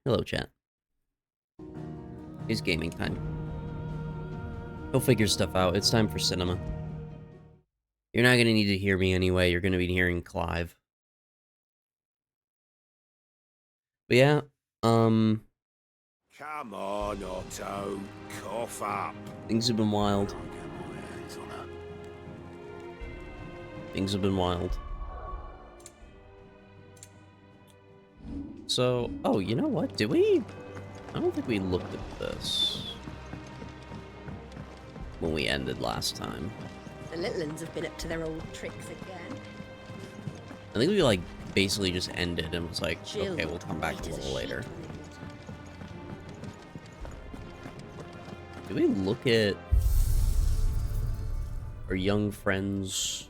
Hello, chat. It's gaming time. He'll figure stuff out. It's time for cinema. You're not gonna need to hear me anyway. You're gonna be hearing Clive. But yeah, Come on, Otto. Cough up. things have been wild. Can't get my hands on her. Things have been wild. So, oh, you know what? Did we? I don't think we looked at this when we ended last time. The little ones have been up to their old tricks again. I think we, like, basically just ended and was like, Jill, okay, we'll come back a white as little later. sheet when Did we look at our young friends?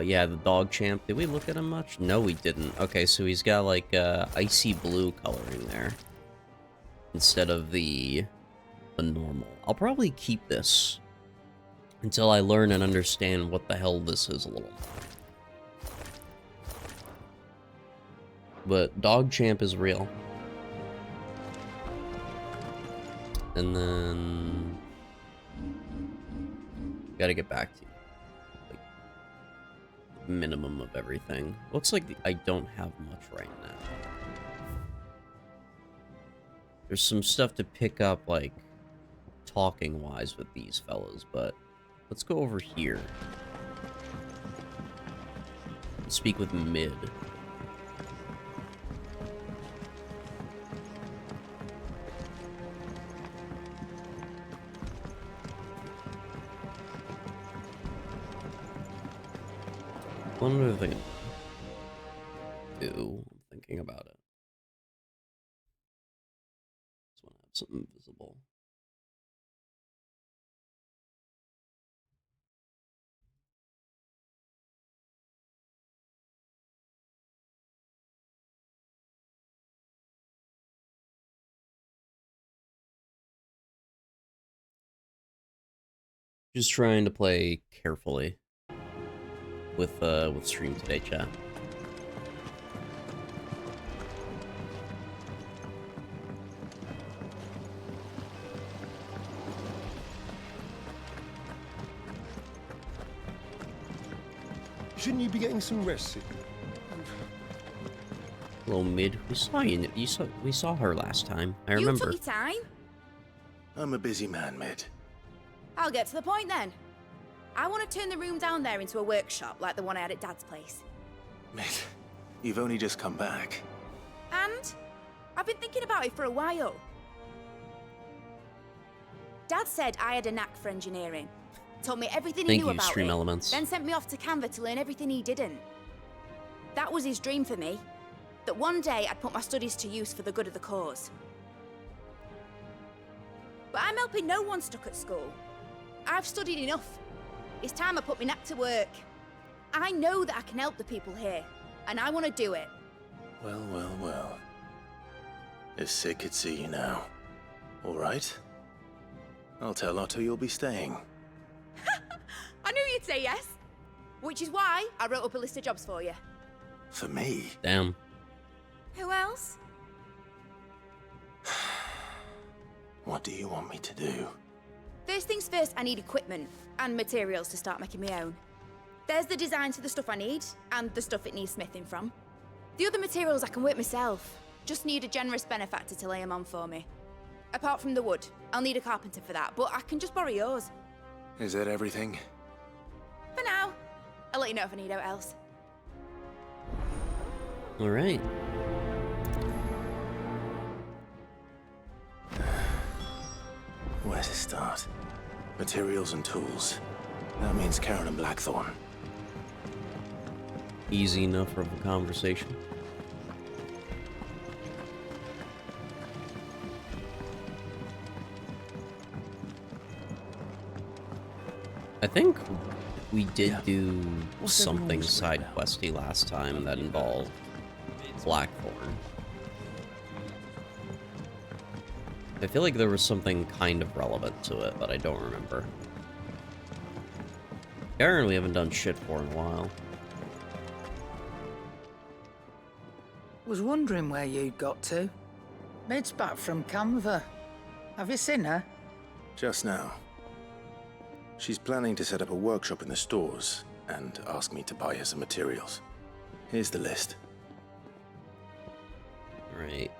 Yeah, the dog champ. Did we look at him much? No, we didn't. Okay, so he's got like icy blue coloring there instead of the normal. I'll probably keep this until I learn and understand what the hell this is a little more. But dog champ is real. And then gotta get back to you. Like, minimum of everything. Looks like I don't have much right now. There's some stuff to pick up, like, talking-wise with these fellas, but let's go over here. Speak with Mid. One other thing to do, I'm thinking about it. Just want to have something visible. Just trying to play carefully with stream today, chat. Shouldn't you be getting some rest? Hello, Mid. We saw you. We saw her last time. I remember. You took your time. I'm a busy man, Mid. I'll get to the point then. I want to turn the room down there into a workshop like the one I had at Dad's place. Mid, you've only just come back. And I've been thinking about it for a while. Dad said I had a knack for engineering. Told me everything he Thank knew you, about Stream it. Elements. Then sent me off to Canva to learn everything he didn't. That was his dream for me. That one day I'd put my studies to use for the good of the cause. But I'm helping no one stuck at school. I've studied enough. It's time I put my knack to work. I know that I can help the people here, and I want to do it. Well, well, well. If Sid could see you now. All right? I'll tell Otto you'll be staying. I knew you'd say yes. Which is why I wrote up a list of jobs for you. For me? Damn. Who else? What do you want me to do? First things first, I need equipment and materials to start making my own. There's the designs for the stuff I need, and the stuff it needs smithing from. The other materials I can work myself. Just need a generous benefactor to lay them on for me. Apart from the wood, I'll need a carpenter for that, but I can just borrow yours. Is that everything? For now. I'll let you know if I need out else. All right. Where to start? Materials and tools. That means Karen and Blackthorn. Easy enough of a conversation. I think we did do something side questy last time that involved Blackthorn. I feel like there was something kind of relevant to it, but I don't remember. Karen, we haven't done shit for in a while. Was wondering where you'd got to. Mid's back from Canva. Have you seen her? Just now. She's planning to set up a workshop in the stores and ask me to buy her some materials. Here's the list. Alright.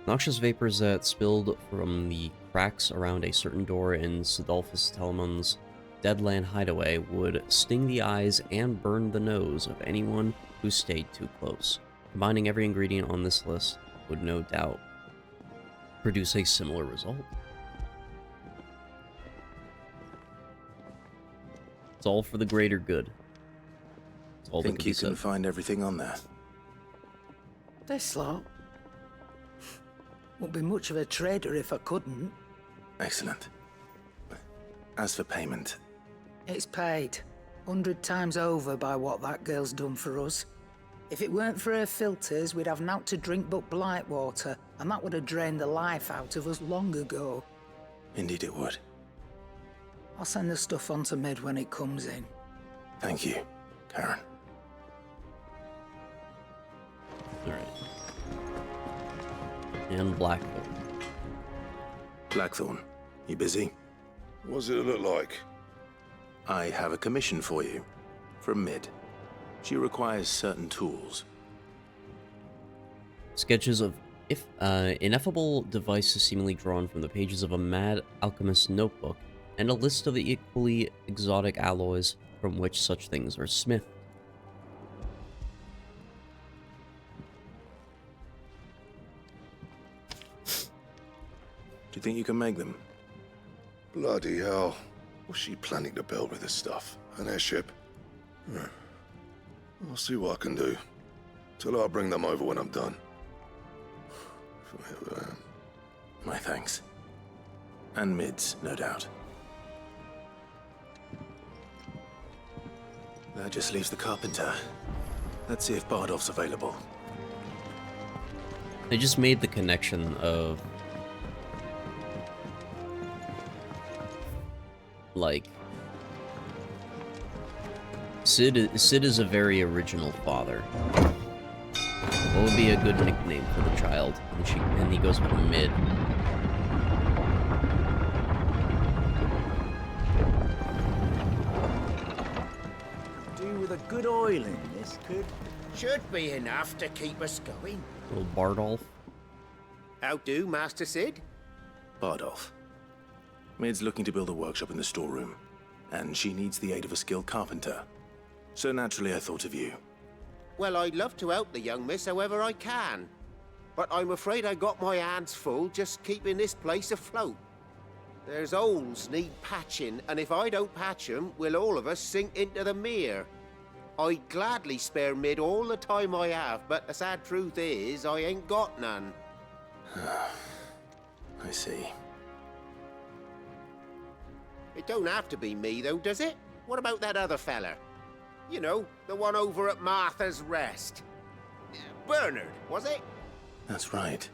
Noxious vapors that spilled from the cracks around a certain door in Sidolphus Telemon's Deadland hideaway would sting the eyes and burn the nose of anyone who stayed too close. Combining every ingredient on this list would no doubt produce a similar result. It's all for the greater good. It's all that Think can you be can said. find everything on there? This lot. Wouldn't be much of a trader if I couldn't. Excellent. As for payment, It's paid. 100 times over by what that girl's done for us. If it weren't for her filters, we'd have naught to drink but blight water, and that would have drained the life out of us long ago. indeed it would. I'll send the stuff on to Mid when it comes in. Thank you, Karen. Alright. And Blackthorn. Blackthorn, you busy? What's it look like? I have a commission for you. From Mid. She requires certain tools. Sketches of ineffable devices seemingly drawn from the pages of a mad alchemist's notebook, and a list of the equally exotic alloys from which such things are smithed. Do you think you can make them? Bloody hell. What's she planning to build with this stuff? An airship? I'll see what I can do. Till I'll bring them over when I'm done. My thanks. And Mid's, no doubt. That just leaves the carpenter. Let's see if Bardolph's available. I just made the connection of like Sid is a very original father. What would be a good nickname for the child? And he goes with Mid. Do with a good oil in this should be enough to keep us going. Little Bardolph. How do, Master Sid? Bardolph. Mid's looking to build a workshop in the storeroom, and she needs the aid of a skilled carpenter. So naturally I thought of you. Well, I'd love to help the young miss however I can. But I'm afraid I got my hands full just keeping this place afloat. There's holes need patching, and if I don't patch 'em, we'll all of us sink into the mere. I'd gladly spare Mid all the time I have, but the sad truth is, I ain't got none. I see. It don't have to be me, though, does it? What about that other fella? You know, the one over at Martha's Rest. Bernard, was it? That's right.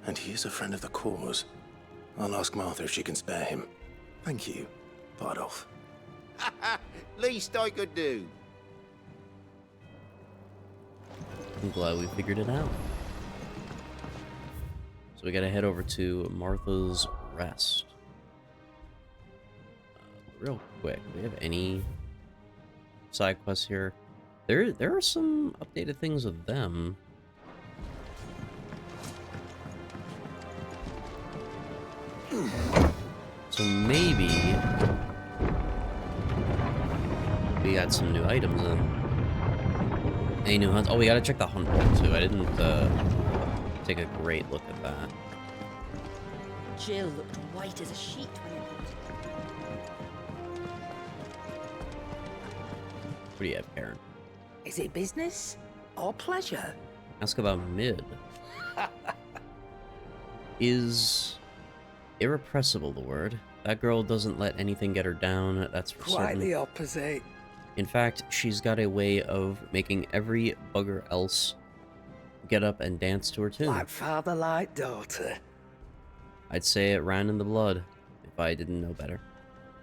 And he is a friend of the cause. I'll ask Martha if she can spare him. Thank you, Bardolph. Least I could do. I'm glad we figured it out. So we gotta head over to Martha's Rest. Real quick, do we have any side quests here? There are some updated things with them. So maybe we got some new items in. Any new hunts? Oh, we gotta check the hunt book too. I didn't take a great look at that. Jill looked white as a sheet when it happened. What do you have, Karen? Is it business or pleasure? Ask about Mid. Is irrepressible the word? That girl doesn't let anything get her down, that's for Quite certain. the opposite. In fact, she's got a way of making every bugger else get up and dance to her tune. Like father, like daughter. I'd say it ran in the blood, if I didn't know better.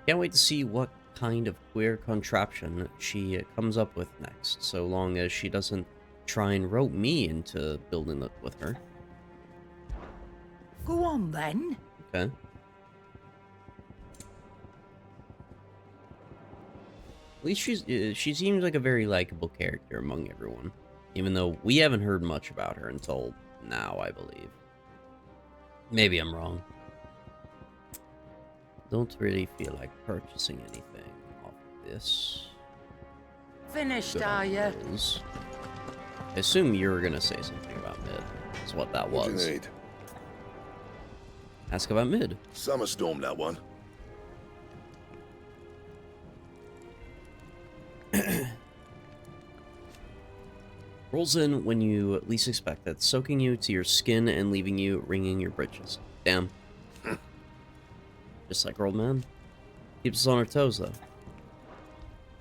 Can't wait to see what kind of queer contraption she comes up with next, so long as she doesn't try and rope me into building it with her. Go on then. Okay. At least she seems like a very likable character among everyone, even though we haven't heard much about her until now, I believe. Maybe I'm wrong. Don't really feel like purchasing anything off of this. Finished, Good are on you? those. I assume you were gonna say something about mid. Is what that What do was. you need? Ask about mid. Summer storm, that one. Rolls in when you least expect it, soaking you to your skin and leaving you wringing your britches. Damn. Just like her old man. Keeps us on our toes, though.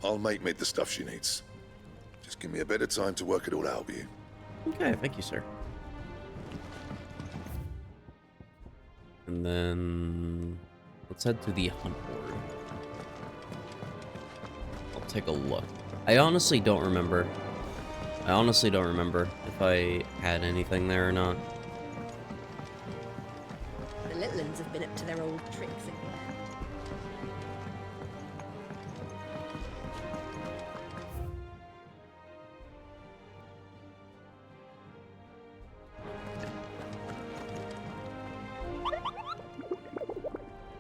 I'll make Mid the stuff she needs. Just give me a bit of time to work it all out with you. Okay, thank you, sir. And then let's head to the hunt board. I'll take a look. I honestly don't remember. If I had anything there or not. The little uns have been up to their old tricks again.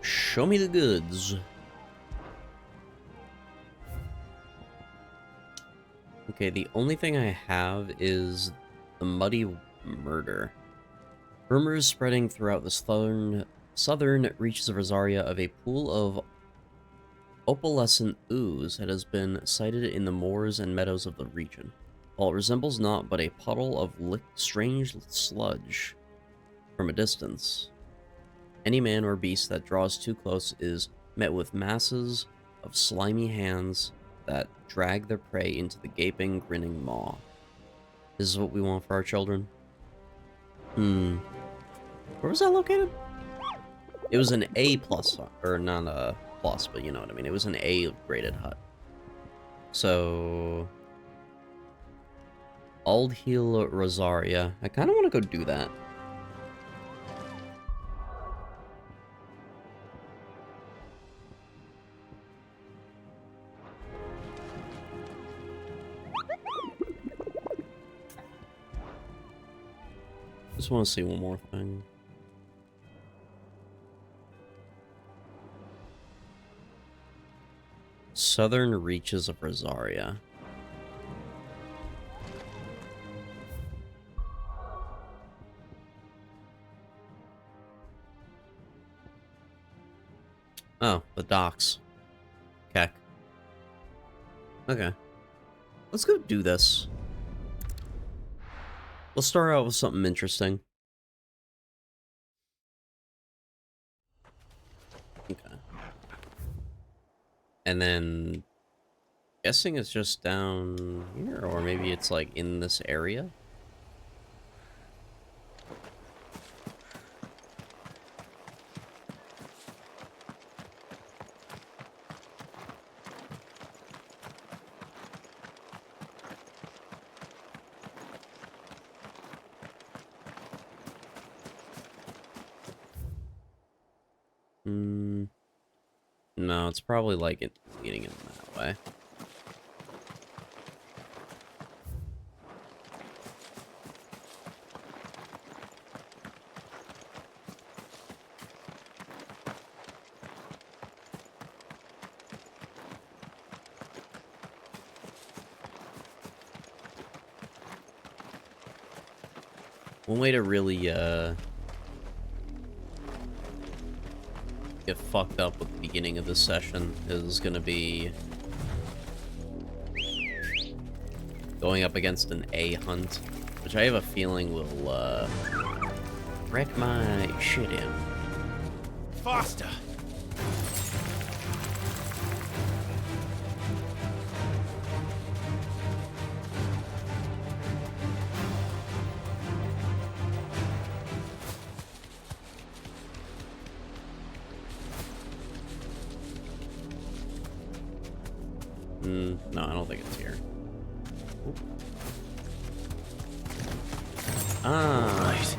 Show me the goods. Okay, the only thing I have is the Muddy Murder. Rumors spreading throughout the southern reaches of Rosaria of a pool of opalescent ooze that has been sighted in the moors and meadows of the region. While it resembles naught but a puddle of strange sludge from a distance, any man or beast that draws too close is met with masses of slimy hands that drag their prey into the gaping, grinning maw. This is what we want for our children. Where was that located? It was an A+, or not a plus, but you know what I mean. It was an A-graded hut. So... Aldheel Rosaria. I kind of want to go do that. Just want to see one more thing. Southern reaches of Rosaria. Oh, the docks. Okay. Okay. Let's go do this. Let's start out with something interesting. Okay. And then... guessing it's just down here, or maybe it's like in this area? No, it's probably like it leading in that way. One way to really, get fucked up with the beginning of this session is gonna be going up against an A hunt, which I have a feeling will, wreck my shit in. Faster! No, I don't think it's here. Oop. Ah. Right.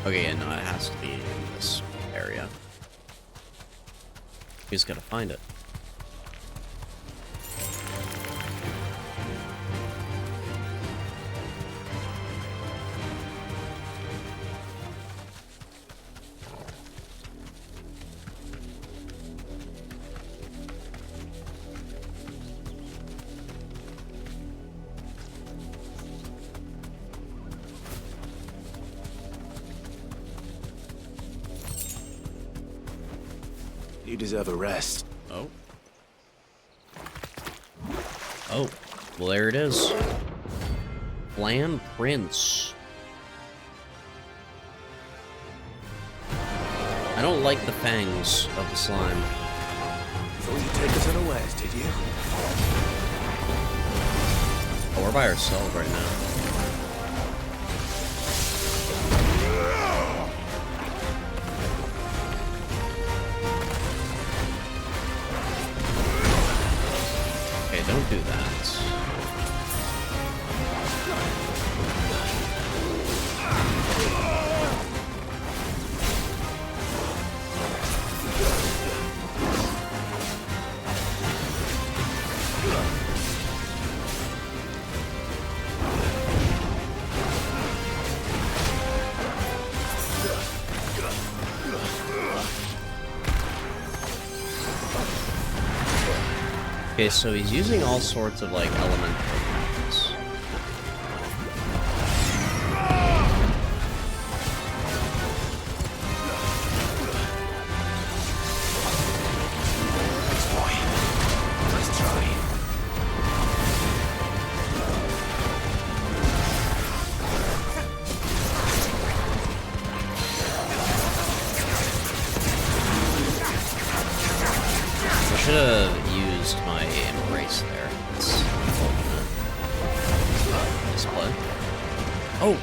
Okay, yeah, no, it has to be in this area. We just gotta find it. You deserve a rest. Oh. Oh, well, there it is. Bland Prince. I don't like the fangs of the slime. Thought you'd take us unawares, did you? Oh, we're by ourselves right now. Okay, don't do that. Okay, so he's using all sorts of, like, elemental attacks. Nice boy. Nice try. I should have used my embrace there. It's unfortunate. Display. Oh!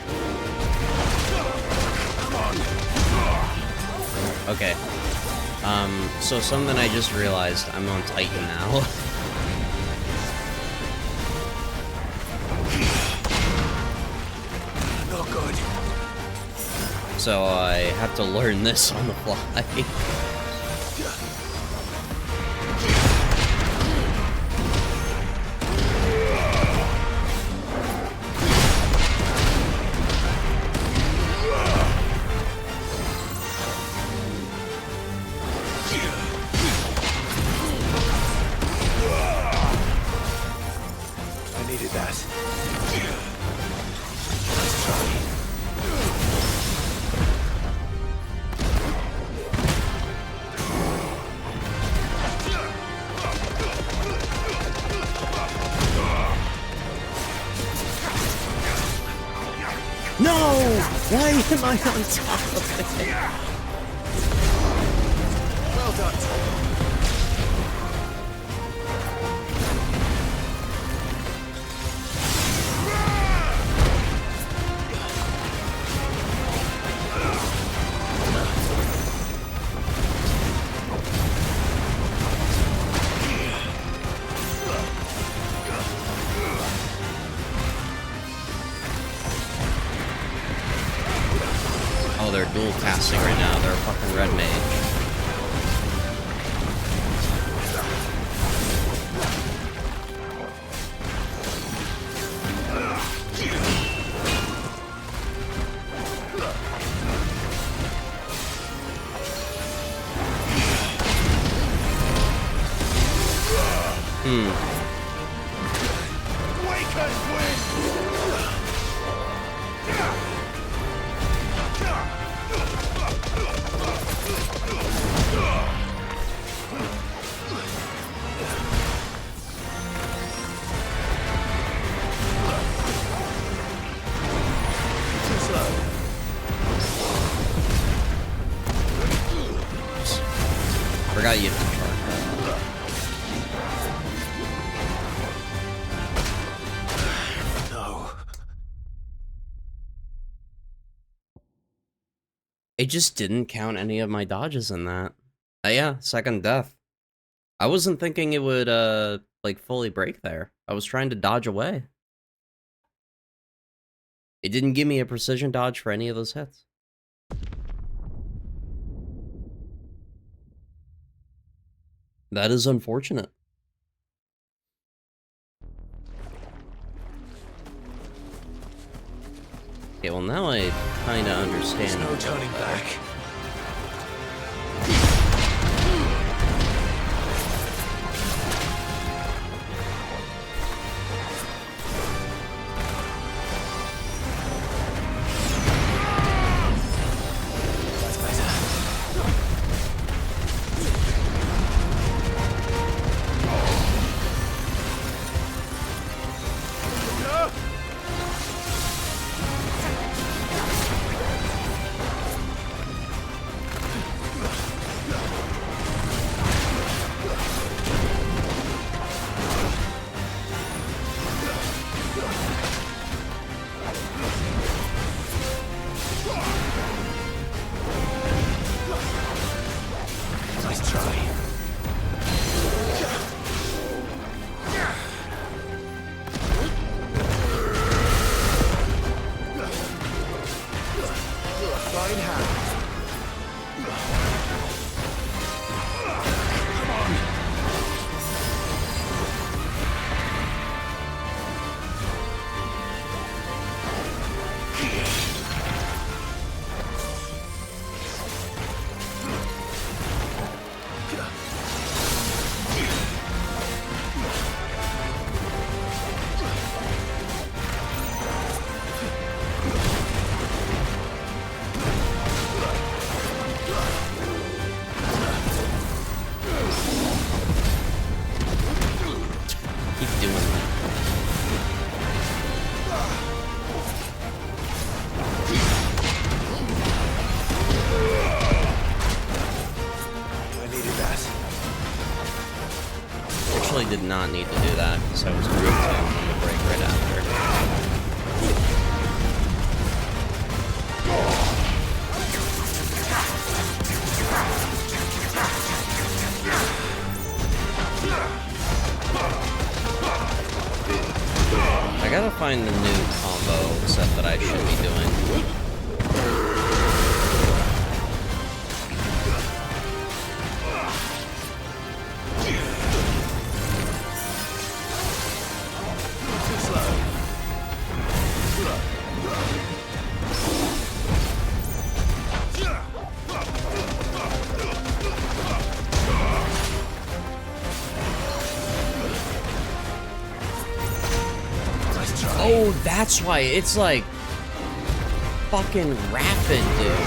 Okay. So something I just realized, I'm on Titan now. Not good. So I have to learn this on the fly. I needed that. Nice try. No! Why am I on top of it? Well done. Oh, they're dual casting right now. They're a fucking red mage. Forgot you have to charge. No. It just didn't count any of my dodges in that. Yeah, second death. I wasn't thinking it would like, fully break there. I was trying to dodge away. It didn't give me a precision dodge for any of those hits. That is unfortunate. Okay, well now I kind of understand. There's no turning back. That's better. Nice try. Fine hand. Keep doing that. I needed that. Actually did not need to do that because I was going to break right after. I gotta find the new combo set that I should be doing. Too slow. Nice try. Oh, that's why it's like fucking rapid, dude.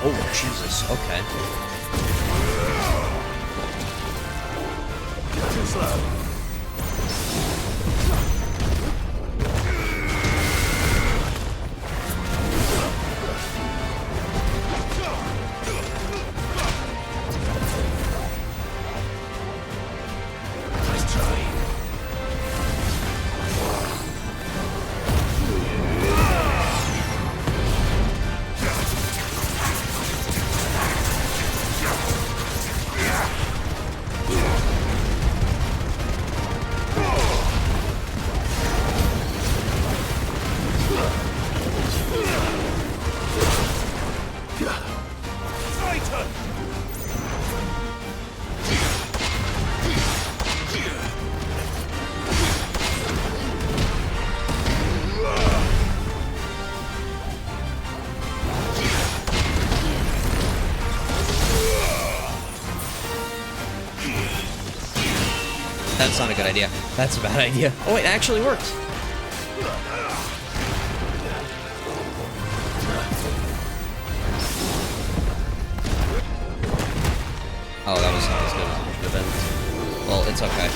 Oh, Jesus, okay. Too slow. Nice try. That's not a good idea. That's a bad idea. Oh, wait, it actually worked. It's okay.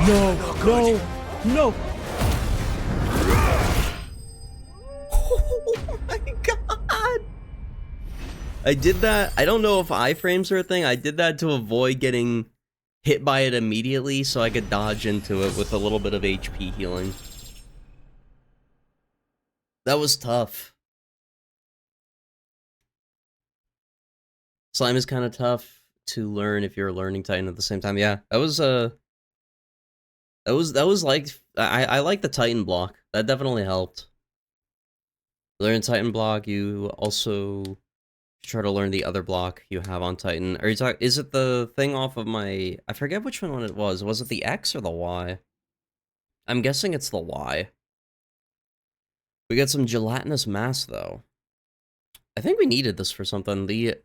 No, no, no! Oh my god! I did that. I don't know if iframes are a thing. I did that to avoid getting hit by it immediately so I could dodge into it with a little bit of HP healing. That was tough. Slime is kind of tough to learn if you're a learning Titan at the same time. Yeah, that was like I like the Titan block. That definitely helped. Learn Titan block, you also try to learn the other block you have on Titan. Are you talking, is it the thing off of my, I forget which one it was. Was it the X or the Y? I'm guessing it's the Y. We got some gelatinous mass though. I think we needed this for something. The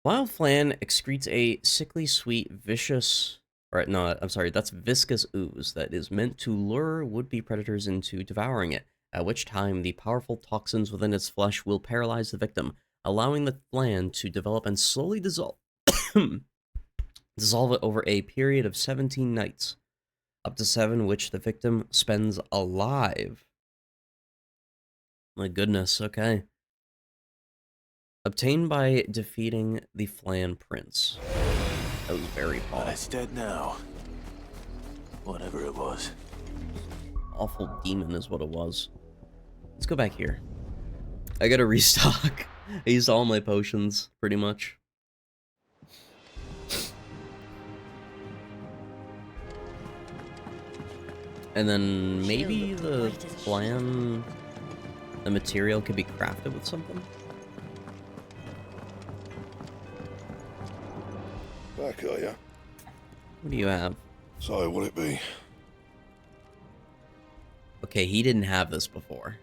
wild flan excretes a sickly sweet, vicious, or no, I'm sorry, that's viscous ooze that is meant to lure would-be predators into devouring it, at which time the powerful toxins within its flesh will paralyze the victim, allowing the flan to develop and slowly dissolve dissolve it over a period of 17 nights, up to 7 which the victim spends alive. My goodness, okay. Obtained by defeating the Flan Prince. That was very But awful. it's dead now. Whatever it was. Awful demon is what it was. Let's go back here. I gotta restock. I used all my potions, pretty much. And then maybe the Flan, the material could be crafted with something? Back, are ya? What do you have? So, what'll it be? Okay, he didn't have this before.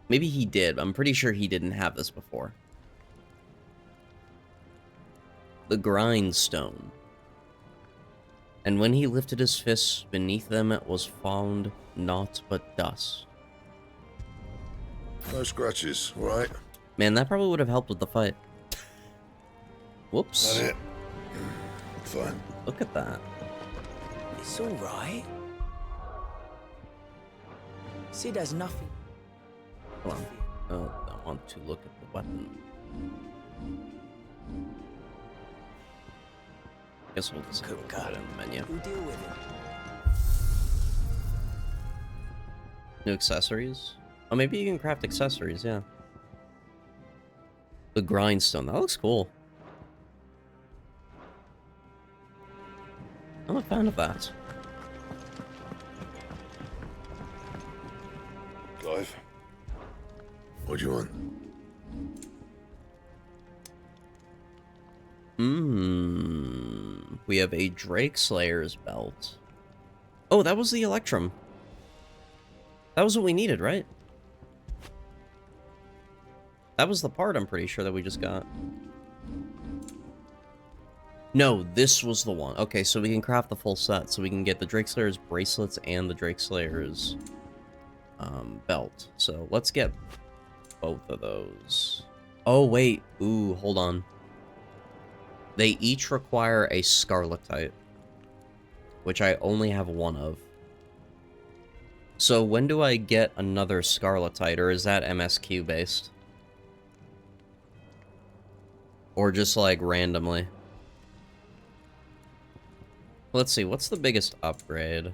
Maybe he did. I'm pretty sure he didn't have this before. The grindstone. And when he lifted his fists, beneath them was found naught but dust. No scratches, right? Man, that probably would have helped with the fight. Whoops. That it? Fine. Look at that. It's all right. Sid has nothing. Hold on. Oh, I want to look at the weapon. Guess we'll just go Cook in the menu. We'll deal with it. New accessories? Oh, maybe you can craft accessories, yeah. The grindstone. That looks cool. I'm a fan of that. Clive. What do you want? We have a Drake Slayer's belt. Oh, that was the Electrum. That was what we needed, right? That was the part, I'm pretty sure, that we just got. No, this was the one. Okay, so we can craft the full set. So we can get the Drake Slayer's bracelets and the Drake Slayer's belt. So let's get both of those. Oh, wait. Ooh, hold on. They each require a Scarletite, which I only have one of. So when do I get another Scarletite, or is that MSQ based? Or just like randomly? Let's see, what's the biggest upgrade?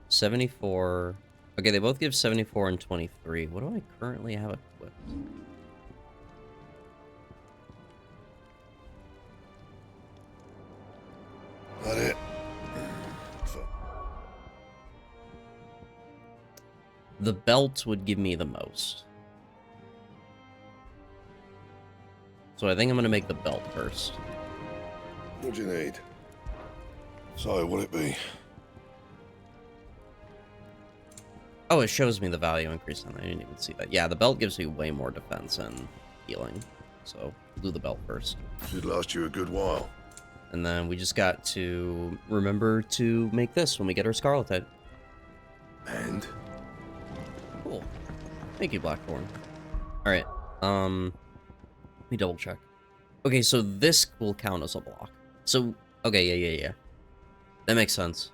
$74. Okay, they both give 74 and 23. What do I currently have equipped? That it? The belt would give me the most. So I think I'm gonna make the belt first. What do you need? So, what'll it be? Oh, it shows me the value increase on that. I didn't even see that. Yeah, the belt gives me way more defense and healing. So, we'll do the belt first. Should last you a good while. And then we just got to remember to make this when we get our Scarletite. And? Cool. Thank you, Blackthorn. Alright, let me double check. Okay, so this will count as a block. So, okay, yeah. That makes sense.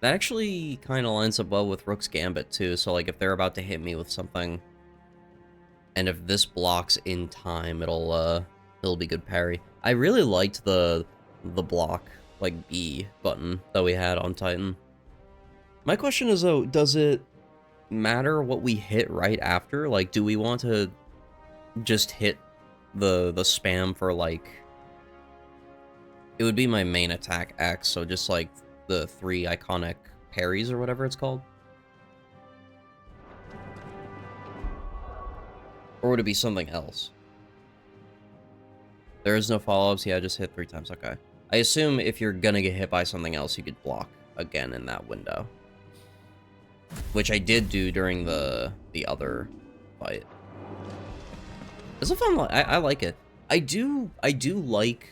That actually kind of lines up well with Rook's Gambit, too. So, like, if they're about to hit me with something, and if this blocks in time, it'll be good parry. I really liked the block, like, B button that we had on Titan. My question is, though, does it matter what we hit right after? Like, do we want to just hit the spam for, like... It would be my main attack X, so just, like, the 3 iconic parries or whatever it's called? Or would it be something else? There is no follow-ups. Yeah, just hit 3 times. Okay. I assume if you're gonna get hit by something else, you could block again in that window. Which I did do during the other fight. It's a fun... I like it. I do like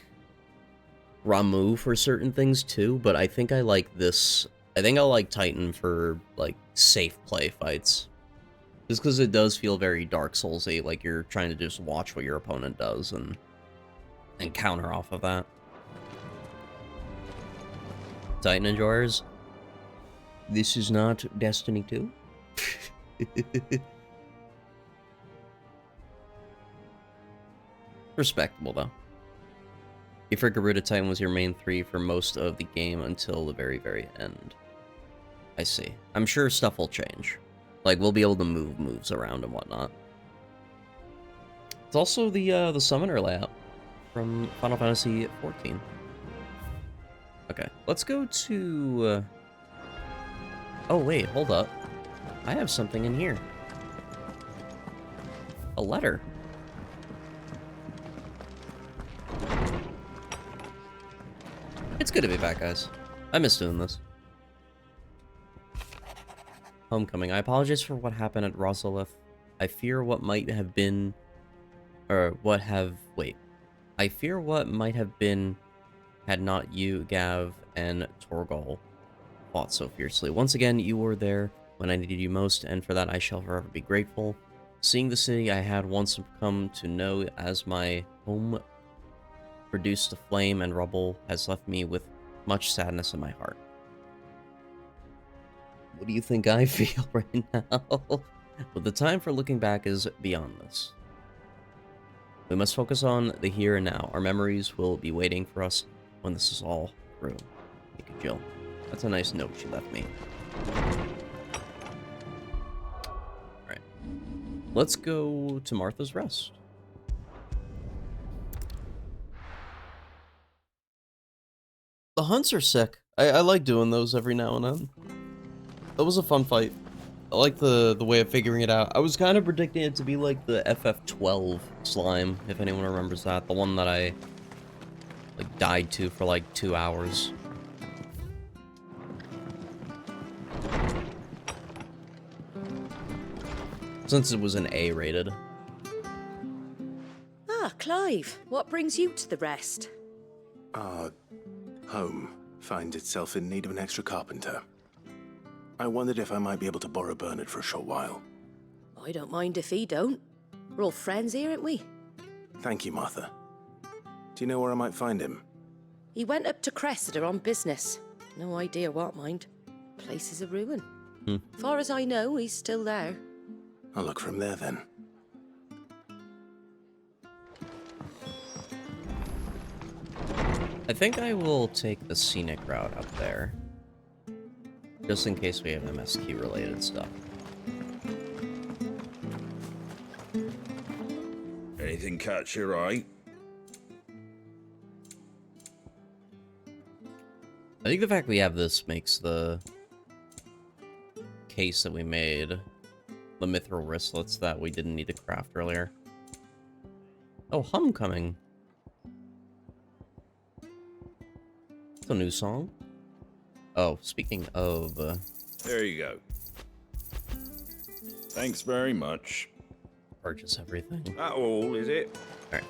Ramuh for certain things too, but I think I like this... I think I like Titan for, like, safe play fights. Just because it does feel very Dark Souls-y, like you're trying to just watch what your opponent does and counter off of that. Titan enjoyers, this is not Destiny 2. Respectable, though. You figure Garuda Titan was your main 3 for most of the game until the very, very end. I see. I'm sure stuff will change. Like, we'll be able to move moves around and whatnot. It's also the summoner layout from Final Fantasy XIV. Okay, let's go to... Oh, wait, hold up. I have something in here. A letter. It's good to be back, guys. I miss doing this. Homecoming. I apologize for what happened at Rosalith. I fear what might have been... Or what have... Wait. I fear what might have been had not you, Gav, and Torgal fought so fiercely. Once again, you were there when I needed you most, and for that I shall forever be grateful. Seeing the city I had once come to know as my home reduced to flame and rubble has left me with much sadness in my heart. What do you think I feel right now? But the time for looking back is beyond this. We must focus on the here and now. Our memories will be waiting for us when this is all through. Thank you, Jill. That's a nice note she left me. Alright. Let's go to Martha's Rest. The hunts are sick. I like doing those every now and then. That was a fun fight. I like the way of figuring it out. I was kind of predicting it to be like the FF12 slime, if anyone remembers that. The one that I like died to for like 2 hours. Since it was an A rated. Ah, Clive, what brings you to the rest? Home finds itself in need of an extra carpenter. I wondered if I might be able to borrow Bernard for a short while. I don't mind if he don't. We're all friends here, aren't we? Thank you, Martha. Do you know where I might find him? He went up to Cressida on business. No idea what, mind. Place is a ruin. Far as I know, he's still there. I'll look for him there, then. I think I will take the scenic route up there. Just in case we have MSQ related stuff. Anything catch your eye? I think the fact we have this makes the case that we made, the mithril wristlets that we didn't need to craft earlier. Oh, Homecoming. It's a new song. Oh, speaking of... There you go. Thanks very much. Purchase everything. That all, is it? Alright.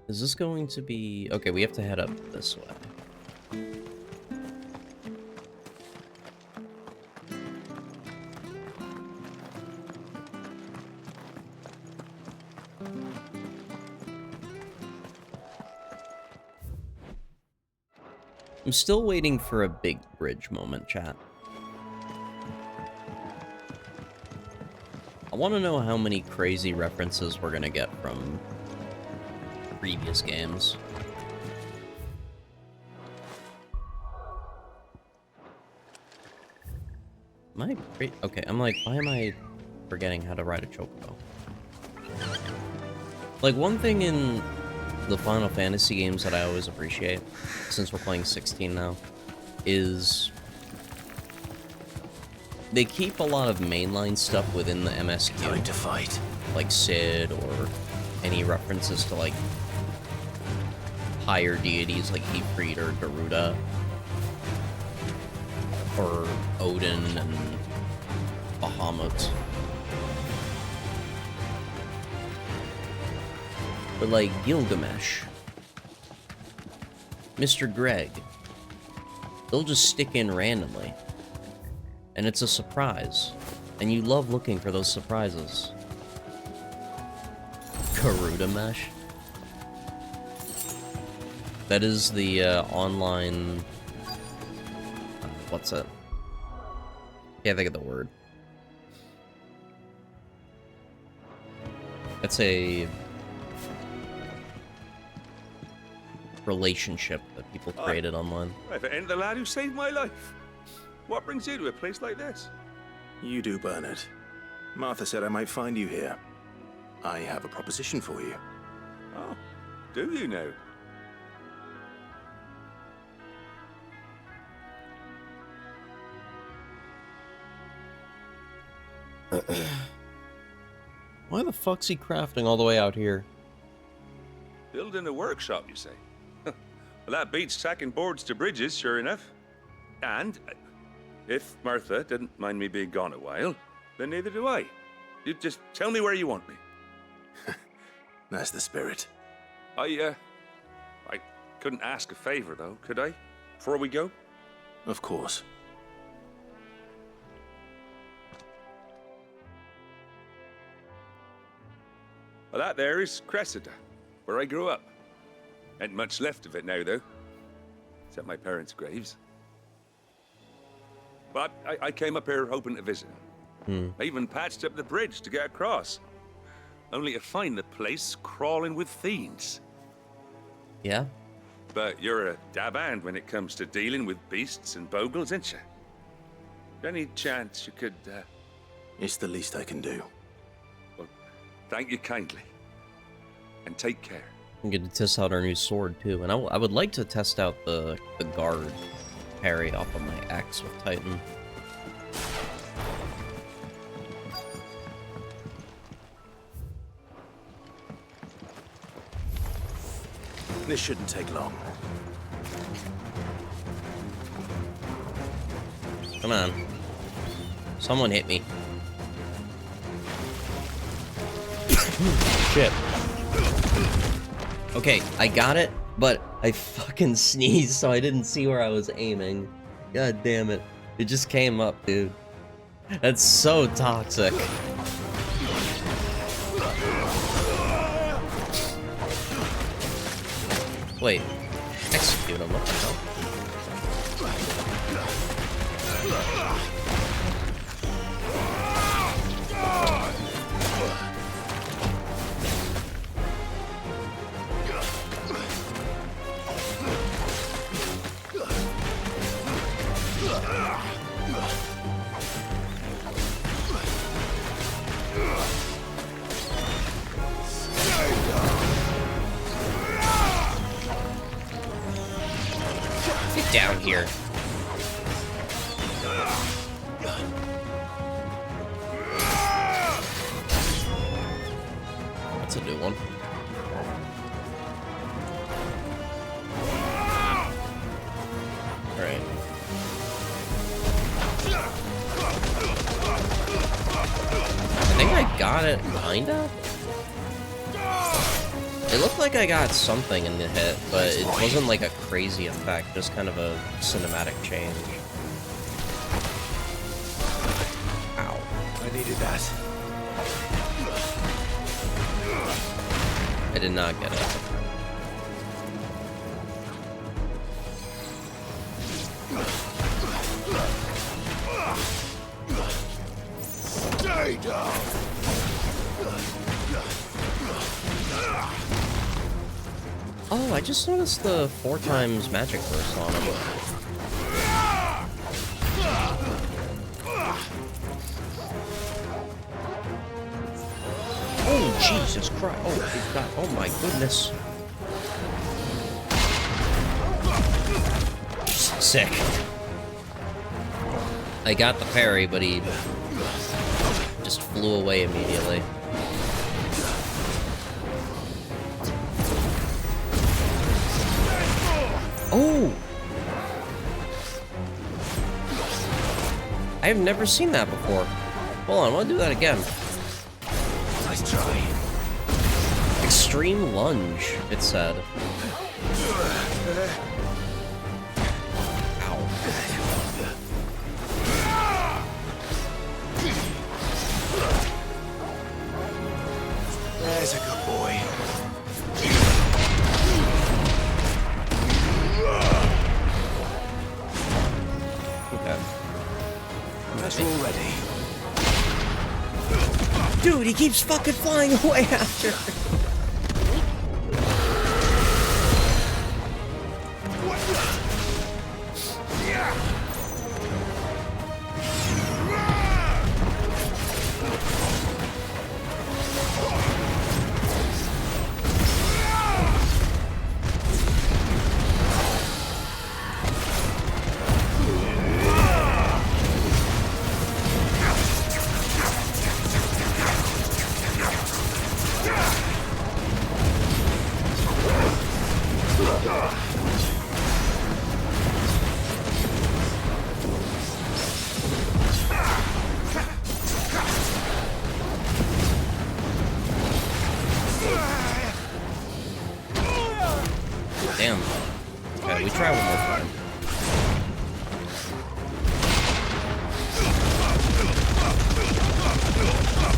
Is this going to be... Okay, we have to head up this way. I'm still waiting for a big bridge moment, chat. I want to know how many crazy references we're gonna get from previous games. Okay, I'm like, why am I forgetting how to ride a chocobo? Like, one thing in the Final Fantasy games that I always appreciate, since we're playing 16 now, is they keep a lot of mainline stuff within the MSQ. Time to fight. Like Cid, or any references to, like, higher deities like Ifrit or Garuda. Or Odin and Bahamut. But like Gilgamesh, Mr. Greg, they'll just stick in randomly. And it's a surprise. And you love looking for those surprises. Garuda Mesh. That is the online... what's it? Can't think of the word. It's a... relationship that people created online. If it ain't the lad who saved my life. What brings you to a place like this? You do, Bernard. Martha said I might find you here. I have a proposition for you. Oh, do you now? Why the fuck's he crafting all the way out here? Building a workshop, you say? Well, that beats tacking boards to bridges, sure enough. And if Martha didn't mind me being gone a while, then neither do I. You just tell me where you want me. That's the spirit. I couldn't ask a favor, though, could I? Before we go? Of course. Well, that there is Cressida, where I grew up. Ain't much left of it now, though. Except my parents' graves. But I came up here hoping to visit. I even patched up the bridge to get across. Only to find the place crawling with fiends. Yeah? But you're a dab hand when it comes to dealing with beasts and bogles, ain't you? Any chance you could, It's the least I can do. Well, thank you kindly. And take care. I'm going to test out our new sword, too. And I would like to test out the guard parry off of my axe with Titan. This shouldn't take long. Come on. Someone hit me. Shit. Okay, I got it, but I fucking sneezed, so I didn't see where I was aiming. God damn it. It just came up, dude. That's so toxic. Wait. Execute him, what the hell? Get down here. That's a new one. Alright. I think I got it, kinda? It looked like I got something in the hit, but it wasn't like a crazy effect, just kind of a cinematic change. Ow. I needed that. I did not get it. Stay down! Oh, I just noticed the 4 times magic burst on him. Oh, Jesus Christ. Oh, good God. Oh, my goodness. Sick. I got the parry, but he just flew away immediately. Oh! I have never seen that before. Hold on, I want to do that again. Nice try. Extreme lunge, it said. Ow. There's a good boy. Okay. That's all ready. Dude, he keeps fucking flying away after. Damn. Okay, we try one more time.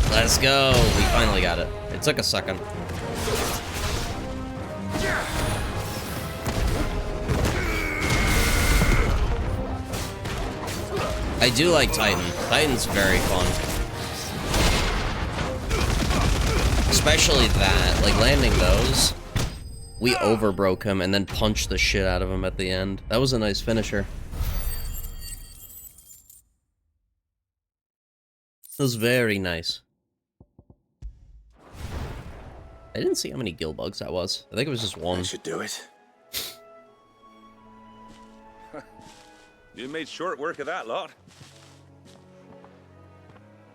Let's go. We finally got it. It took a second. I do like Titan. Titan's very fun. Especially that, like landing those. We overbroke him and then punched the shit out of him at the end. That was a nice finisher. It was very nice. I didn't see how many gill bugs that was. I think it was just one. That should do it. You made short work of that lot.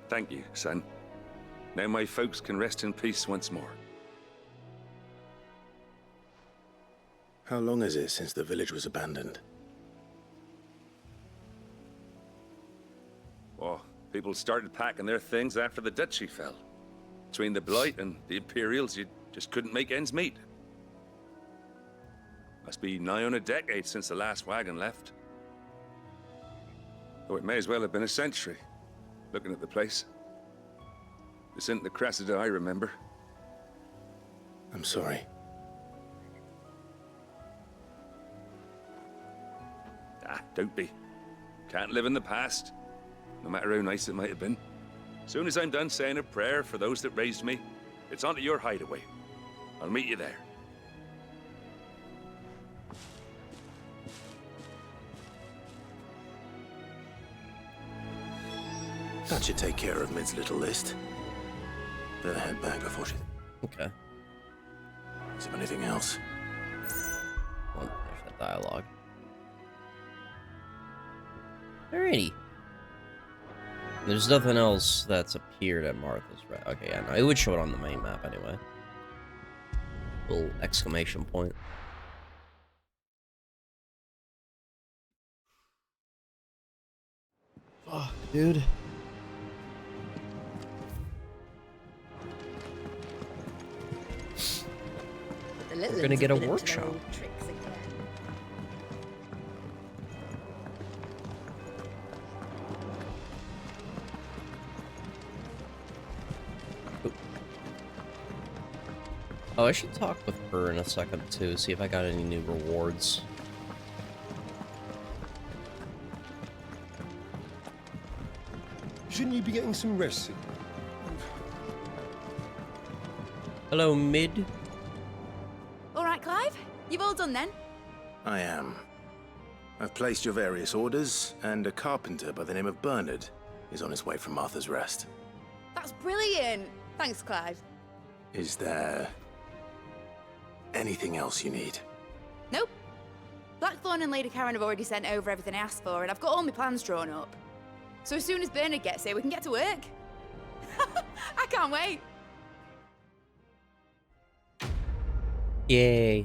Thank you, son. Now my folks can rest in peace once more. How long is it since the village was abandoned? Oh, people started packing their things after the duchy fell. Between the Blight and the Imperials, you just couldn't make ends meet. Must be nigh on a decade since the last wagon left. Though it may as well have been a century, looking at the place. This isn't the Cressida I remember. I'm sorry. Ah, don't be. Can't live in the past, no matter how nice it might have been. Soon as I'm done saying a prayer for those that raised me, it's onto your hideaway. I'll meet you there. That should take care of Mid's little list. Better head back before she... Okay. Is there anything else? One finish that dialogue. Alrighty. There's nothing else that's appeared at Martha's, right? Okay, yeah, no, it would show it on the main map anyway. Little exclamation point. Fuck, dude. little We're gonna get a ones have been up to their workshop. old tricks again. Oh, I should talk with her in a second, too, see if I got any new rewards. Shouldn't you be getting some rest? Hello, Mid. All right, Clive? You've all done then? I am. I've placed your various orders, and a carpenter by the name of Bernard is on his way from Martha's Rest. That's brilliant. Thanks, Clive. Is there anything else you need? Nope. Blackthorn and Lady Karen have already sent over everything I asked for, and I've got all my plans drawn up. So as soon as Bernard gets here, we can get to work. I can't wait. Yay.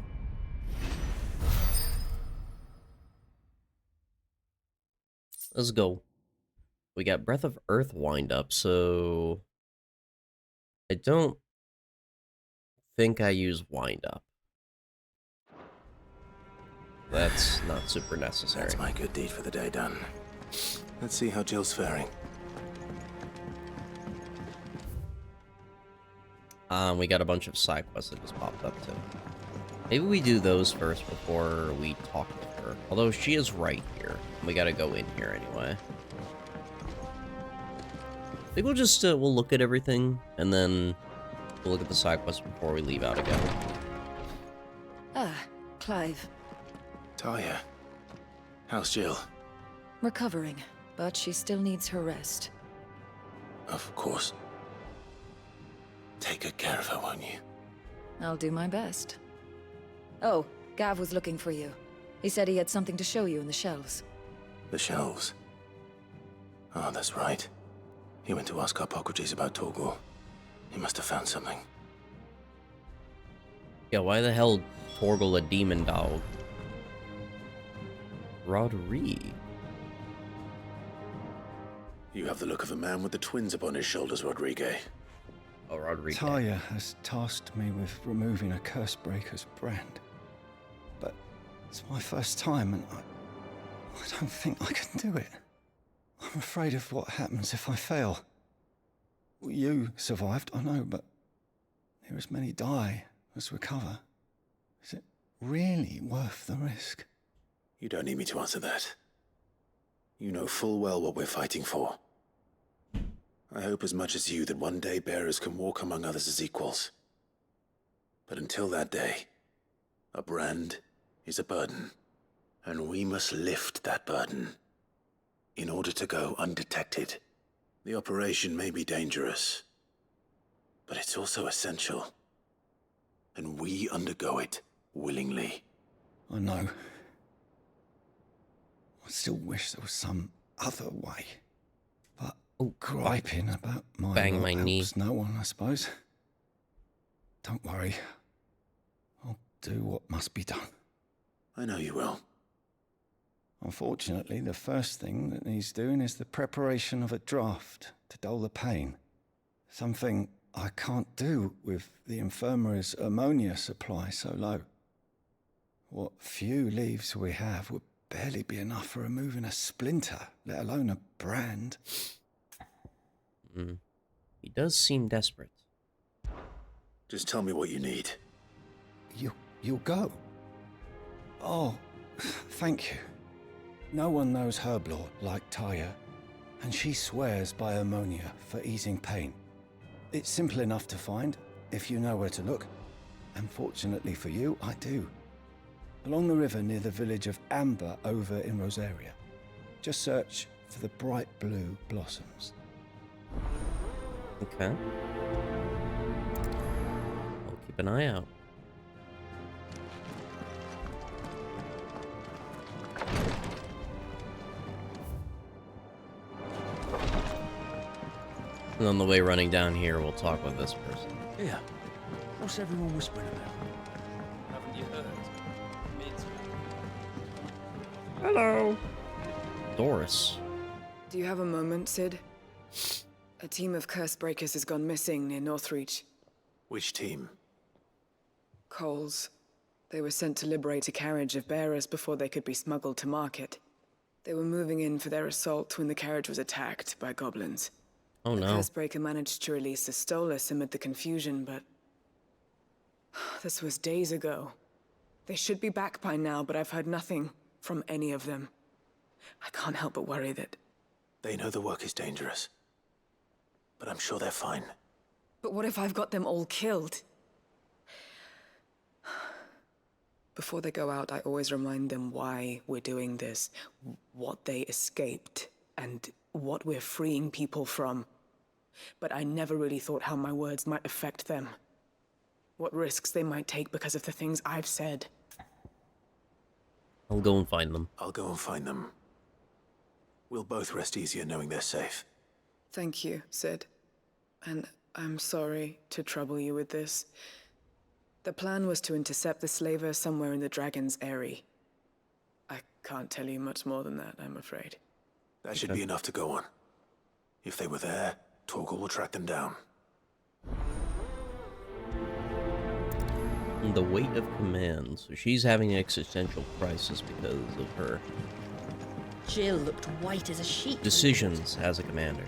Let's go. We got Breath of Earth wind up, so I don't think I use wind up. That's not super necessary. That's my good deed for the day done. Let's see how Jill's faring. We got a bunch of side quests that just popped up too. Maybe we do those first before we talk with her. Although she is right here. We gotta go in here anyway. I think we'll just we'll look at everything and then we'll look at the side quests before we leave out again. Ah, Clive. Talia, how's Jill? Recovering, but she still needs her rest. Of course. Take good care of her, won't you? I'll do my best. Oh, Gav was looking for you. He said he had something to show you in the shelves. The shelves. Oh, that's right. He went to ask Harpocrates about Torgor. He must have found something. Yeah, why the hell Torgal a demon dog? Rodri. You have the look of a man with the twins upon his shoulders, Rodrigue. Oh, Rodrigue. Talia has tasked me with removing a Cursebreaker's brand. But it's my first time, and I don't think I can do it. I'm afraid of what happens if I fail. You survived, I know, but near as many die as recover. Is it really worth the risk? You don't need me to answer that. You know full well what we're fighting for. I hope as much as you that one day bearers can walk among others as equals. But until that day, a brand is a burden, and we must lift that burden in order to go undetected. The operation may be dangerous, but it's also essential, and we undergo it willingly. I know. I still wish there was some other way. But griping about my Bang lot my knee. helps no one, I suppose. Don't worry. I'll do what must be done. I know you will. Unfortunately, the first thing that needs doing is the preparation of a draft to dull the pain. Something I can't do with the infirmary's ammonia supply so low. What few leaves we have would barely be enough for removing a splinter, let alone a brand. He does seem desperate. Just tell me what you need. You'll go? Oh, thank you. No one knows Herblore like Talia, and she swears by ammonia for easing pain. It's simple enough to find, if you know where to look. And fortunately for you, I do. Along the river near the village of Amber over in Rosaria. Just search for the bright blue blossoms. Okay. I'll keep an eye out. And on the way running down here, we'll talk with this person. Yeah. What's everyone whispering about? Haven't you heard? Hello. Doris. Do you have a moment, Sid? A team of Cursebreakers has gone missing near Northreach. Which team? Coles. They were sent to liberate a carriage of bearers before they could be smuggled to market. They were moving in for their assault when the carriage was attacked by goblins. Oh The no. Cursebreaker managed to release the Stolas amid the confusion, but... this was days ago. They should be back by now, but I've heard nothing from any of them. I can't help but worry that... They know the work is dangerous. But I'm sure they're fine. But what if I've got them all killed? Before they go out, I always remind them why we're doing this, what they escaped, and what we're freeing people from. But I never really thought how my words might affect them. What risks they might take because of the things I've said. I'll go and find them. I'll go and find them. We'll both rest easier knowing they're safe. Thank you, Sid. And I'm sorry to trouble you with this. The plan was to intercept the slaver somewhere in the Dragon's Eyrie. I can't tell you much more than that, I'm afraid. That should be enough to go on. If they were there, Torgal will track them down. The weight of command. So she's having an existential crisis because of her Jill looked white as a sheet. decisions as a commander.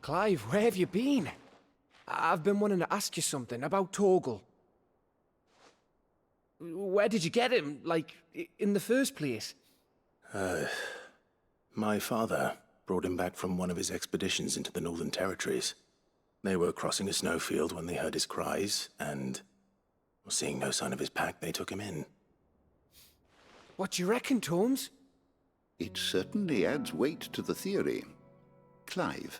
Clive, where have you been? I've been wanting to ask you something about Torgal. Where did you get him, like, in the first place? My father brought him back from one of his expeditions into the Northern Territories. They were crossing a snowfield when they heard his cries, and, seeing no sign of his pack, they took him in. What do you reckon, Torms? It certainly adds weight to the theory. Clive,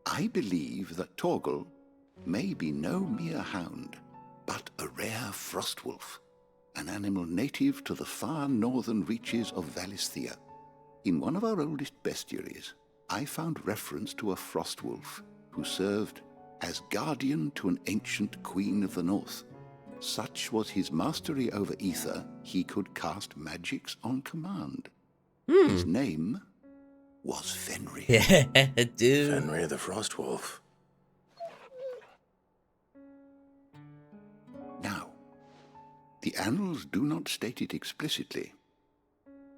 I believe that Torgal may be no mere hound, but a rare frostwolf, an animal native to the far northern reaches of Valisthea. In one of our oldest bestiaries, I found reference to a frostwolf who served as guardian to an ancient queen of the north. Such was his mastery over ether, he could cast magics on command. His name was Fenrir. Yeah, dude. Fenrir the Frostwolf. Now, the annals do not state it explicitly,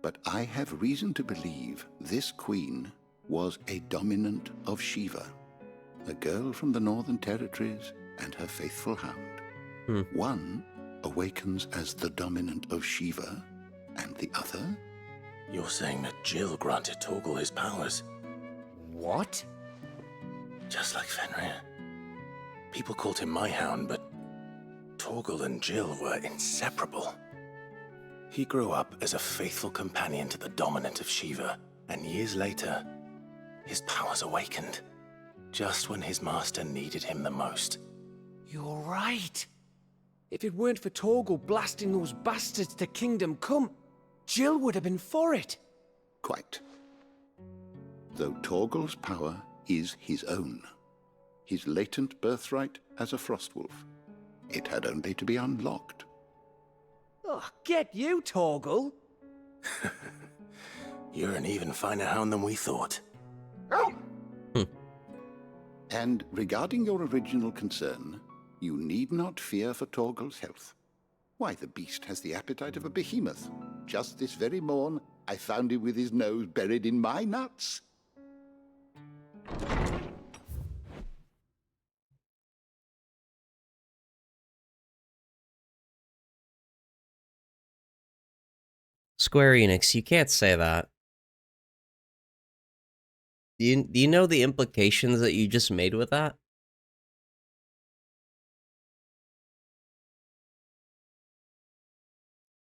but I have reason to believe this queen was a dominant of Shiva, a girl from the Northern Territories and her faithful hound. One awakens as the dominant of Shiva, and the other... You're saying that Jill granted Torgal his powers? What? Just like Fenrir. People called him my hound, but Torgal and Jill were inseparable. He grew up as a faithful companion to the dominant of Shiva, and years later, his powers awakened, just when his master needed him the most. You're right. If it weren't for Torgal blasting those bastards to Kingdom Come, Jill would have been for it. Quite. Though Torgal's power is his own, his latent birthright as a Frostwolf, it had only to be unlocked. Oh, get you, Torgal! You're an even finer hound than we thought. And regarding your original concern, you need not fear for Torgal's health. Why, the beast has the appetite of a behemoth. Just this very morn, I found him with his nose buried in my nuts. Square Enix, you can't say that. Do you know the implications that you just made with that?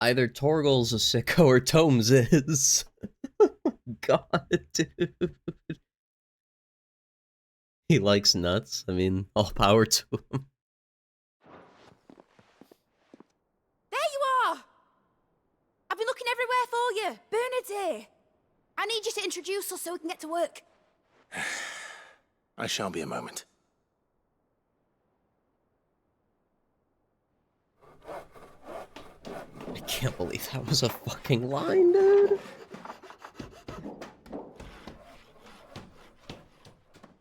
Either Torgal's a sicko or Tomes is. God, dude. He likes nuts. I mean, all power to him. There you are! I've been looking everywhere for you. Bernard's here. I need you to introduce us so we can get to work. I shall be a moment. I can't believe that was a fucking line, dude.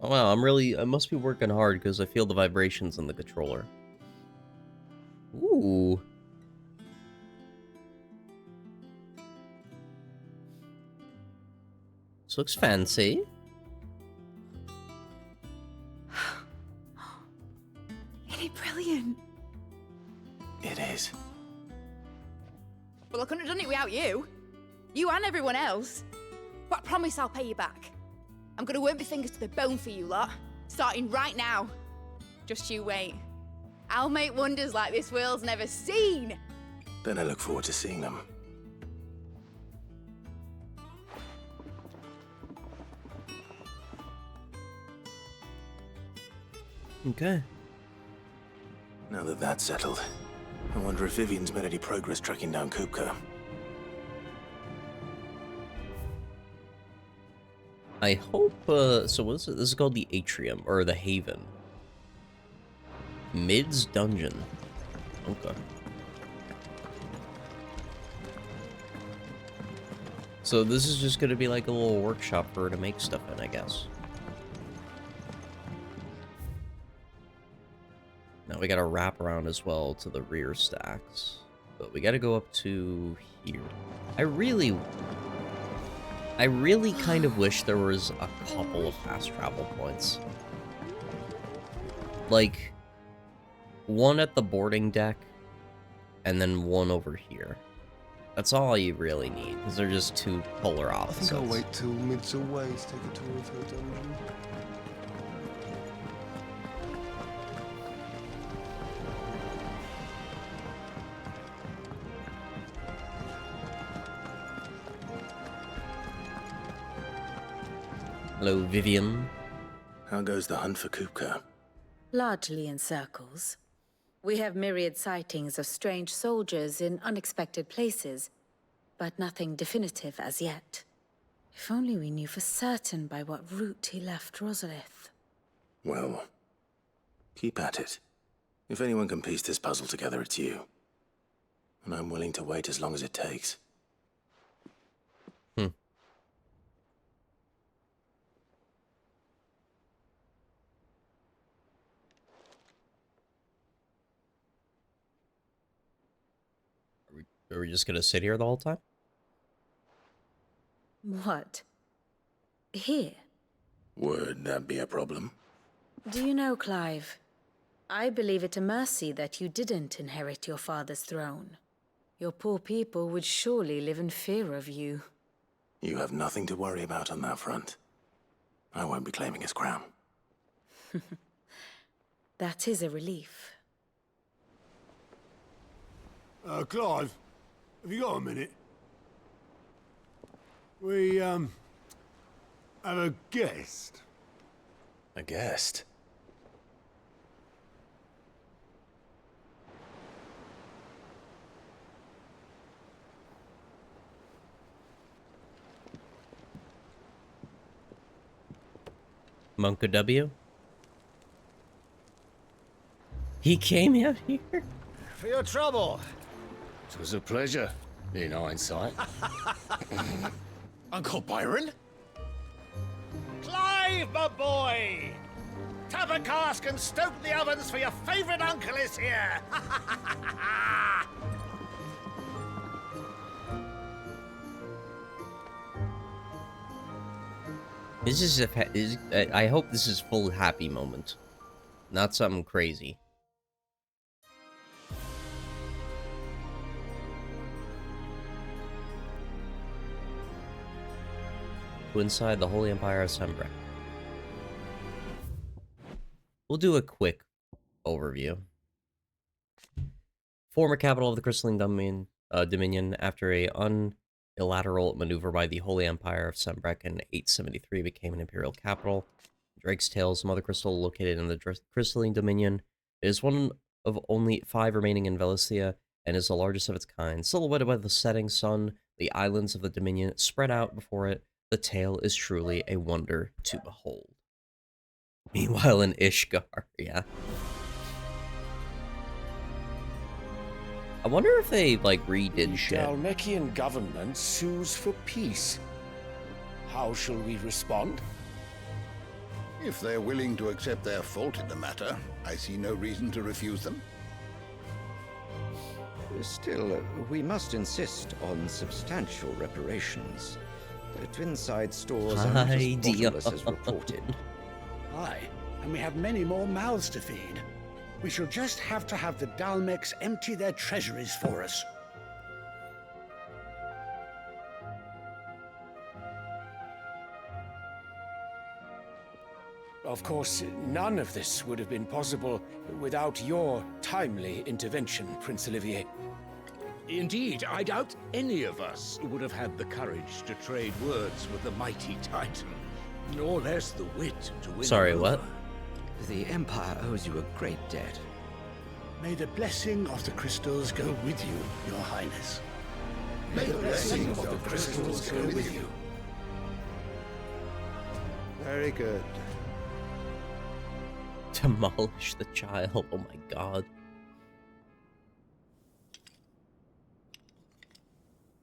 Oh wow, I must be working hard because I feel the vibrations in the controller. Ooh. This looks fancy. Isn't it brilliant? It is. Well, I couldn't have done it without you. You and everyone else. But I promise I'll pay you back. I'm gonna work my fingers to the bone for you lot, starting right now. Just you wait. I'll make wonders like this world's never seen. Then I look forward to seeing them. Okay. Now that that's settled, I wonder if Vivian's made any progress tracking down Kupka. I hope, so what is it? This is called the Atrium, or the Haven. Mid's Dungeon. Okay. So this is just gonna be like a little workshop for her to make stuff in, I guess. Now we gotta wrap around as well to the rear stacks. But we gotta go up to here. I really kind of wish there was a couple of fast travel points. Like, one at the boarding deck, and then one over here. That's all you really need, because they're just two polar opposites. I think I'll wait till mid's away to take a tour of her dungeon. Hello, Vivian. How goes the hunt for Kupka? Largely in circles. We have myriad sightings of strange soldiers in unexpected places, but nothing definitive as yet. If only we knew for certain by what route he left Rosalith. Well, keep at it. If anyone can piece this puzzle together, it's you. And I'm willing to wait as long as it takes. Are we just gonna sit here the whole time? What? Here? Would that be a problem? Do you know, Clive? I believe it a mercy that you didn't inherit your father's throne. Your poor people would surely live in fear of you. You have nothing to worry about on that front. I won't be claiming his crown. That is a relief. Clive, have you got a minute? We, have a guest. A guest? Monka W? He came out here? For your trouble. It was a pleasure, in hindsight. Uncle Byron? Clive, my boy! Tap a cask and stoke the ovens for your favorite uncle is here! This is I hope this is full happy moment, not something crazy. Inside the Holy Empire of Sembrek. We'll do a quick overview. Former capital of the Crystalline Dominion, after a unilateral maneuver by the Holy Empire of Sembrek in 873, became an imperial capital. Drake's Tail's mother crystal, located in the Crystalline Dominion, is one of only 5 remaining in Valencia and is the largest of its kind. Silhouetted by the setting sun, the islands of the Dominion spread out before it. The tale is truly a wonder to behold. Meanwhile in Ishgar, yeah. I wonder if they, like, redid shit. The Dalmekian government sues for peace. How shall we respond? If they're willing to accept their fault in the matter, I see no reason to refuse them. Still, we must insist on substantial reparations. The Twinside stores are not as bottomless as reported. Aye, and we have many more mouths to feed. We shall just have to have the Dalmex empty their treasuries for us. Of course, none of this would have been possible without your timely intervention, Prince Olivier. Indeed, I doubt any of us would have had the courage to trade words with the mighty Titan, nor less the wit to win. Sorry, what? The Empire owes you a great debt. May the blessing of the crystals go with you, Your Highness. May the blessing of the crystals go with you. Very good. Demolish the child. Oh my god.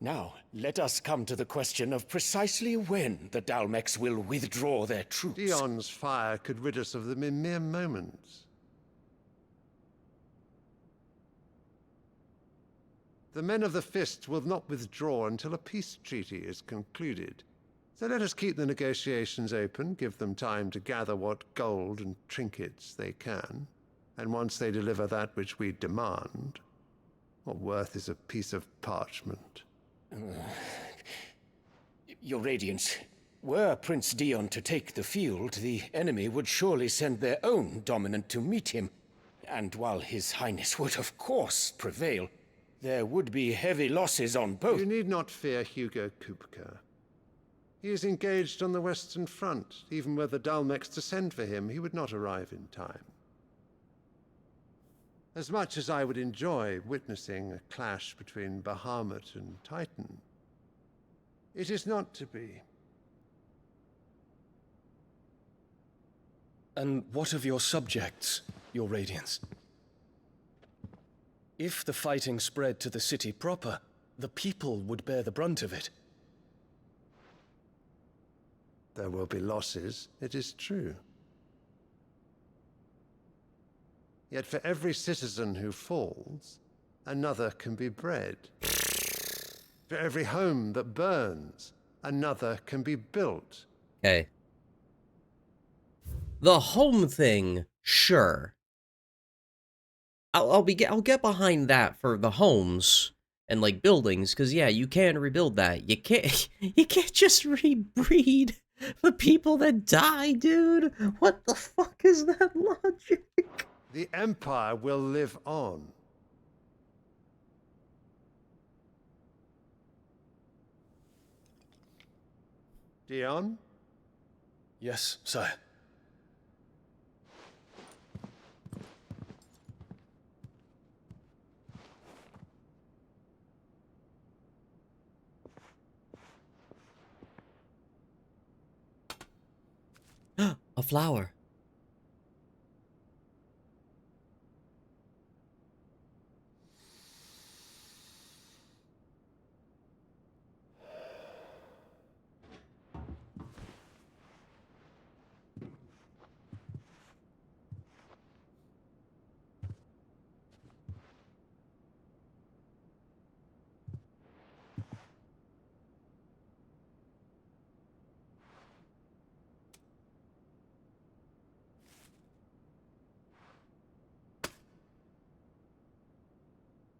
Now, let us come to the question of precisely when the Dalmex will withdraw their troops. Dion's fire could rid us of them in mere moments. The men of the Fist will not withdraw until a peace treaty is concluded. So let us keep the negotiations open, give them time to gather what gold and trinkets they can, and once they deliver that which we demand, what worth is a piece of parchment? Your Radiance, were Prince Dion to take the field, the enemy would surely send their own dominant to meet him. And while His Highness would of course prevail, there would be heavy losses on both. You need not fear Hugo Kupka. He is engaged on the Western Front. Even were the Dalmex to send for him, he would not arrive in time. As much as I would enjoy witnessing a clash between Bahamut and Titan, it is not to be. And what of your subjects, Your Radiance? If the fighting spread to the city proper, the people would bear the brunt of it. There will be losses, it is true. Yet for every citizen who falls, another can be bred. For every home that burns, another can be built. Okay. The home thing, sure. I'll get behind that for the homes and like buildings, because yeah, you can rebuild that. You can't just rebreed the people that die, dude. What the fuck is that logic? The Empire will live on. Dion? Yes, sire. A flower.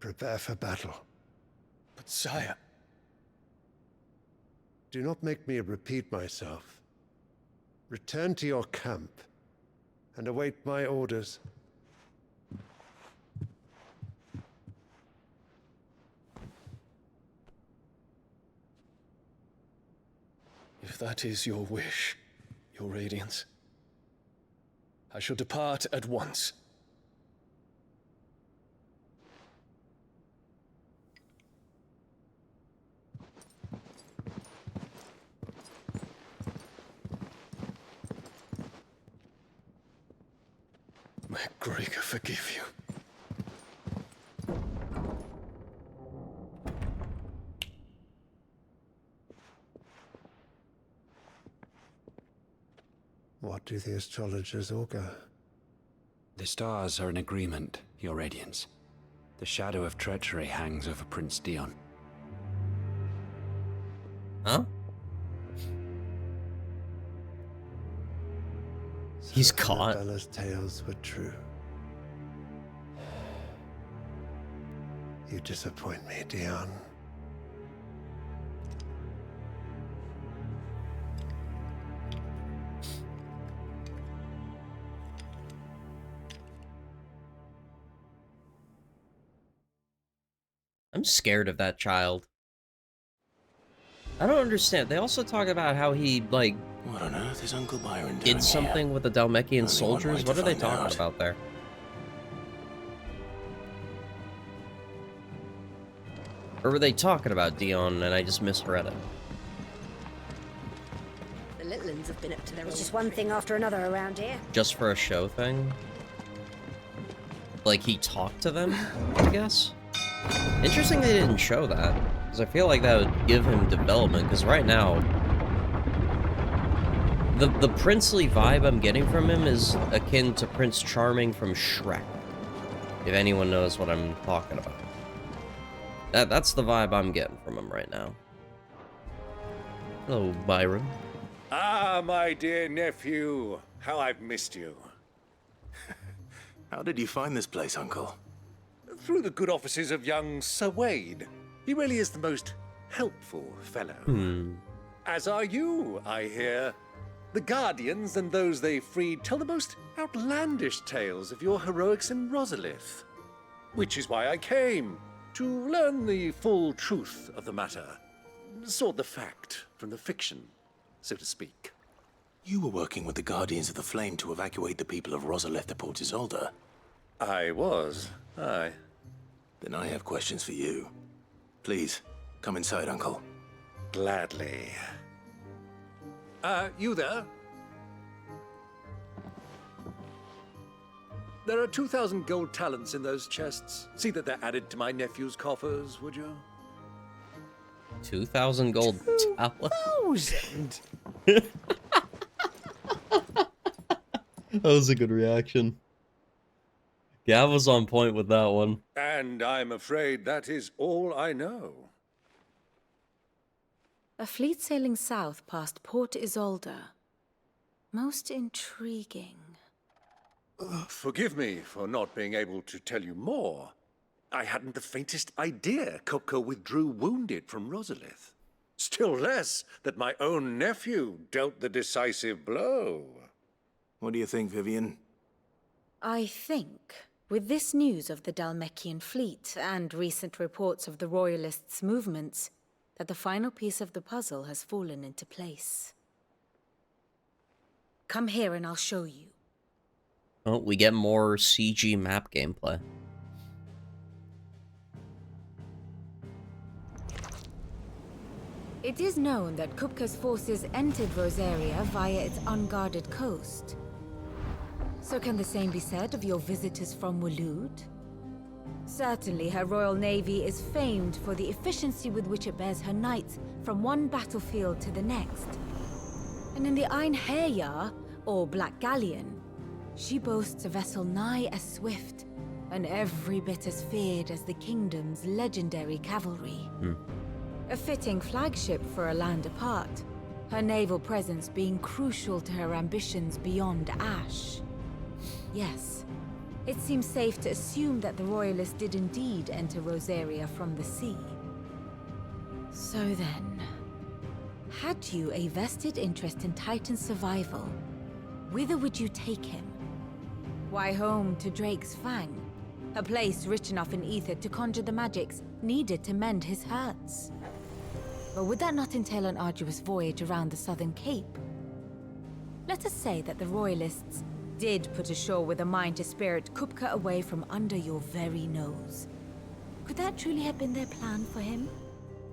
Prepare for battle. But sire... Do not make me repeat myself. Return to your camp and await my orders. If that is your wish, Your Radiance, I shall depart at once. May Gregor forgive you. What do the astrologers augur? The stars are in agreement, Your Radiance. The shadow of treachery hangs over Prince Dion. Huh? He's caught. Bella's tales were true. You disappoint me, Dion. I'm scared of that child. I don't understand. They also talk about how he, like... What on earth is Uncle Byron doing did something here? with the Dalmekian Only soldiers? one way What to are they find talking out. about there? Or were they talking about Dion and I just misread it? The little ones have been up to their There's old just one trick. thing after another around here. Just for a show thing? Like he talked to them, I guess? Interesting they didn't show that, because I feel like that would give him development, because right now, the princely vibe I'm getting from him is akin to Prince Charming from Shrek, if anyone knows what I'm talking about. That's the vibe I'm getting from him right now. Hello, Byron. Ah, my dear nephew, how I've missed you. How did you find this place, Uncle? Through the good offices of young Sir Wade. He really is the most helpful fellow. As are you, I hear. The Guardians and those they freed tell the most outlandish tales of your heroics in Rosalith. Which is why I came, to learn the full truth of the matter. Sort the fact from the fiction, so to speak. You were working with the Guardians of the Flame to evacuate the people of Rosalith to Port Isolde. I was, aye. Then I have questions for you. Please, come inside, Uncle. Gladly. You there? There are 2,000 gold talents in those chests. See that they're added to my nephew's coffers, would you? 2,000 gold talents? 2,000? That was a good reaction. Gav was on point with that one. And I'm afraid that is all I know. A fleet sailing south past Port Isolde. Most intriguing. Forgive me for not being able to tell you more. I hadn't the faintest idea Kupka withdrew wounded from Rosalith. Still less that my own nephew dealt the decisive blow. What do you think, Vivian? I think, with this news of the Dalmekian fleet and recent reports of the Royalists' movements, that the final piece of the puzzle has fallen into place. Come here and I'll show you. Oh, we get more CG map gameplay. It is known that Kupka's forces entered Rosaria via its unguarded coast. So can the same be said of your visitors from Waloed? Certainly, her Royal Navy is famed for the efficiency with which it bears her knights from one battlefield to the next. And in the Einherjar, or Black Galleon, she boasts a vessel nigh as swift and every bit as feared as the kingdom's legendary cavalry. A fitting flagship for a land apart, her naval presence being crucial to her ambitions beyond Ash. Yes, it seems safe to assume that the Royalists did indeed enter Rosaria from the sea. So then, had you a vested interest in Titan's survival, whither would you take him? Why, home to Drake's Fang, a place rich enough in ether to conjure the magics needed to mend his hurts. Or would that not entail an arduous voyage around the southern cape? Let us say that the Royalists did put ashore with a mind to spirit Kupka away from under your very nose. Could that truly have been their plan for him?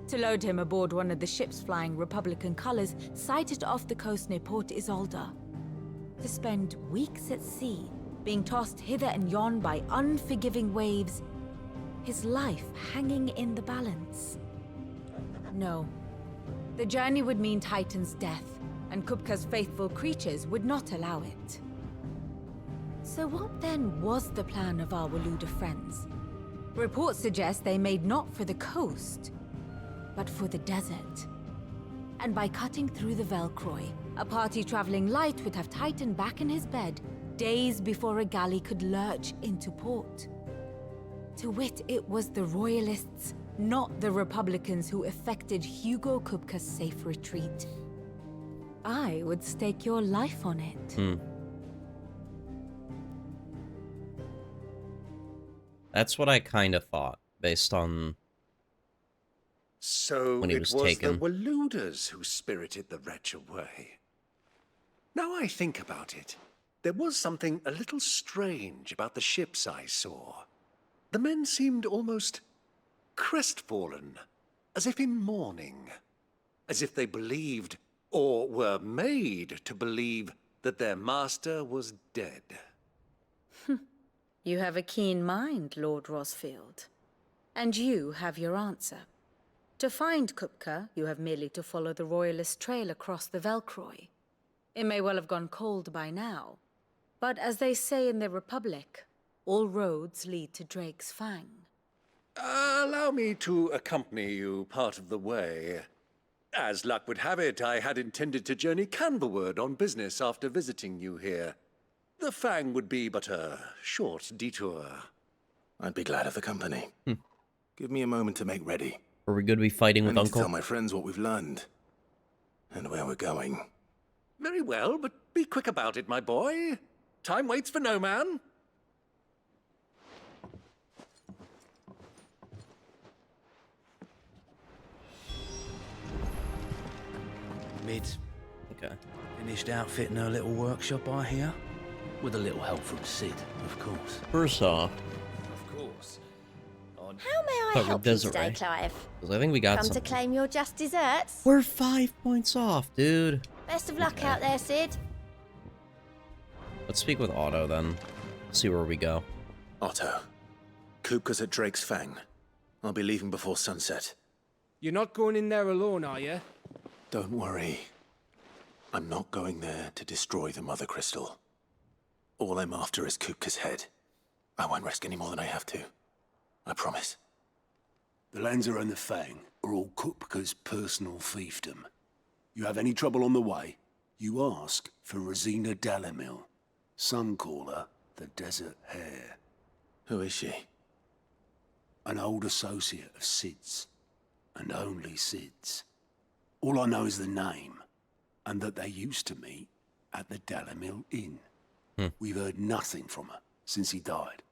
To load him aboard one of the ships flying Republican colors sighted off the coast near Port Isolde. To spend weeks at sea, being tossed hither and yon by unforgiving waves, his life hanging in the balance. No. The journey would mean Titan's death, and Kupka's faithful creatures would not allow it. So what then was the plan of our Waluda friends? Reports suggest they made not for the coast, but for the desert. And by cutting through the Velcroy, a party traveling light would have Titan back in his bed days before a galley could lurch into port. To wit, it was the Royalists, not the Republicans, who effected Hugo Kupka's safe retreat. I would stake your life on it. That's what I kind of thought, based on So when he it was was taken. the Waludas who spirited the wretch away. Now I think about it, there was something a little strange about the ships I saw. The men seemed almost crestfallen, as if in mourning, as if they believed, or were made to believe, that their master was dead. You have a keen mind, Lord Rosfield. And you have your answer. To find Kupka, you have merely to follow the Royalist trail across the Velcroy. It may well have gone cold by now, but as they say in the Republic, all roads lead to Drake's Fang. Allow me to accompany you part of the way. As luck would have it, I had intended to journey Canberward on business after visiting you here. The Fang would be but a short detour. I'd be glad of the company. Give me a moment to make ready. Are we going to be fighting with I need Uncle? to tell my friends what we've learned and where we're going. Very well, but be quick about it, my boy. Time waits for no man. Mid's okay. Finished outfitting her little workshop, I hear. With a little help from Sid, of course. First off, Of course. How may I But we're help you Desiree. today, Clive? 'cause I think we got Come some. to claim your just desserts? We're 5 points off, dude. Best of luck out there, Sid. Let's speak with Otto then. See where we go. Otto, Kupka's at Drake's Fang. I'll be leaving before sunset. You're not going in there alone, are you? Don't worry. I'm not going there to destroy the Mother Crystal. All I'm after is Kupka's head. I won't risk any more than I have to. I promise. The Lanza and the Fang are all Kupka's personal fiefdom. You have any trouble on the way, you ask for Rosina Dalamil. Some call her the Desert Hare. Who is she? An old associate of Sid's, and only Sid's. All I know is the name, and that they used to meet at the Dalamil Inn. We've heard nothing from her since he died.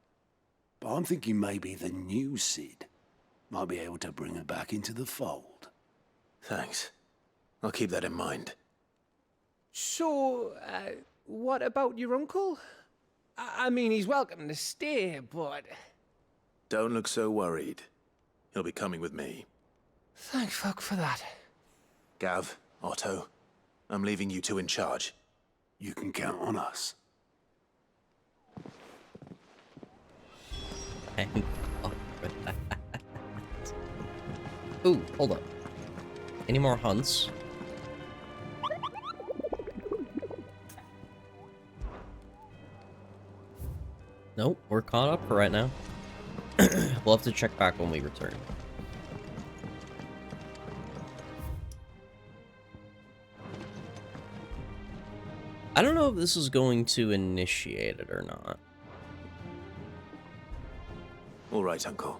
But I'm thinking maybe the new Sid might be able to bring her back into the fold. Thanks. I'll keep that in mind. So, what about your uncle? I mean, he's welcome to stay, but... Don't look so worried. He'll be coming with me. Thank fuck for that. Gav, Otto, I'm leaving you two in charge. You can count on us. Ooh, hold up. Any more hunts? Nope, we're caught up for right now. We'll have to check back when we return. I don't know if this is going to initiate it or not. All right, Uncle.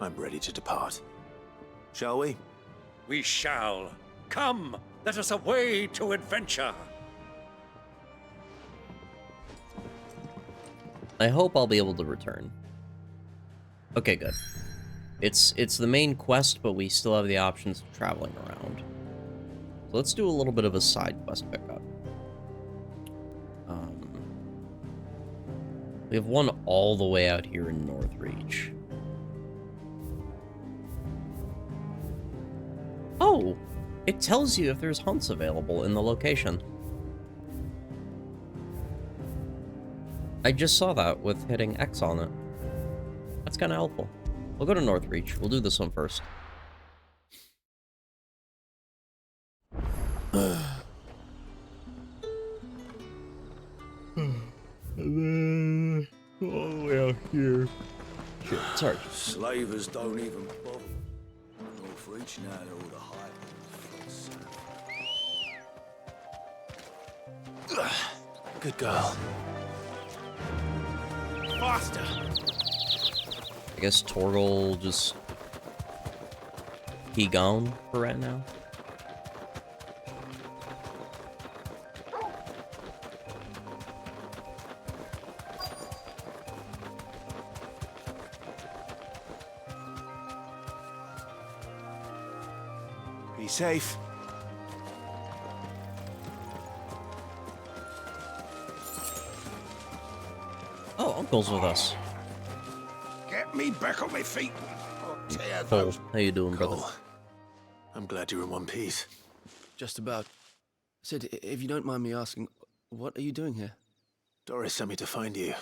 I'm ready to depart. Shall we? We shall. Come, let us away to adventure. I hope I'll be able to return. Okay, good. It's the main quest, but we still have the options of traveling around. So let's do a little bit of a side quest pickup. We have one all the way out here in Northreach. Oh! It tells you if there's hunts available in the location. I just saw that with hitting X on it. That's kind of helpful. We'll go to Northreach. We'll do this one first. And then all the way out here. Shit, sorry. Slavers don't even bother. North reach now, they're all the hype. Good girl. Faster! I guess Torgal just... He gone for right now? Be safe. Oh, Uncle's with us. Get me back on my feet. Cole, how you doing, brother? I'm glad you're in one piece. Just about. Sid, if you don't mind me asking, what are you doing here? Doris sent me to find you.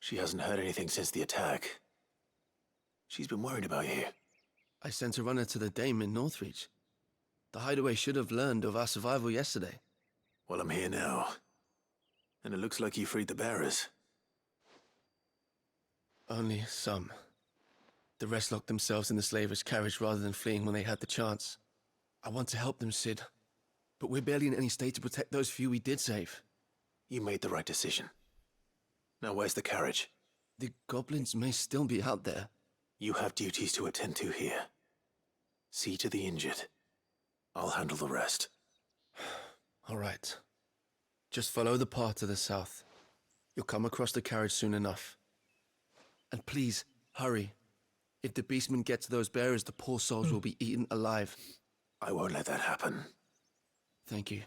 She hasn't heard anything since the attack. She's been worried about you. I sent a runner to the Dame in Northreach. The hideaway should have learned of our survival yesterday. Well, I'm here now. And it looks like you freed the bearers. Only some. The rest locked themselves in the slaver's carriage rather than fleeing when they had the chance. I want to help them, Sid. But we're barely in any state to protect those few we did save. You made the right decision. Now where's the carriage? The goblins may still be out there. You have duties to attend to here. See to the injured. I'll handle the rest. All right. Just follow the path to the south. You'll come across the carriage soon enough. And please, hurry. If the beastmen get to those bearers, the poor souls will be eaten alive. I won't let that happen. Thank you.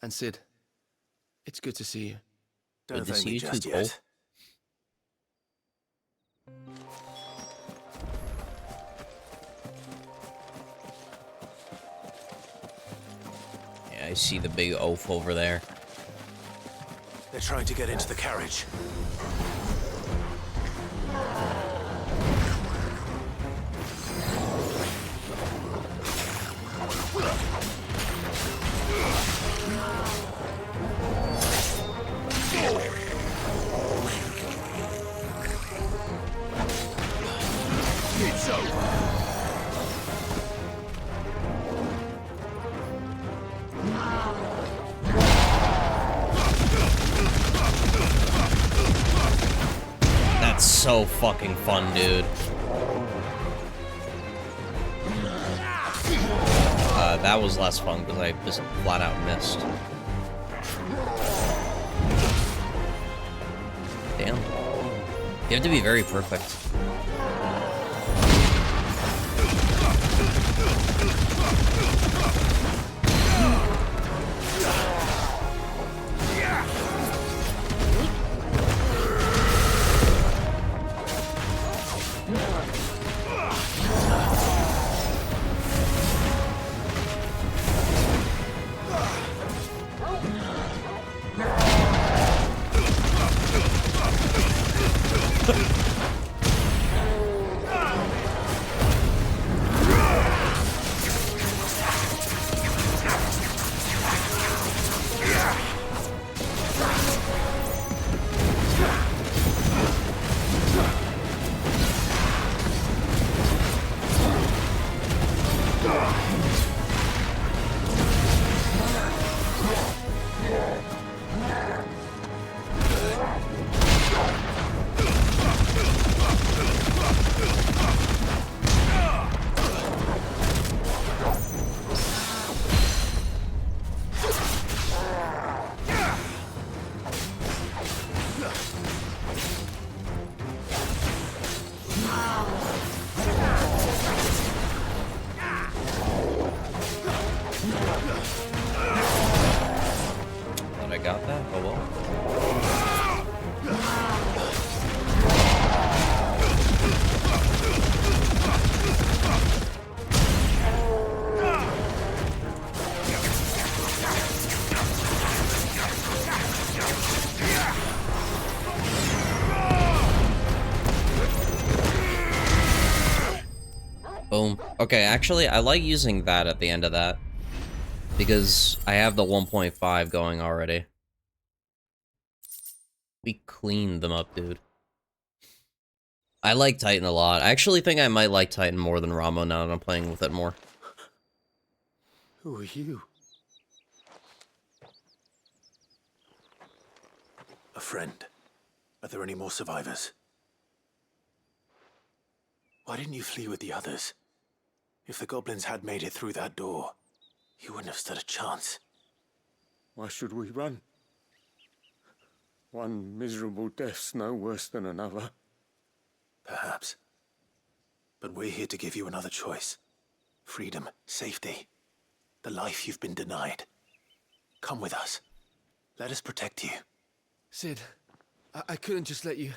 And Sid, it's good to see you. Don't thank me just yet. Yeah, I see the big oaf over there. They're trying to get into the carriage. It's over. That's so fucking fun, dude. That was less fun because I just flat out missed. Damn. You have to be very perfect. Boom. Okay, actually, I like using that at the end of that. Because I have the 1.5 going already. We cleaned them up, dude. I like Titan a lot. I actually think I might like Titan more than Ramo now that I'm playing with it more. Who are you? A friend. Are there any more survivors? Why didn't you flee with the others? If the goblins had made it through that door, you wouldn't have stood a chance. Why should we run? One miserable death's no worse than another. Perhaps. But we're here to give you another choice. Freedom, safety, the life you've been denied. Come with us. Let us protect you. Sid, I couldn't just let you...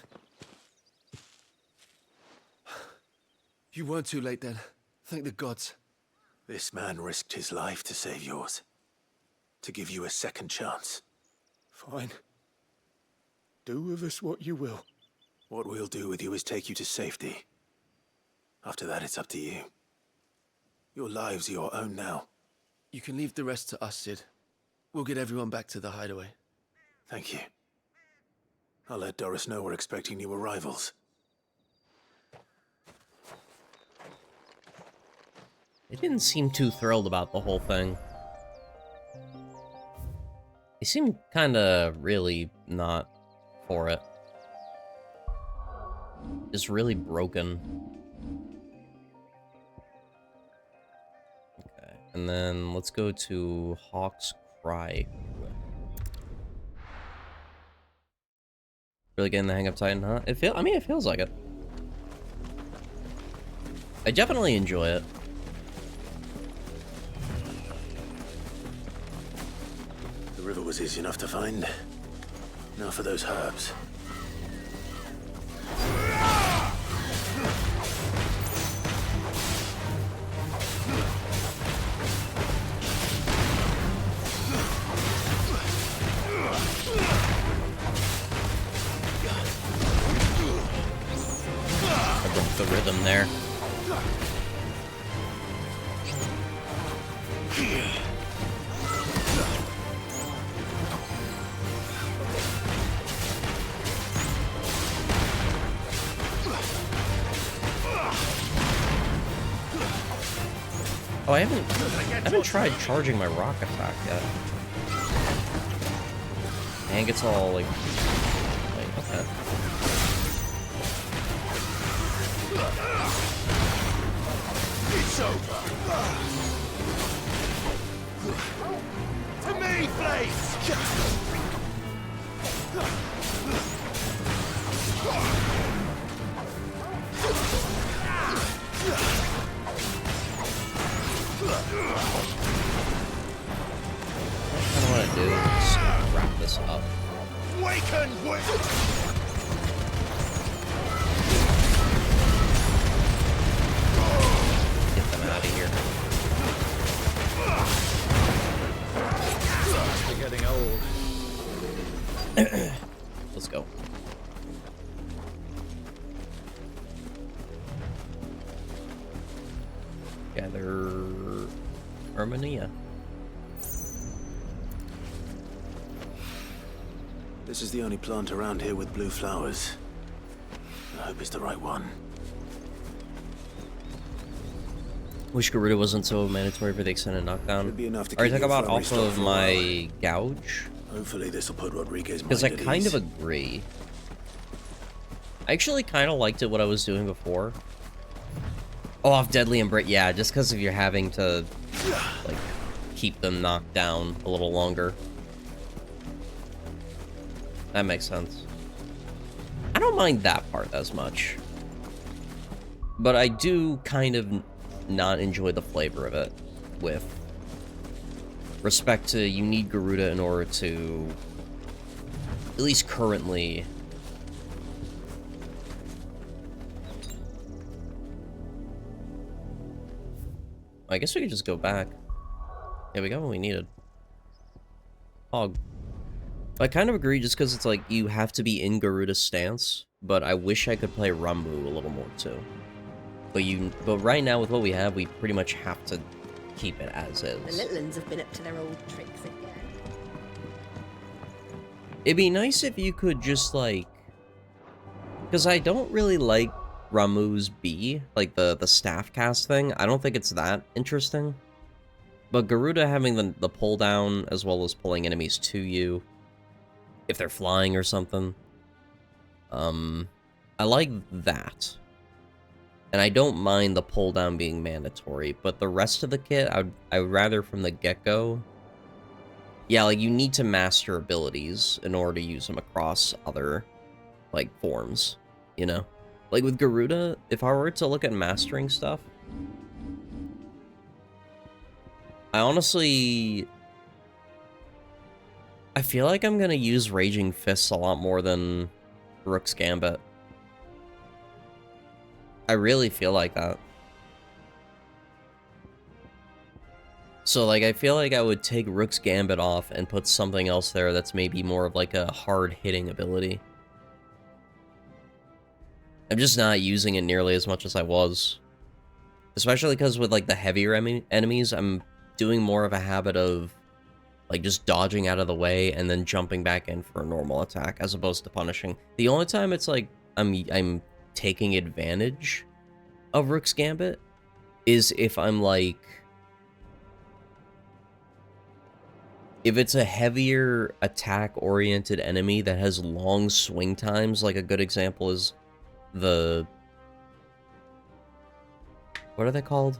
You weren't too late then. Thank the gods. This man risked his life to save yours. To give you a second chance. Fine. Do with us what you will. What we'll do with you is take you to safety. After that, it's up to you. Your lives are your own now. You can leave the rest to us, Sid. We'll get everyone back to the hideaway. Thank you. I'll let Doris know we're expecting new arrivals. They didn't seem too thrilled about the whole thing. They seemed kinda really not for it. Just really broken. Okay, and then let's go to Hawk's Cry. Really getting the hang of Titan, huh? It feels like it. I definitely enjoy it. The river was easy enough to find. Now for those herbs. I broke the rhythm there. Oh, I haven't tried charging my rock attack yet. And gets all like, okay. It's over. To me, Blaze! What I want to do is wrap this up. Waken! Get them out of here. They're getting old. Let's go. Gather Armenia. This is the only plant around here with blue flowers. I hope it's the right one. Wish Garuda wasn't so mandatory for the extended knockdown. It'd be enough to Are you keep talking your about primary off stock of for a while. my gouge? Hopefully this will put Rodriguez Because I mind at kind ease. of agree. I actually kind of liked it what I was doing before. Oh, off Deadly and Brit, yeah, just because of you're having to, like, keep them knocked down a little longer. That makes sense. I don't mind that part as much. But I do kind of not enjoy the flavor of it with respect to you need Garuda in order to, at least currently, I guess we could just go back. Yeah, we got what we needed. Hog. I kind of agree just because it's like you have to be in Garuda's stance, but I wish I could play Rambu a little more too. But right now with what we have, we pretty much have to keep it as The is. little ones have been up to their old tricks again. It'd be nice if you could just, like... Because I don't really like Ramuh's B, like the staff cast thing. I don't think it's that interesting. But Garuda having the pull down, as well as pulling enemies to you, if they're flying or something. I like that. And I don't mind the pull down being mandatory, but the rest of the kit, I would rather from the get-go. Yeah, like, you need to master abilities in order to use them across other, like, forms, you know? Like, with Garuda, if I were to look at mastering stuff, I honestly... I feel like I'm gonna use Raging Fists a lot more than Rook's Gambit. I really feel like that. So, like, I feel like I would take Rook's Gambit off and put something else there that's maybe more of, like, a hard-hitting ability. I'm just not using it nearly as much as I was. Especially because with, like, the heavier enemies, I'm doing more of a habit of, like, just dodging out of the way and then jumping back in for a normal attack, as opposed to punishing. The only time it's, like, I'm taking advantage of Rook's Gambit is if I'm, like... If it's a heavier attack-oriented enemy that has long swing times, like a good example is the... What are they called?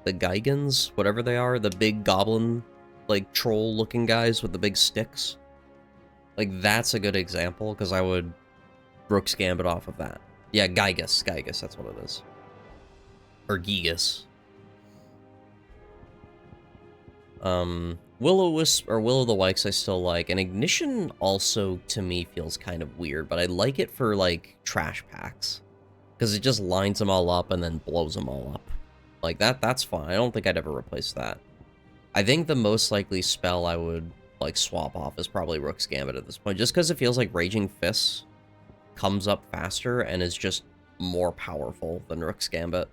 The Gigans? Whatever they are, the big goblin, like, troll-looking guys with the big sticks. Like, that's a good example, because I would Rook's Gambit off of that. Yeah, Gigas, that's what it is. Or Gigas. Will-O-Wisp, or Will-O-the-Wisps I still like, and Ignition also, to me, feels kind of weird, but I like it for, like, trash packs. Because it just lines them all up and then blows them all up. Like, that's fine. I don't think I'd ever replace that. I think the most likely spell I would, like, swap off is probably Rook's Gambit at this point, just because it feels like Raging Fists comes up faster and is just more powerful than Rook's Gambit.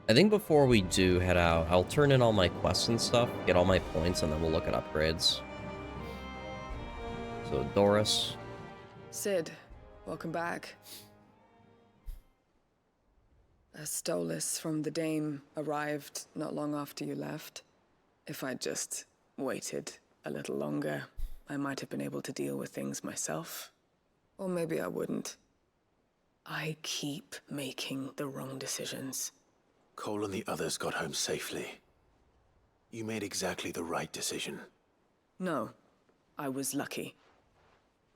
I think before we do head out, I'll turn in all my quests and stuff, get all my points, and then we'll look at upgrades. So, Doris. Cid, welcome back. A Stolas from the Dame arrived not long after you left. If I'd just waited a little longer, I might have been able to deal with things myself. Or maybe I wouldn't. I keep making the wrong decisions. Cole and the others got home safely. You made exactly the right decision. No, I was lucky.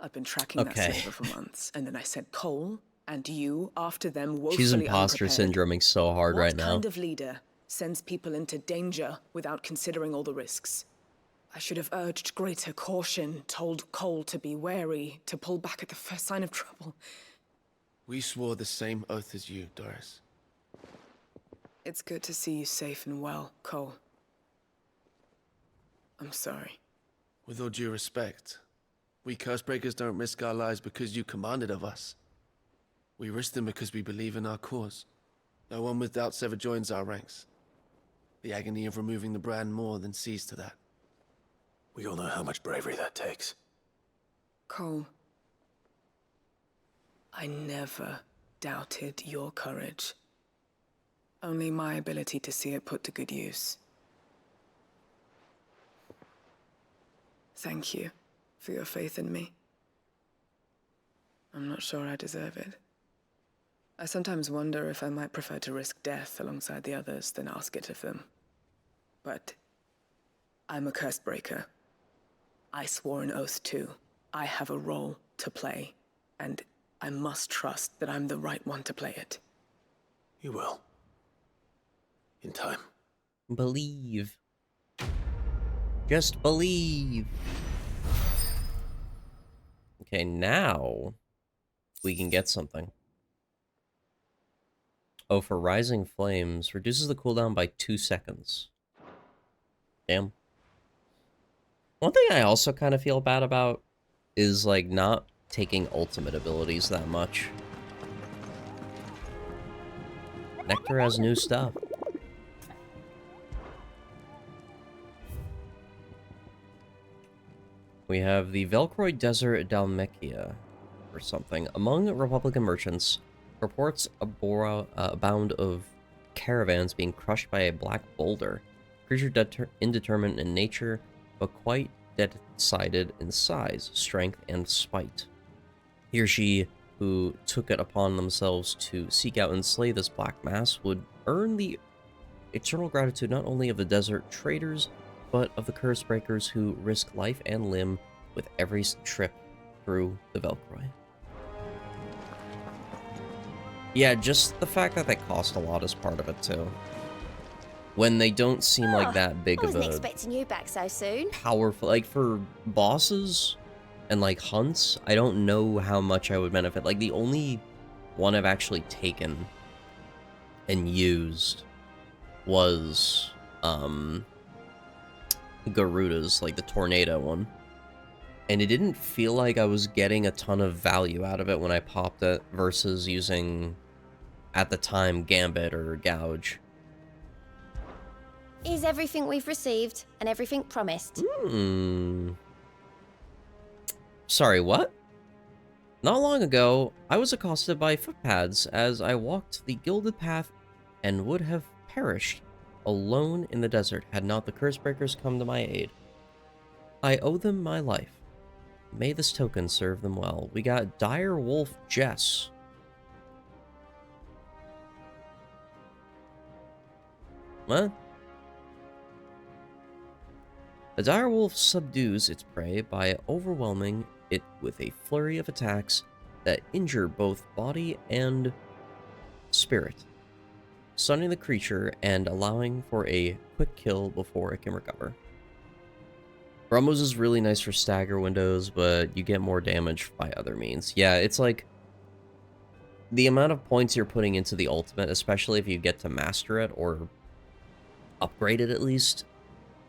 I've been tracking that slaver for months, and then I sent Cole and you after them woefully She's imposter syndroming so hard right now. What kind of leader sends people into danger without considering all the risks? I should have urged greater caution, told Cole to be wary, to pull back at the first sign of trouble. We swore the same oath as you, Doris. It's good to see you safe and well, Cole. I'm sorry. With all due respect, we Cursebreakers don't risk our lives because you commanded of us. We risk them because we believe in our cause. No one with doubts ever joins our ranks. The agony of removing the brand more than sees to that. We all know how much bravery that takes. Cole, I never doubted your courage. Only my ability to see it put to good use. Thank you for your faith in me. I'm not sure I deserve it. I sometimes wonder if I might prefer to risk death alongside the others than ask it of them. But I'm a Cursebreaker. I swore an oath too. I have a role to play, and I must trust that I'm the right one to play it. You will. In time. Believe. Just believe. Okay, now we can get something. Oh, for Rising Flames, reduces the cooldown by 2 seconds. Damn. One thing I also kind of feel bad about is, like, not taking ultimate abilities that much. Nectar has new stuff. We have the Velcroy Desert Dalmekia, or something. Among Republican merchants, reports abound of caravans being crushed by a black boulder. Creature indeterminate in nature, but quite decided in size, strength, and spite. He or she who took it upon themselves to seek out and slay this black mass would earn the eternal gratitude not only of the desert traders, but of the curse breakers who risk life and limb with every trip through the Velcroy. Yeah, just the fact that they cost a lot is part of it too. When they don't seem like that big I of wasn't a expecting you back so soon. powerful, like for bosses and like hunts, I don't know how much I would benefit. Like the only one I've actually taken and used was Garuda's, like the tornado one. And it didn't feel like I was getting a ton of value out of it when I popped it versus using, at the time, Gambit or Gouge. Is everything we've received and everything promised? Sorry, what? Not long ago, I was accosted by footpads as I walked the gilded path and would have perished alone in the desert had not the Cursebreakers come to my aid. I owe them my life. May this token serve them well. We got Dire Wolf Jess. What? The dire wolf subdues its prey by overwhelming it with a flurry of attacks that injure both body and spirit, stunning the creature and allowing for a quick kill before it can recover. Brumos is really nice for stagger windows, but you get more damage by other means. Yeah, it's like the amount of points you're putting into the ultimate, especially if you get to master it or upgrade it at least,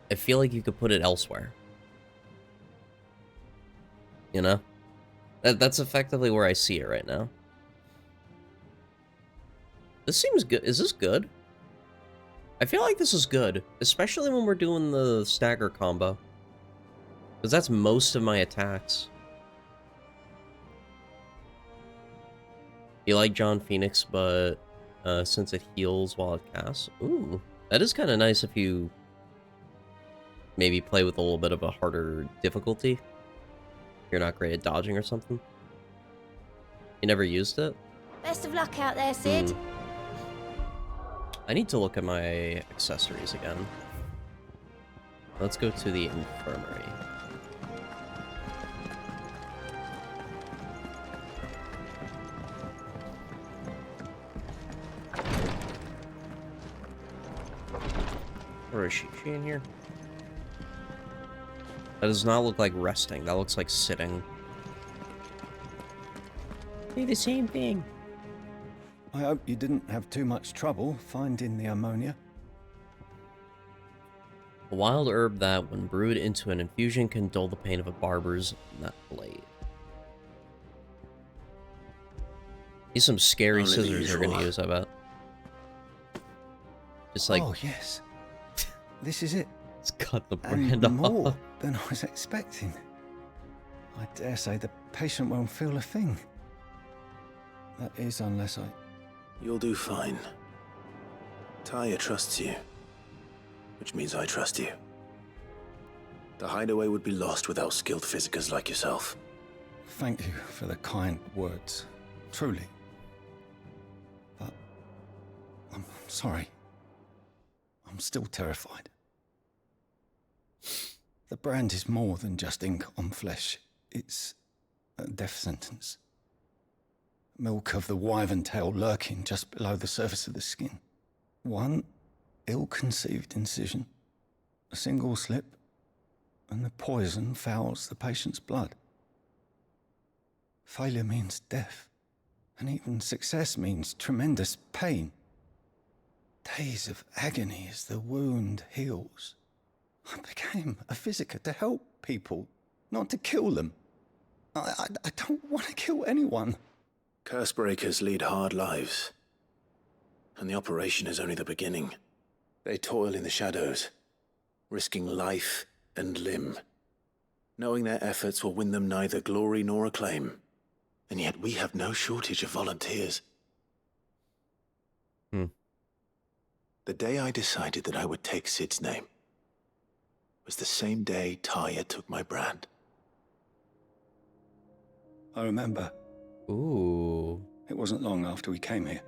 I feel like you could put it elsewhere. You know? That's effectively where I see it right now. This seems good. Is this good? I feel like this is good, especially when we're doing the stagger combo. Because that's most of my attacks. You like John Phoenix, but since it heals while it casts. Ooh, that is kind of nice if you maybe play with a little bit of a harder difficulty. You're not great at dodging or something. You never used it? Best of luck out there, Sid. I need to look at my accessories again. Let's go to the infirmary. Where is she? Is she in here? That does not look like resting. That looks like sitting. Do the same thing. I hope you didn't have too much trouble finding the ammonia. A wild herb that, when brewed into an infusion, can dull the pain of a barber's nut blade. These some scary scissors they're gonna use, I bet. Just like... Oh, yes. This is it. It's cut the brand and more off. than I was expecting. I dare say the patient won't feel a thing. That is, unless I... You'll do fine. Taya trusts you, which means I trust you. The hideaway would be lost without skilled physicers like yourself. Thank you for the kind words. Truly. But... I'm sorry. I'm still terrified. The brand is more than just ink on flesh. It's a death sentence. Milk of the wyvern tail lurking just below the surface of the skin. One ill-conceived incision, a single slip, and the poison fouls the patient's blood. Failure means death, and even success means tremendous pain. Days of agony as the wound heals. I became a physiker to help people, not to kill them. I don't want to kill anyone. Cursebreakers lead hard lives, and the operation is only the beginning. They toil in the shadows, risking life and limb. knowing their efforts will win them neither glory nor acclaim. And yet we have no shortage of volunteers. The day I decided that I would take Sid's name was the same day Taya took my brand. I remember. Ooh. It wasn't long after we came here.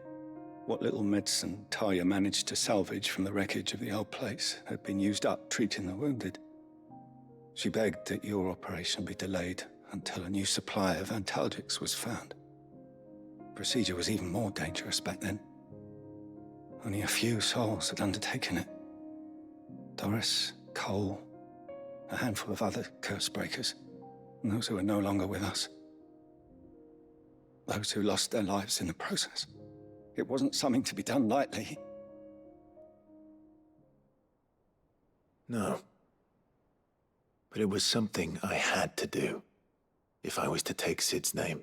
What little medicine Taya managed to salvage from the wreckage of the old place had been used up treating the wounded. She begged that your operation be delayed until a new supply of antalgics was found. Procedure was even more dangerous back then. Only a few souls had undertaken it. Doris, Cole, a handful of other curse breakers, and those who are no longer with us. Those who lost their lives in the process. It wasn't something to be done lightly. No. But it was something I had to do, if I was to take Sid's name.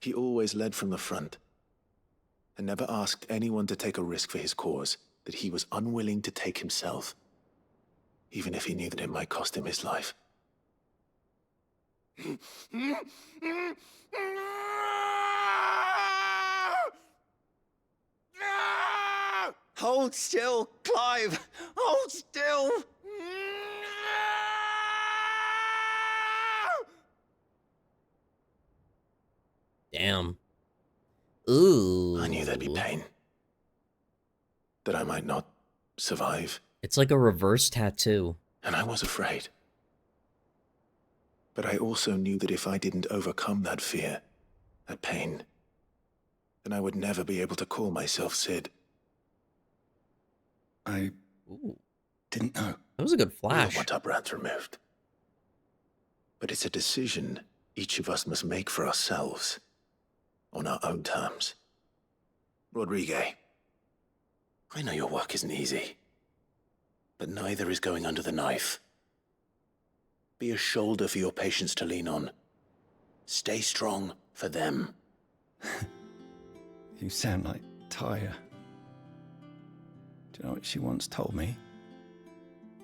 He always led from the front, and never asked anyone to take a risk for his cause that he was unwilling to take himself, even if he knew that it might cost him his life. Hold still, Clive! Hold still! Damn. Ooh. I knew there'd be pain. That I might not survive. It's like a reverse tattoo. And I was afraid. But I also knew that if I didn't overcome that fear, that pain, then I would never be able to call myself Sid. I didn't know. That was a good We all flash. want our brands removed. But it's a decision each of us must make for ourselves, on our own terms. Rodriguez, I know your work isn't easy, but neither is going under the knife. Be a shoulder for your patients to lean on. Stay strong for them. You sound like Taya. Do you know what she once told me?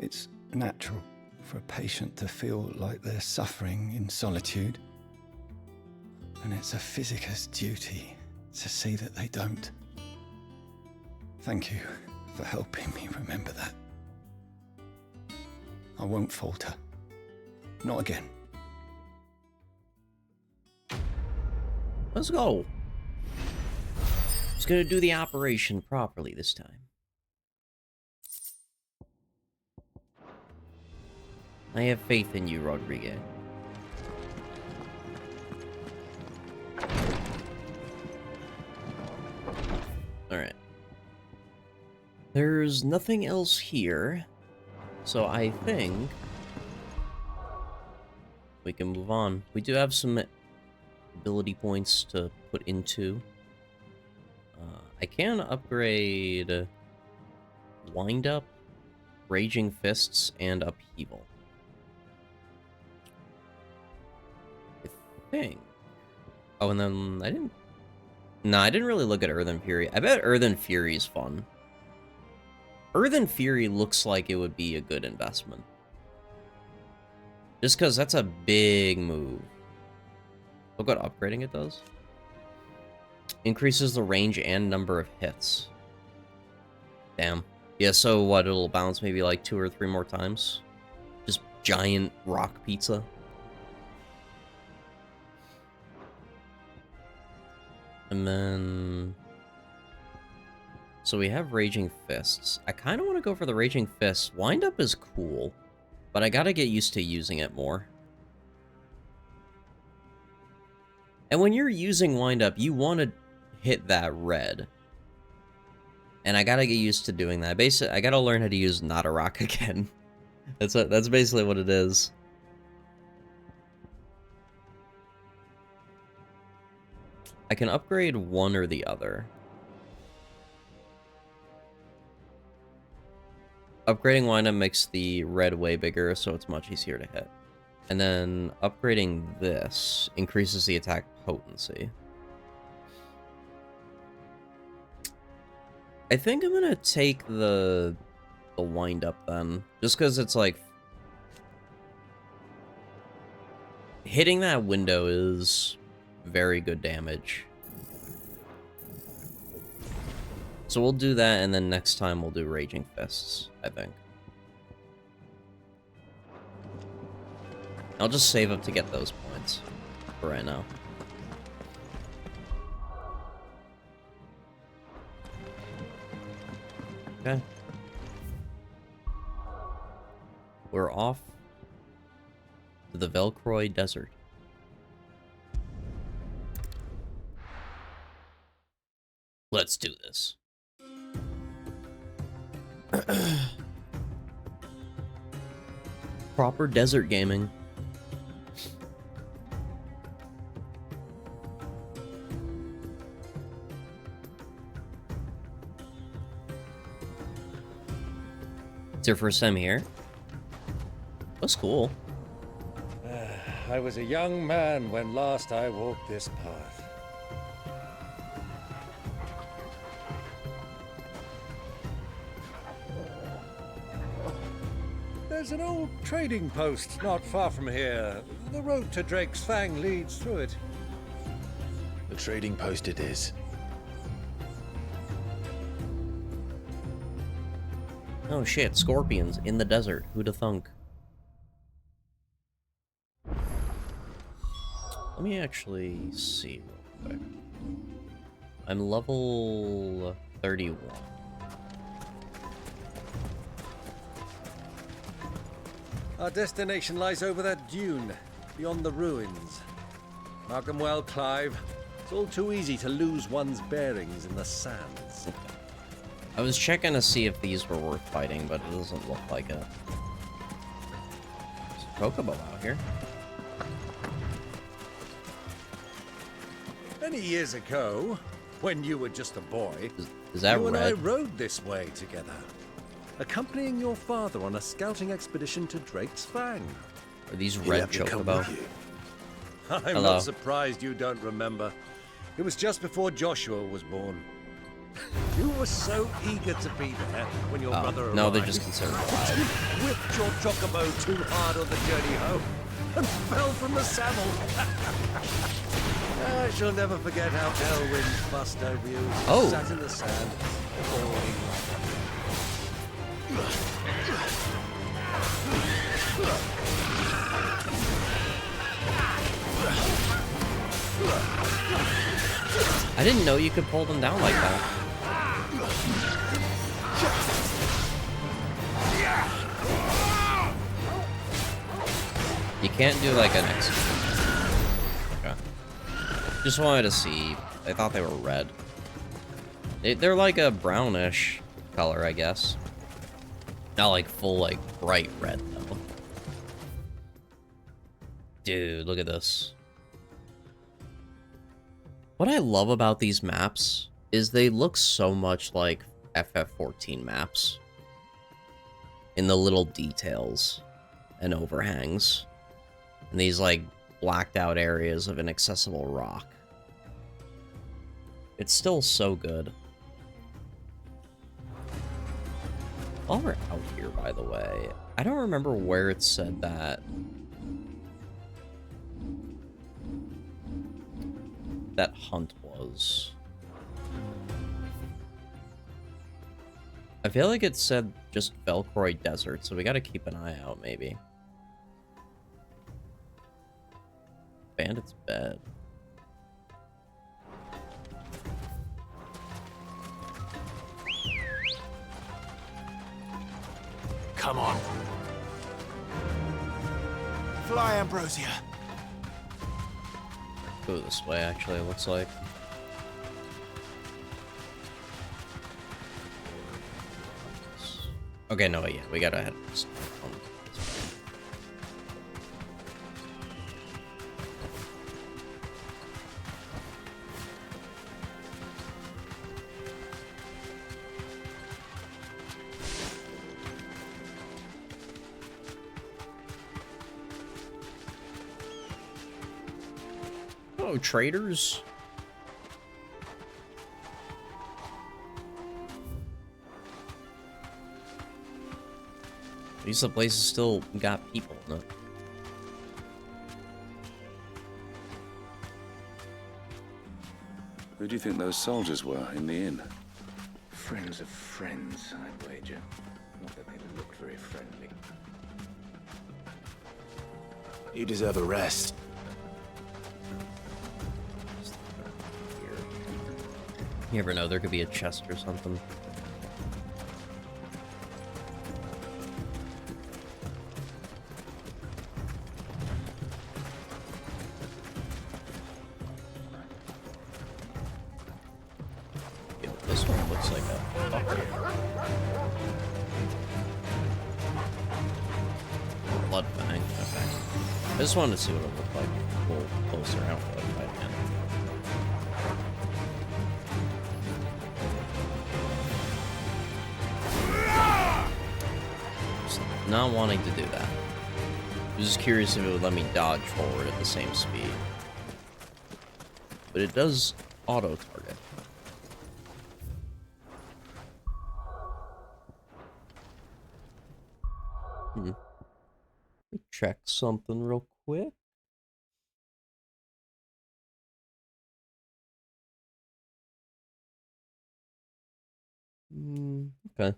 It's natural for a patient to feel like they're suffering in solitude. And it's a physicist's duty to see that they don't. Thank you for helping me remember that. I won't falter. Not again. Let's go. Just gonna do the operation properly this time. I have faith in you, Rodriguez. Alright. There's nothing else here, so I think we can move on. We do have some ability points to put into. I can upgrade Wind Up, Raging Fists, and Upheaval. I think. Oh, and then I didn't... No, I didn't really look at Earthen Fury. I bet Earthen Fury is fun. Earthen Fury looks like it would be a good investment. Just because that's a big move. Look what upgrading it does. Increases the range and number of hits. Damn. Yeah, so what, it'll bounce maybe like 2 or 3 more times? Just giant rock pizza. And then... So we have Raging Fists. I kind of want to go for the Raging Fists. Wind Up is cool, but I gotta get used to using it more. And when you're using Wind Up, you want to hit that red. And I gotta get used to doing that. Basically, I gotta learn how to use Not a Rock again. That's basically what it is. I can upgrade one or the other. Upgrading Wind Up makes the red way bigger, so it's much easier to hit. And then upgrading this increases the attack potency. I think I'm gonna take the Wind Up then, just because it's like Hitting that window is very good damage. So we'll do that, and then next time we'll do Raging Fists, I think. I'll just save up to get those points for right now. Okay. We're off to the Velcroy Desert. Let's do this. Proper desert gaming. It's your first time here? That's cool. I was a young man when last I walked this path. There's an old trading post not far from here. The road to Drake's Fang leads through it. The trading post it is. Oh shit, scorpions in the desert. Who'da thunk? Let me actually see real quick. I'm level 31. Our destination lies over that dune, beyond the ruins. Mark them well, Clive. It's all too easy to lose one's bearings in the sands. I was checking to see if these were worth fighting, but it doesn't look like it. There's a chocobo out here. Many years ago, when you were just a boy, is that you and I red? rode this way together, accompanying your father on a scouting expedition to Drake's Fang. Are these red chocobo? I'm Hello. not surprised you don't remember. It was just before Joshua was born. You were so eager to be there when your brother arrived. No, they're just considered alive. You whipped your chocobo too hard on the journey home and fell from the saddle. I shall never forget how Elwyn fussed over you. Oh. Sat in the sand, falling. I didn't know you could pull them down like that. You can't do like an execute. Okay. Just wanted to see. I thought they were red. They're like a brownish color, I guess. Not like full, like bright red though. Dude, look at this. What I love about these maps is they look so much like FF14 maps in the little details and overhangs and these like blacked out areas of inaccessible rock. It's still so good. While we're out here, by the way, I don't remember where it said that hunt was. I feel like it said just Velcroy Desert, so we gotta keep an eye out, maybe. Bandit's bed. Come on. Fly, Ambrosia. Go this way, actually, it looks like. Okay, no, yeah, we gotta head this way. Oh, traders. At least the place has still got people in it. Who do you think those soldiers were in the inn? Friends of friends, I'd wager. Not that they look very friendly. You deserve a rest. You never know, there could be a chest or something. Yo, this one looks like a fucker. Blood fang, okay. I just wanted to see what it looked like a little closer. I don't know if I can. Not wanting to do that. I was just curious if it would let me dodge forward at the same speed. But it does auto-target. Let me check something real quick. Okay.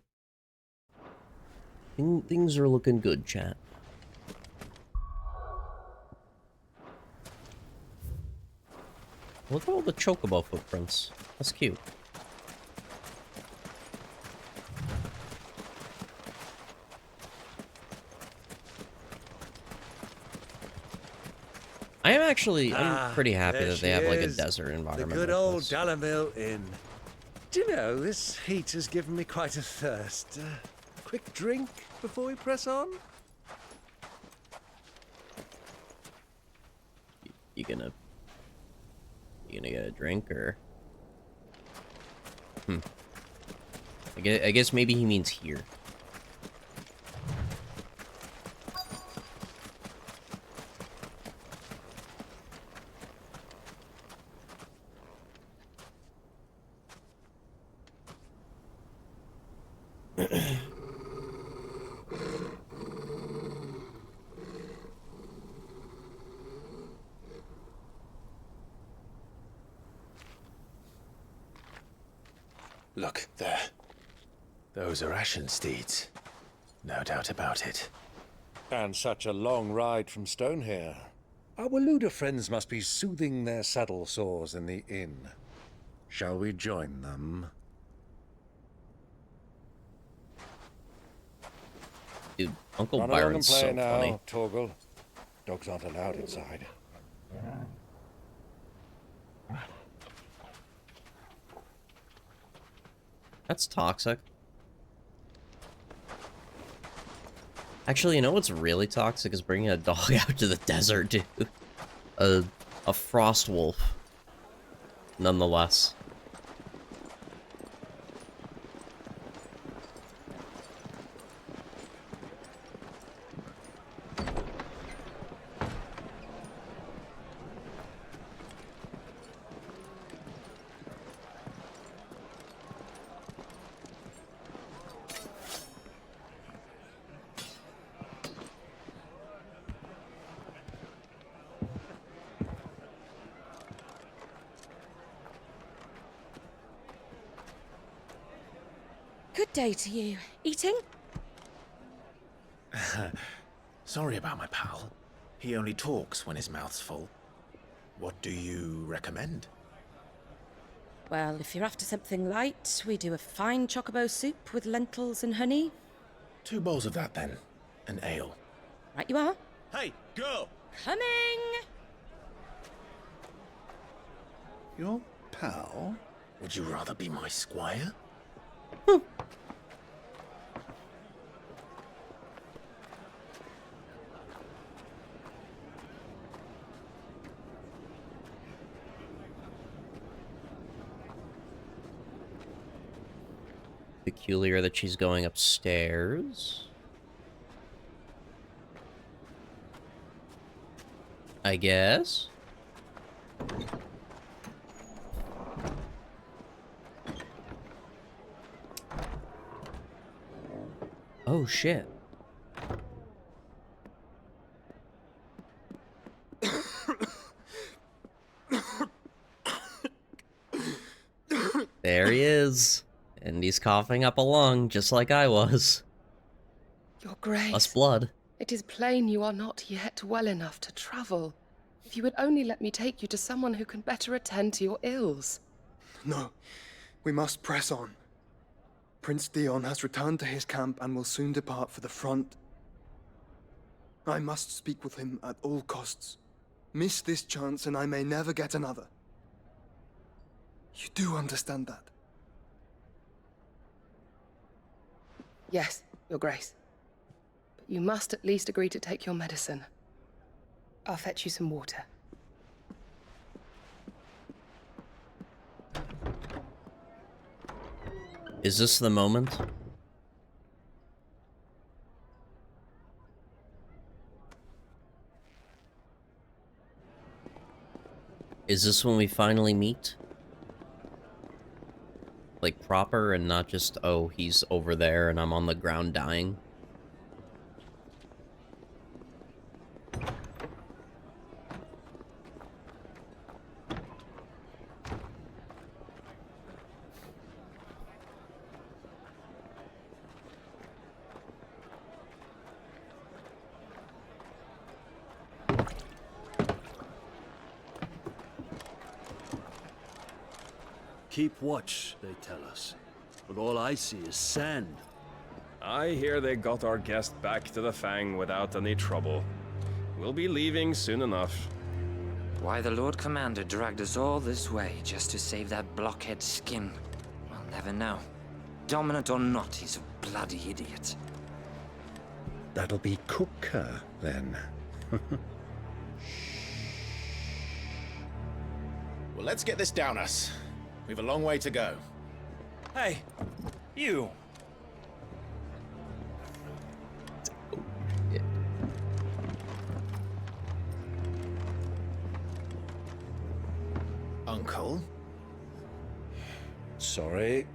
Things are looking good, chat. Look at all the chocobo footprints. That's cute. I'm pretty happy that they have like a desert environment. The good like old this. Dalamil Inn. Do you know, this heat has given me quite a thirst. Quick drink before we press on? You gonna get a drink or? I guess maybe he means here. Look, there. Those are Ashen steeds. No doubt about it. And such a long ride from Stonehair. Our Waluda friends must be soothing their saddle sores in the inn. Shall we join them? Dude, Uncle Run along and Byron's play so now, funny. Torgal. Dogs aren't allowed inside. That's toxic. Actually, you know what's really toxic is bringing a dog out to the desert, dude. A frost wolf. Nonetheless. Good day to you. Eating? Sorry about my pal. He only talks when his mouth's full. What do you recommend? Well, if you're after something light, we do a fine chocobo soup with lentils and honey. 2 bowls of that, then. An ale. Right you are. Hey, go! Coming! Your pal? Would you rather be my squire? Peculiar that she's going upstairs. I guess. Oh shit. There he is. And he's coughing up a lung, just like I was. Your Grace. Us blood. It is plain you are not yet well enough to travel. If you would only let me take you to someone who can better attend to your ills. No, we must press on. Prince Dion has returned to his camp and will soon depart for the front. I must speak with him at all costs. Miss this chance and I may never get another. You do understand that? Yes, Your Grace. But you must at least agree to take your medicine. I'll fetch you some water. Is this the moment? Is this when we finally meet? Like, proper and not just, oh, he's over there and I'm on the ground dying? Keep watch, they tell us. But all I see is sand. I hear they got our guest back to the Fang without any trouble. We'll be leaving soon enough. Why the Lord Commander dragged us all this way just to save that blockhead's skin, I'll never know. Dominant or not, he's a bloody idiot. That'll be Cooker, then. Well, let's get this down us. We've a long way to go. Hey, you! Uncle? Sorry.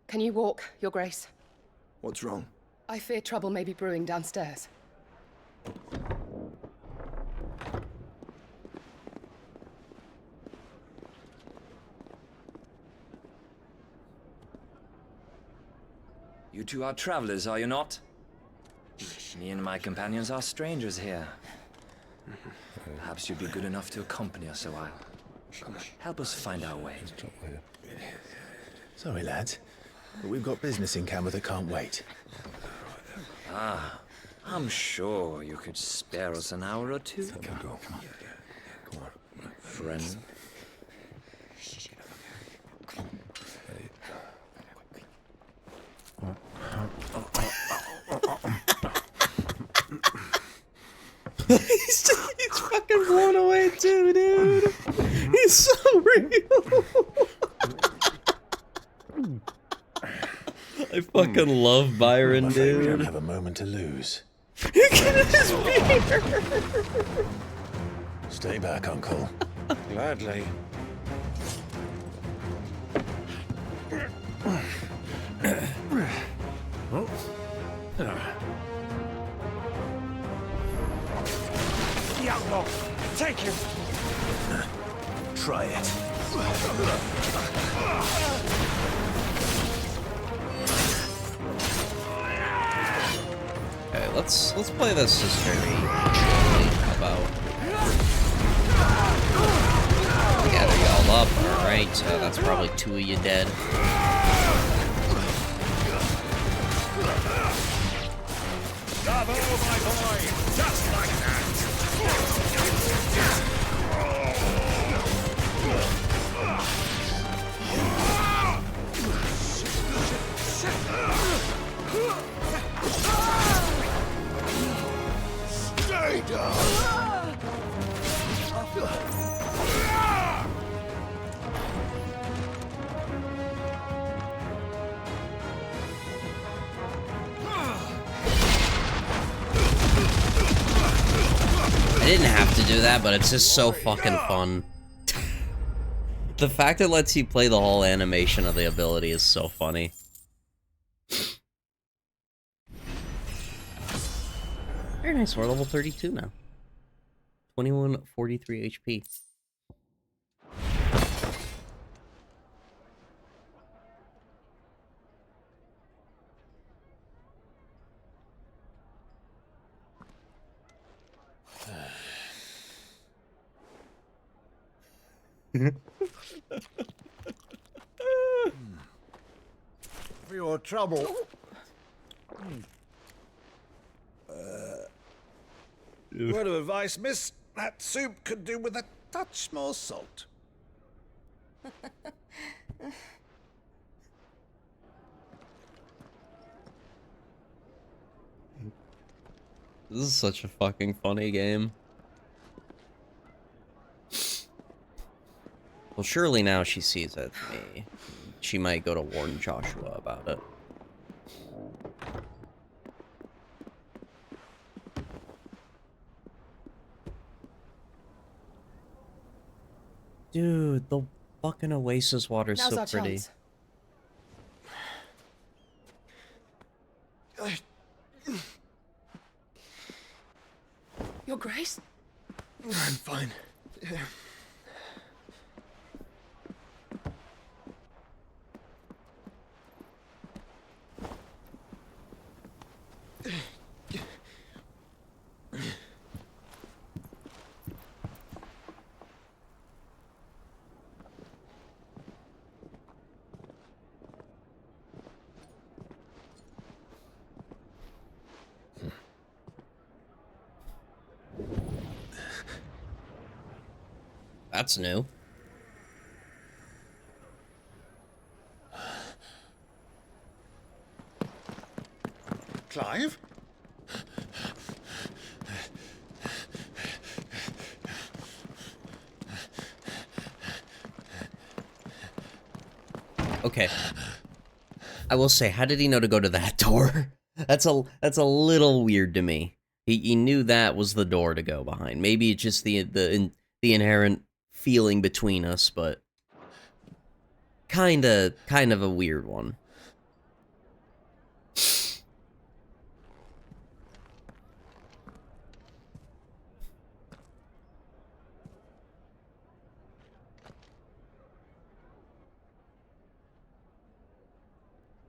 Can you walk, Your Grace? What's wrong? I fear trouble may be brewing downstairs. You two are travelers, are you not? Me and my companions are strangers here. Perhaps you'd be good enough to accompany us a while. Help us find our way. Sorry, lads, but we've got business in camera that can't wait. Ah, I'm sure you could spare us an hour or two. Come on. Friend. He's fucking blown away too, dude. He's so real. I fucking love Byron, dude. We don't have a moment to lose. Look at his beard. Stay back, Uncle. Gladly. The outlaw! Take him! Try it. Okay, let's play this as very gently. How about gather y'all up? All right, that's probably two of you dead. Bravo, my boy! Just like that! Stay down! didn't have to do that, but it's just so fucking fun. The fact it lets you play the whole animation of the ability is so funny. Very nice, we're level 32 now. 2143 HP. For your trouble. Word of advice, miss. That soup could do with a touch more salt. This is such a fucking funny game. Well, surely now she sees it. She might go to warn Joshua about it. Dude, the fucking oasis water is Now's so our pretty. chance. Your Grace? I'm fine. That's new. Clive? Okay. I will say, how did he know to go to that door? That's a little weird to me. He knew that was the door to go behind. Maybe it's just the inherent feeling between us, but kind of a weird one.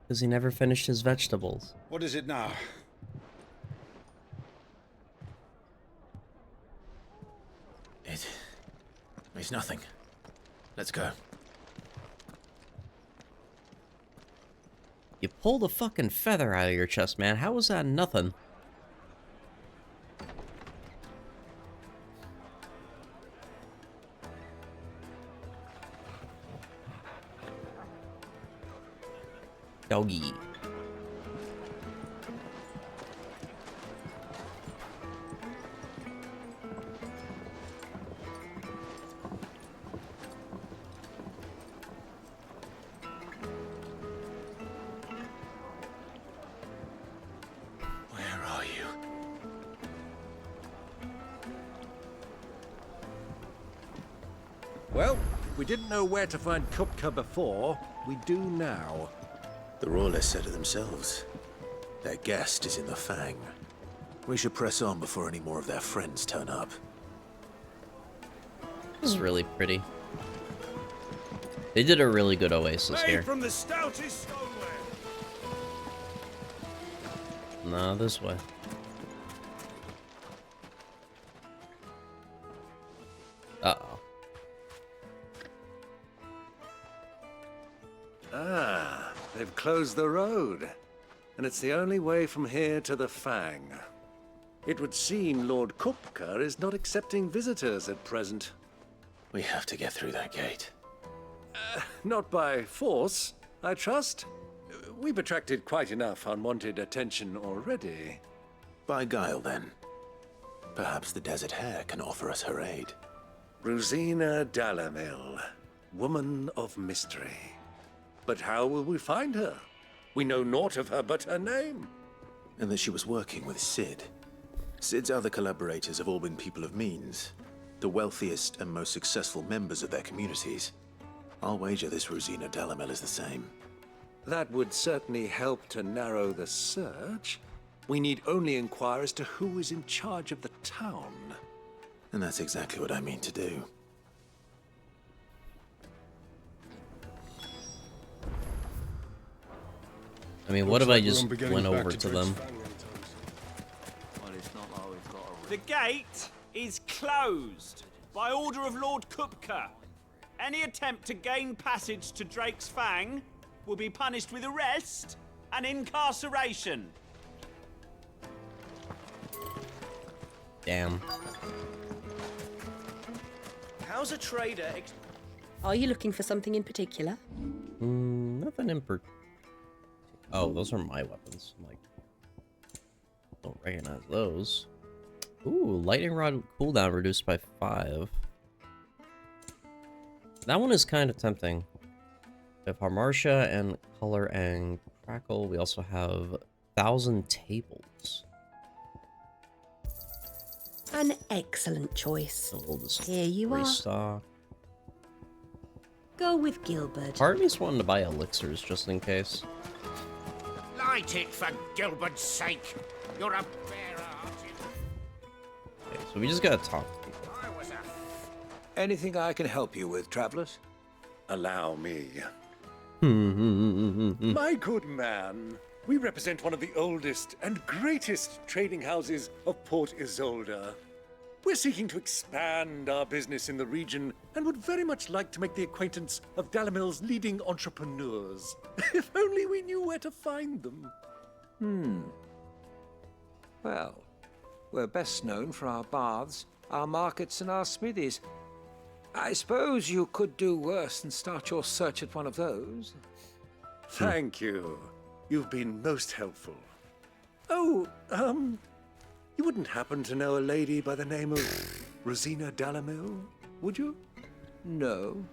Because he never finished his vegetables. What is it now? It's nothing. Let's go. You pulled a fucking feather out of your chest, man. How was that nothing? Doggy. Where are you? Well, we didn't know where to find Kupka before. We do now. The Rawless said it themselves. Their guest is in the Fang. We should press on before any more of their friends turn up. This is really pretty. They did a really good oasis here. From the stoutest stoneware. No, this way. Uh-oh. Ah, they've closed the road. And it's the only way from here to the Fang. It would seem Lord Kupka is not accepting visitors at present. We have to get through that gate. Not by force, I trust. We've attracted quite enough unwanted attention already. By guile, then. Perhaps the Desert Hare can offer us her aid. Rosina Dalamil, woman of mystery. But how will we find her? We know naught of her but her name. And that she was working with Sid. Sid's other collaborators have all been people of means, the wealthiest and most successful members of their communities. I'll wager this Rosina Dalamel is the same. That would certainly help to narrow the search. We need only inquire as to who is in charge of the town. And that's exactly what I mean to do. I mean, what if I just went over to them? The gate is closed by order of Lord Kupka. Any attempt to gain passage to Drake's Fang will be punished with arrest and incarceration. Damn. How's a trader? Are you looking for something in particular? Nothing in particular. Oh, those are my weapons. I'm like, don't recognize those. Ooh, lightning rod cooldown reduced by 5. That one is kind of tempting. We have Harmartia and Color and Crackle. We also have 1,000 tables. An excellent choice. Here you are. Restock. Go with Gilbert. Part of me's wanting to buy elixirs just in case. Light it for Gilbert's sake. You're a bearer-hearted. Okay, so we just gotta talk. Anything I can help you with, travelers? Allow me. My good man, we represent one of the oldest and greatest trading houses of Port Isolde. We're seeking to expand our business in the region and would very much like to make the acquaintance of Dalamel's leading entrepreneurs. If only we knew where to find them. Well, we're best known for our baths, our markets, and our smithies. I suppose you could do worse than start your search at one of those. Thank you. You've been most helpful. Oh, you wouldn't happen to know a lady by the name of Rosina Dalamel, would you? No,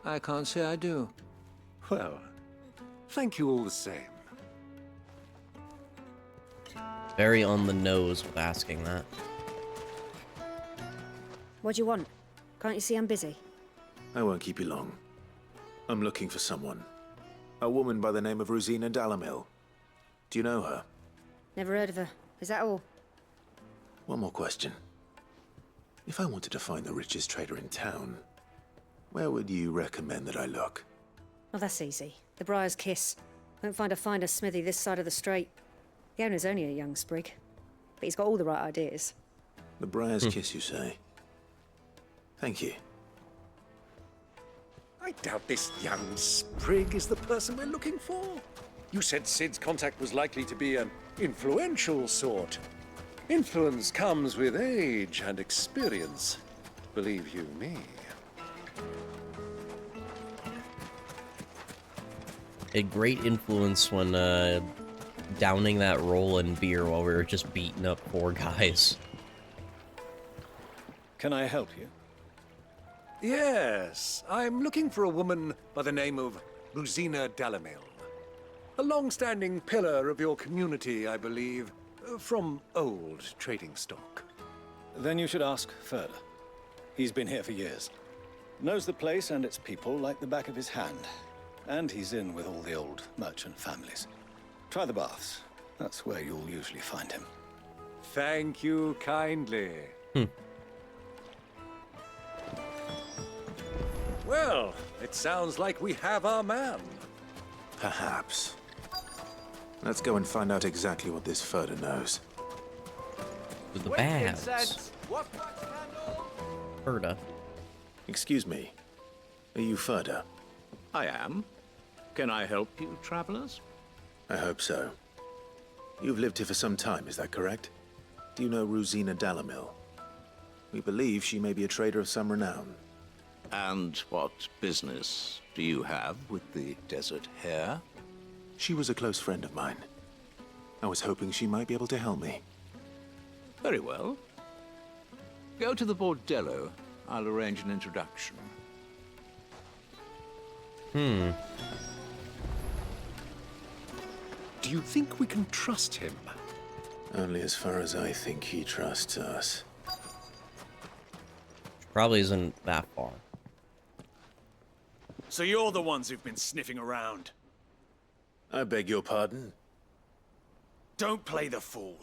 I can't say I do. Well, thank you all the same. Very on the nose with asking that. What do you want? Can't you see I'm busy? I won't keep you long. I'm looking for someone. A woman by the name of Rosina Dalamel. Do you know her? Never heard of her. Is that all? One more question. If I wanted to find the richest trader in town, where would you recommend that I look? Oh, that's easy. The Briar's Kiss. Won't find a finer smithy this side of the strait. The owner's only a young sprig, but he's got all the right ideas. The Briar's Kiss, you say? Thank you. I doubt this young sprig is the person we're looking for. You said Sid's contact was likely to be an influential sort. Influence comes with age and experience, believe you me. A great influence when downing that roll in beer while we were just beating up 4 guys. Can I help you? Yes, I'm looking for a woman by the name of Rosina Dalamel. A long-standing pillar of your community, I believe, from old trading stock. Then you should ask further. He's been here for years. Knows the place and its people like the back of his hand. And he's in with all the old merchant families. Try the baths. That's where you'll usually find him. Thank you kindly. Well, it sounds like we have our man. Perhaps. Let's go and find out exactly what this Furda knows. With the baths. Furda. Excuse me. Are you Furda? I am. Can I help you, travelers? I hope so. You've lived here for some time, is that correct? Do you know Rosina Dalamel? We believe she may be a trader of some renown. And what business do you have with the desert hare? She was a close friend of mine. I was hoping she might be able to help me. Very well. Go to the bordello. I'll arrange an introduction. Do you think we can trust him? Only as far as I think he trusts us. Probably isn't that far. So you're the ones who've been sniffing around. I beg your pardon? Don't play the fool.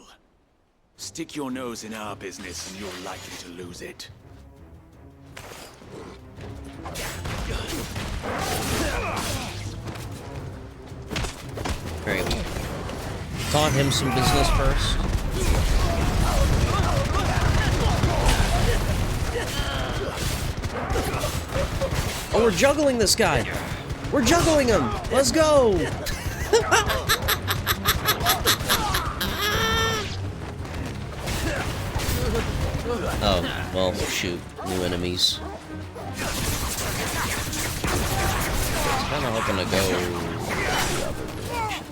Stick your nose in our business and you're likely to lose it. Great. Taught him some business first. Oh, we're juggling this guy. We're juggling him. Let's go. Oh, well, shoot. New enemies. I was kind of hoping to go the other direction.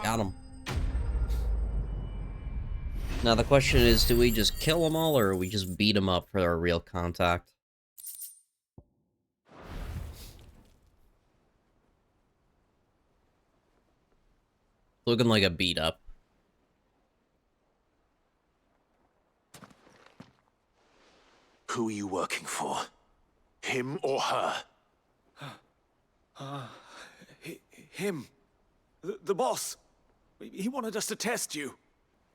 Got him. Now the question is, do we just kill them all, or we just beat them up for our real contact? Looking like a beat up. Who are you working for? Him or her? Him. The boss. He wanted us to test you.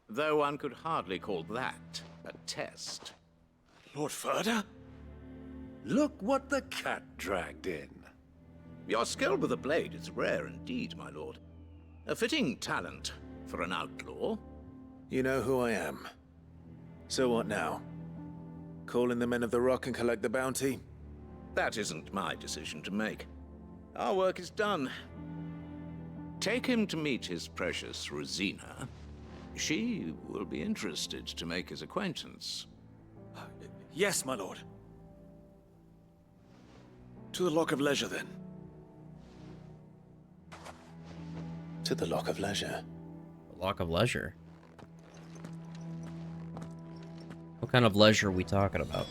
Though one could hardly call that a test. Lord Ferda? Look what the cat dragged in. Your skill with the blade is rare indeed, my lord. A fitting talent for an outlaw. You know who I am. So what now? Call in the Men of the Rock and collect the bounty? That isn't my decision to make. Our work is done. Take him to meet his precious Rosina. She will be interested to make his acquaintance. Yes, my lord. To the Lock of Leisure, then. To the Lock of Leisure. The Lock of Leisure? What kind of leisure are we talking about?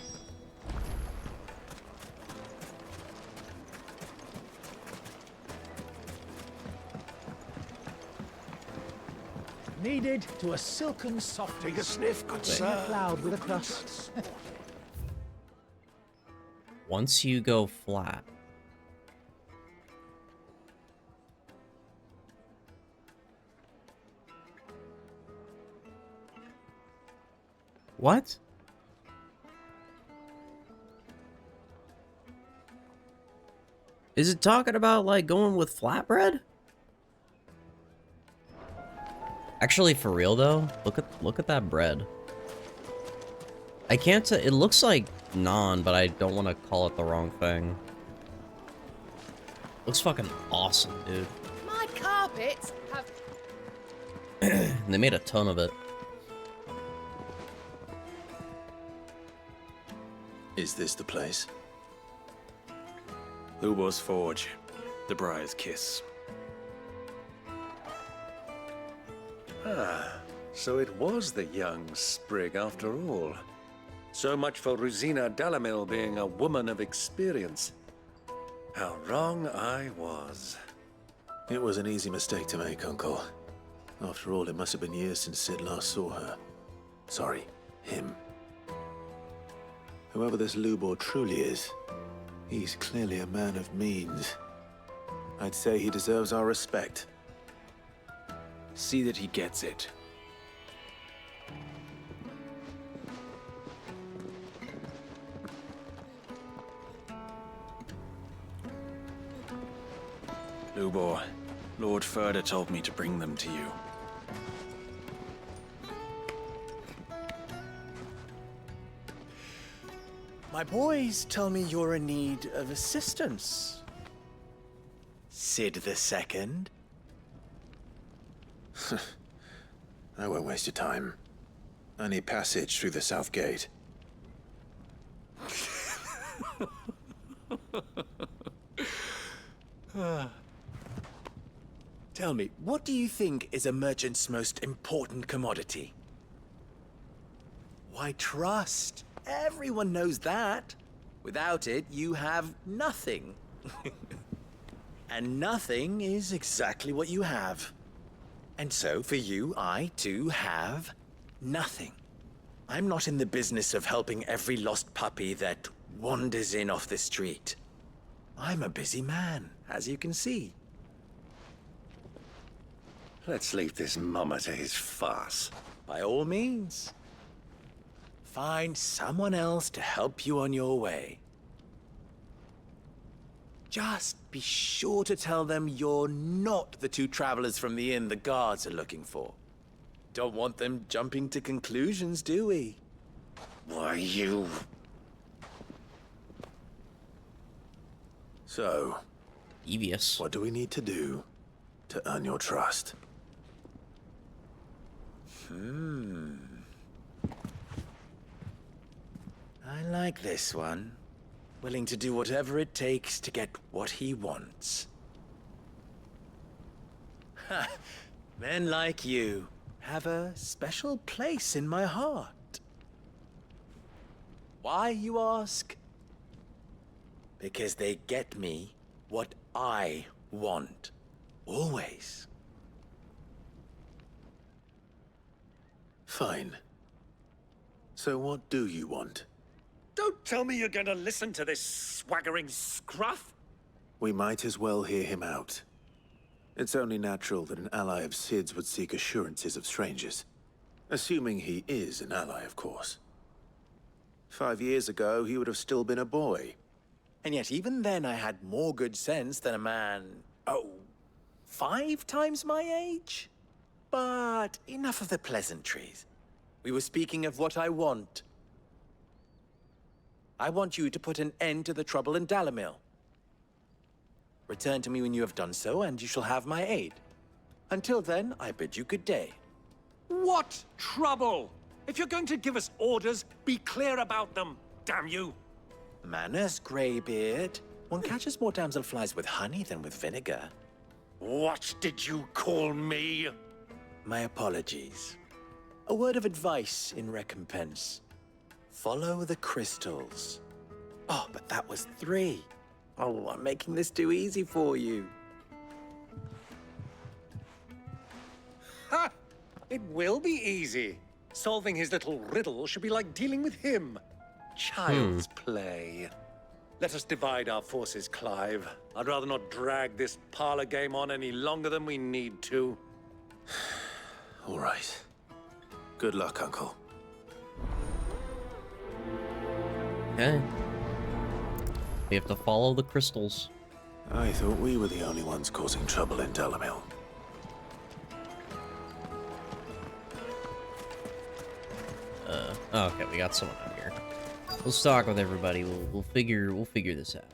Needed to a silken soft. Take a sniff, good sir. sir. A cloud with a crust. Once you go flat. What? Is it talking about, like, going with flatbread? Actually, for real though, look at that bread. I can't it looks like naan, but I don't want to call it the wrong thing. Looks fucking awesome, dude. My carpets have... They made a ton of it. Is this the place? Lubor's Forge. The Briar's Kiss. Ah, so it was the young sprig after all. So much for Rosina Dalamil being a woman of experience. How wrong I was. It was an easy mistake to make, Uncle. After all, it must have been years since Sid last saw her. Sorry, him. Whoever this Lubor truly is, he's clearly a man of means. I'd say he deserves our respect. See that he gets it. Lubor, Lord Ferda told me to bring them to you. My boys tell me you're in need of assistance. Sid the Second. I won't waste your time. I need passage through the south gate. Tell me, what do you think is a merchant's most important commodity? Why, trust. Everyone knows that. Without it, you have nothing. And nothing is exactly what you have. And so, for you, I, too, have nothing. I'm not in the business of helping every lost puppy that wanders in off the street. I'm a busy man, as you can see. Let's leave this mummer to his farce. By all means. Find someone else to help you on your way. Just be sure to tell them you're not the two travelers from the inn the guards are looking for. Don't want them jumping to conclusions, do we? Why, you... So, devious. What do we need to do to earn your trust? I like this one. Willing to do whatever it takes to get what he wants. Ha! Men like you have a special place in my heart. Why, you ask? Because they get me what I want. Always. Fine. So what do you want? Don't tell me you're going to listen to this swaggering scruff! We might as well hear him out. It's only natural that an ally of Sid's would seek assurances of strangers. Assuming he is an ally, of course. 5 years ago, he would have still been a boy. And yet even then I had more good sense than a man, 5 times my age? But enough of the pleasantries. We were speaking of what I want. I want you to put an end to the trouble in Dalamil. Return to me when you have done so, and you shall have my aid. Until then, I bid you good day. What trouble? If you're going to give us orders, be clear about them, damn you! Manners, Greybeard. One catches more damselflies with honey than with vinegar. What did you call me? My apologies. A word of advice in recompense. Follow the crystals. Oh, but that was 3. Oh, I'm making this too easy for you. Ha! It will be easy. Solving his little riddle should be like dealing with him. Child's play. Let us divide our forces, Clive. I'd rather not drag this parlor game on any longer than we need to. All right. Good luck, Uncle. Okay. We have to follow the crystals. I thought we were the only ones causing trouble in Dalamil. Oh, okay, we got someone out here. Let's talk with everybody. We'll figure this out.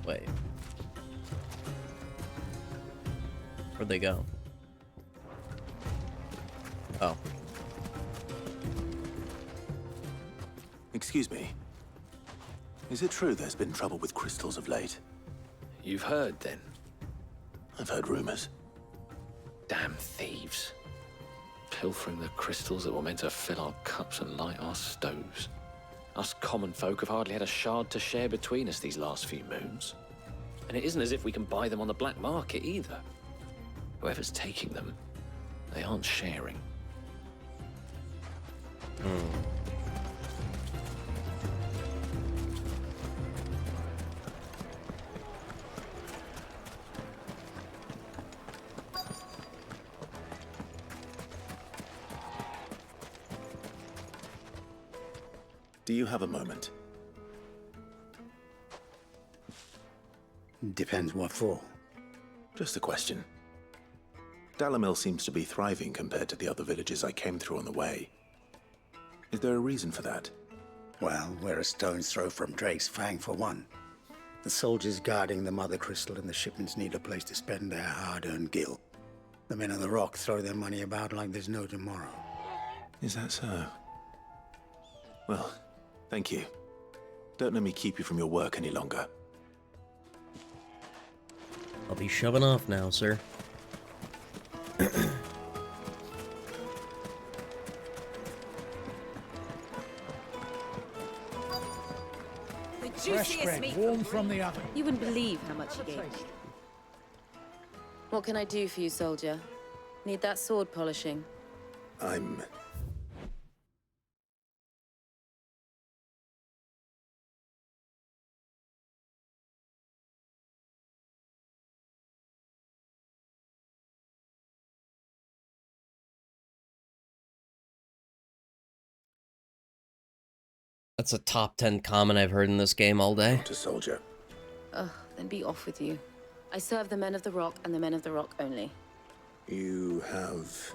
Wait. Where'd they go? Oh. Excuse me. Is it true there's been trouble with crystals of late? You've heard, then? I've heard rumors. Damn thieves. Pilfering the crystals that were meant to fill our cups and light our stoves. Us common folk have hardly had a shard to share between us these last few moons. And it isn't as if we can buy them on the black market either. Whoever's taking them, they aren't sharing. Do you have a moment? Depends what for. Just a question. Dalamil seems to be thriving compared to the other villages I came through on the way. Is there a reason for that? Well, we're a stone's throw from Drake's Fang, for one. The soldiers guarding the Mother Crystal and the shipments need a place to spend their hard-earned gil. The men of the Rock throw their money about like there's no tomorrow. Is that so? Well, thank you. Don't let me keep you from your work any longer. I'll be shoving off now, sir. Fresh bread, warm from the oven. You wouldn't believe how much he gave me. What can I do for you, soldier? Need that sword polishing? I'm... That's a top 10 comment I've heard in this game all day. Not a soldier. Ugh, then be off with you. I serve the men of the Rock and the men of the Rock only. You have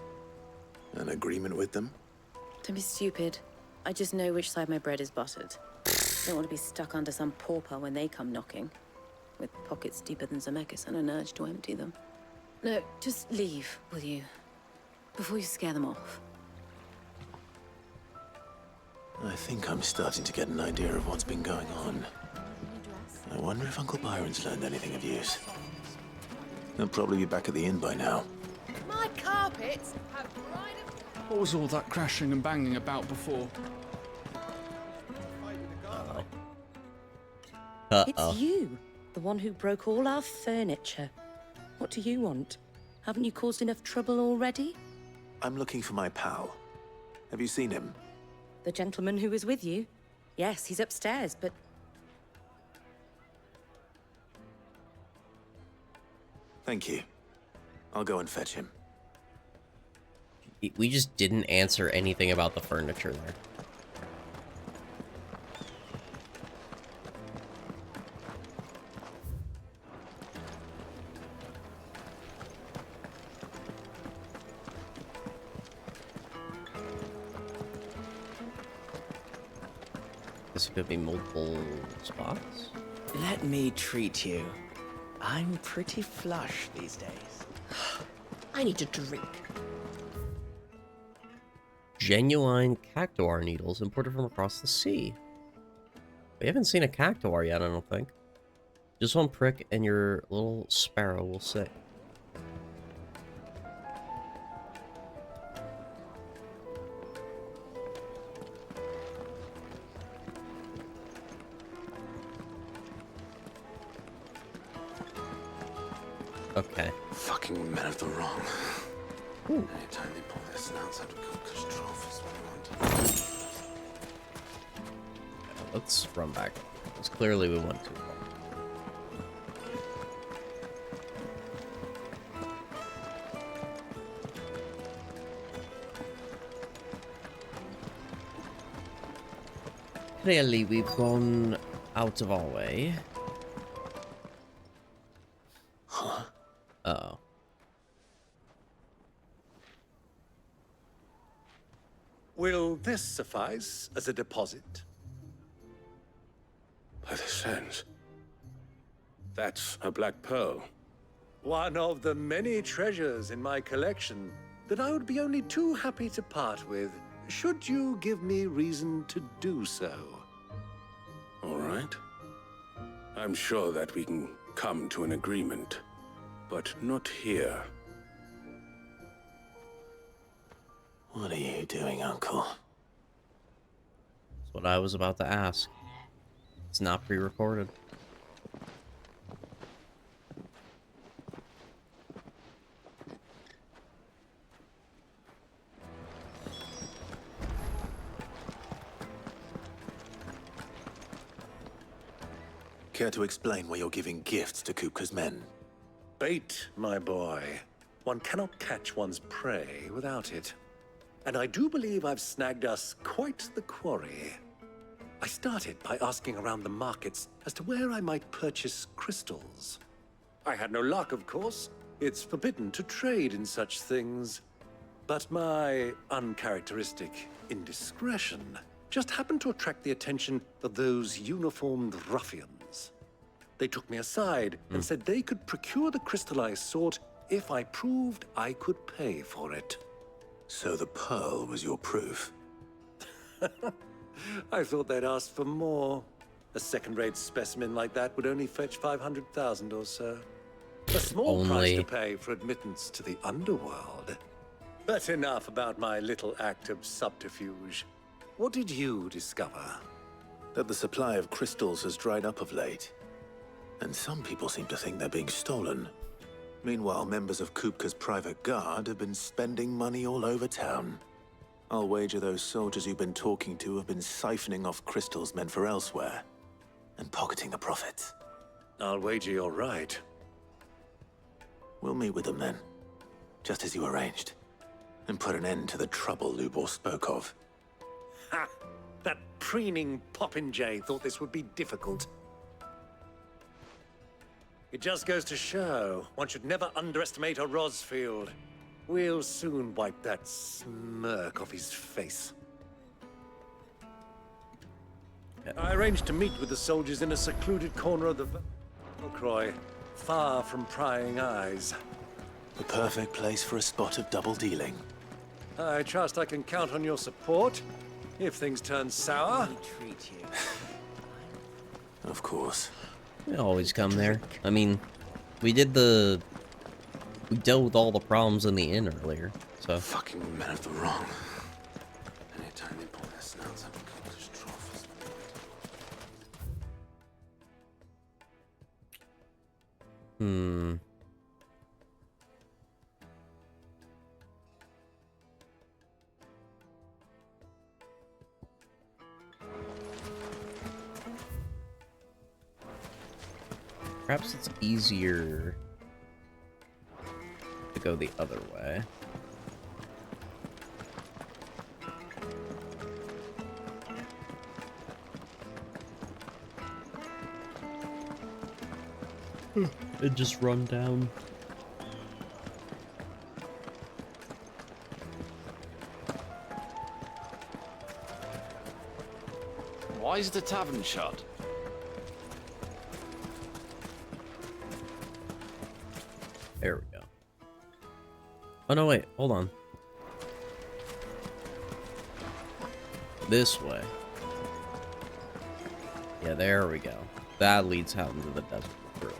an agreement with them? Don't be stupid. I just know which side my bread is buttered. Don't want to be stuck under some pauper when they come knocking, with pockets deeper than Zemeckis and an urge to empty them. No, just leave, will you? Before you scare them off. I think I'm starting to get an idea of what's been going on. I wonder if Uncle Byron's learned anything of use. He'll probably be back at the inn by now. My carpets have dried up. What was all that crashing and banging about before? It's you, the one who broke all our furniture. What do you want? Haven't you caused enough trouble already? I'm looking for my pal. Have you seen him? The gentleman who was with you? Yes, he's upstairs, but... Thank you. I'll go and fetch him. We just didn't answer anything about the furniture there. This could be multiple spots. Let me treat you. I'm pretty flush these days. I need a drink. Genuine cactuar needles imported from across the sea. We haven't seen a cactuar yet, I don't think. Just one prick and your little sparrow will sit. Okay. Fucking men of the wrong. Ooh. Anytime they pull their snouts out of control is what they want. Let's run back. Because clearly we went too far. Clearly we've gone out of our way. Huh? Uh-oh. Will this suffice as a deposit? By the sands. That's a black pearl. One of the many treasures in my collection that I would be only too happy to part with, should you give me reason to do so. All right. I'm sure that we can come to an agreement, but not here. What are you doing, Uncle? That's what I was about to ask. It's not pre-recorded. Care to explain why you're giving gifts to Kupka's men? Bait, my boy. One cannot catch one's prey without it. And I do believe I've snagged us quite the quarry. I started by asking around the markets as to where I might purchase crystals. I had no luck, of course. It's forbidden to trade in such things. But my uncharacteristic indiscretion just happened to attract the attention of those uniformed ruffians. They took me aside and said they could procure the crystallized sort if I proved I could pay for it. So the pearl was your proof? I thought they'd asked for more. A second-rate specimen like that would only fetch 500,000 or so. A small price to pay for admittance to the underworld. But enough about my little act of subterfuge. What did you discover? That the supply of crystals has dried up of late. And some people seem to think they're being stolen. Meanwhile, members of Kupka's private guard have been spending money all over town. I'll wager those soldiers you've been talking to have been siphoning off crystals meant for elsewhere, and pocketing the profits. I'll wager you're right. We'll meet with them then, just as you arranged, and put an end to the trouble Lubor spoke of. Ha! That preening popinjay thought this would be difficult. It just goes to show one should never underestimate a Rosfield. We'll soon wipe that smirk off his face. I arranged to meet with the soldiers in a secluded corner of the Croy, far from prying eyes. The perfect place for a spot of double dealing. I trust I can count on your support if things turn sour. Of course. We always come there. I mean, we dealt with all the problems in the inn earlier, so. Fucking men of the wrong. Anytime they pull their snouts up, just trough. Perhaps it's easier to go the other way. It just run down. Why is the tavern shut? There we go. Oh no, wait, hold on. This way. Yeah, there we go. That leads out into the desert further.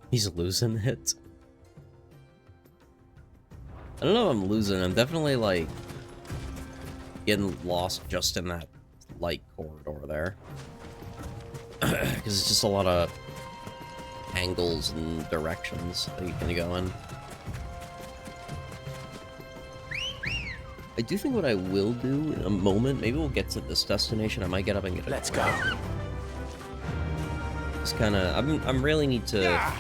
He's losing it. I don't know if I'm losing. I'm definitely, like, getting lost just in that light corridor there. Because it's just a lot of angles and directions that you can go in. I do think what I will do in a moment, maybe we'll get to this destination. I might get up and get a Let's go. It's kind of, I'm really need to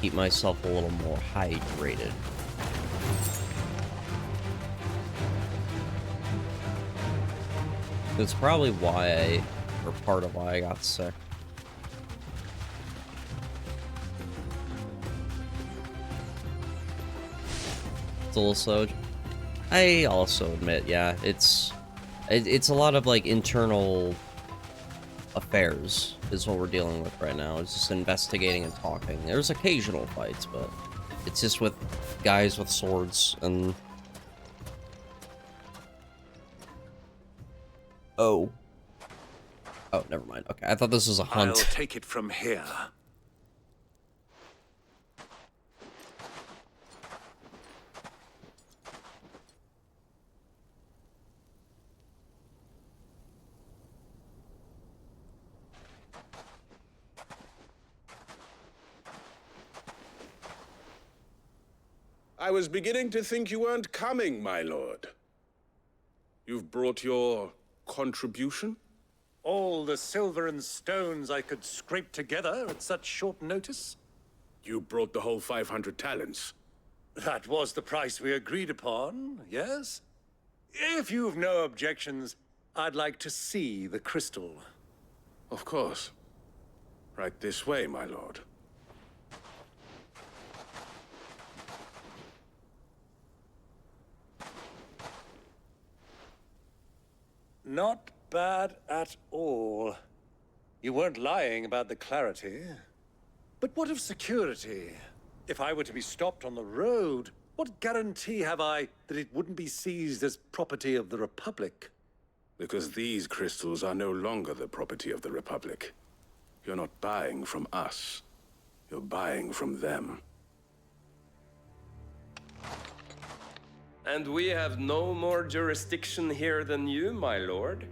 keep myself a little more hydrated. That's probably why or part of why I got sick. It's a little slow. I also admit, yeah, it's a lot of like internal affairs is what we're dealing with right now. It's just investigating and talking. There's occasional fights, but it's just with guys with swords and oh, never mind. Okay, I thought this was a hunt. I'll take it from here. I was beginning to think you weren't coming, my lord. You've brought your contribution? All the silver and stones I could scrape together at such short notice? You brought the whole 500 talents. That was the price we agreed upon, yes? If you've no objections, I'd like to see the crystal. Of course. Right this way, my lord. Not bad at all. You weren't lying about the clarity. But what of security? If I were to be stopped on the road, what guarantee have I that it wouldn't be seized as property of the Republic? Because these crystals are no longer the property of the Republic. You're not buying from us. You're buying from them. And we have no more jurisdiction here than you, my lord.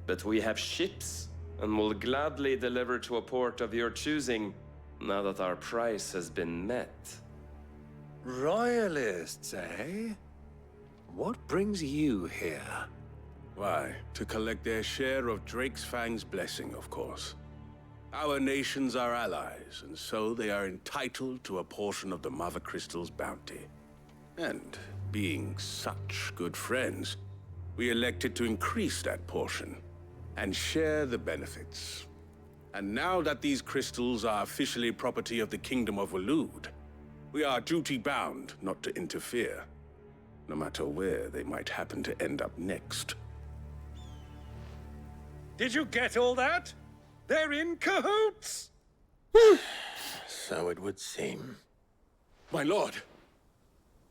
But we have ships, and will gladly deliver to a port of your choosing, now that our price has been met. Royalists, eh? What brings you here? Why, to collect their share of Drake's Fang's blessing, of course. Our nations are allies, and so they are entitled to a portion of the Mother Crystal's bounty. And being such good friends, we elected to increase that portion and share the benefits. And now that these crystals are officially property of the Kingdom of Waloed, we are duty-bound not to interfere, no matter where they might happen to end up next. Did you get all that? They're in cahoots! So it would seem. My lord,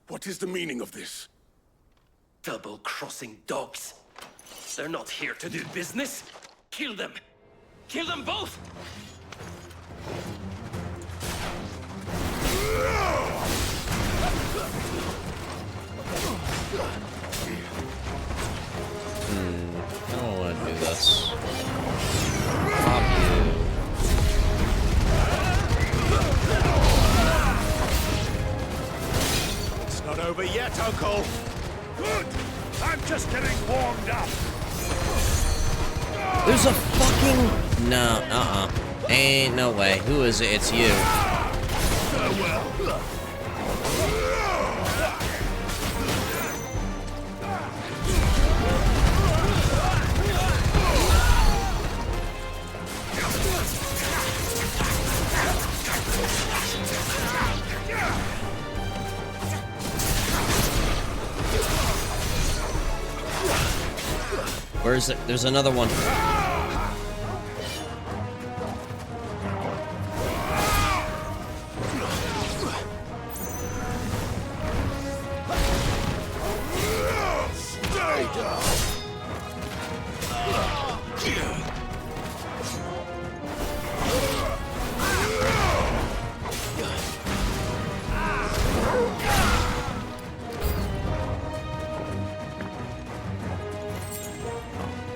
what is the meaning of this? Double-crossing dogs. They're not here to do business. Kill them. Kill them both! I don't want to do this. Pop you. It's not over yet, Uncle. Good. I'm just getting warmed up. There's a fucking... No, Ain't no way. Who is it? It's you. Farewell. Where is it? There's another one.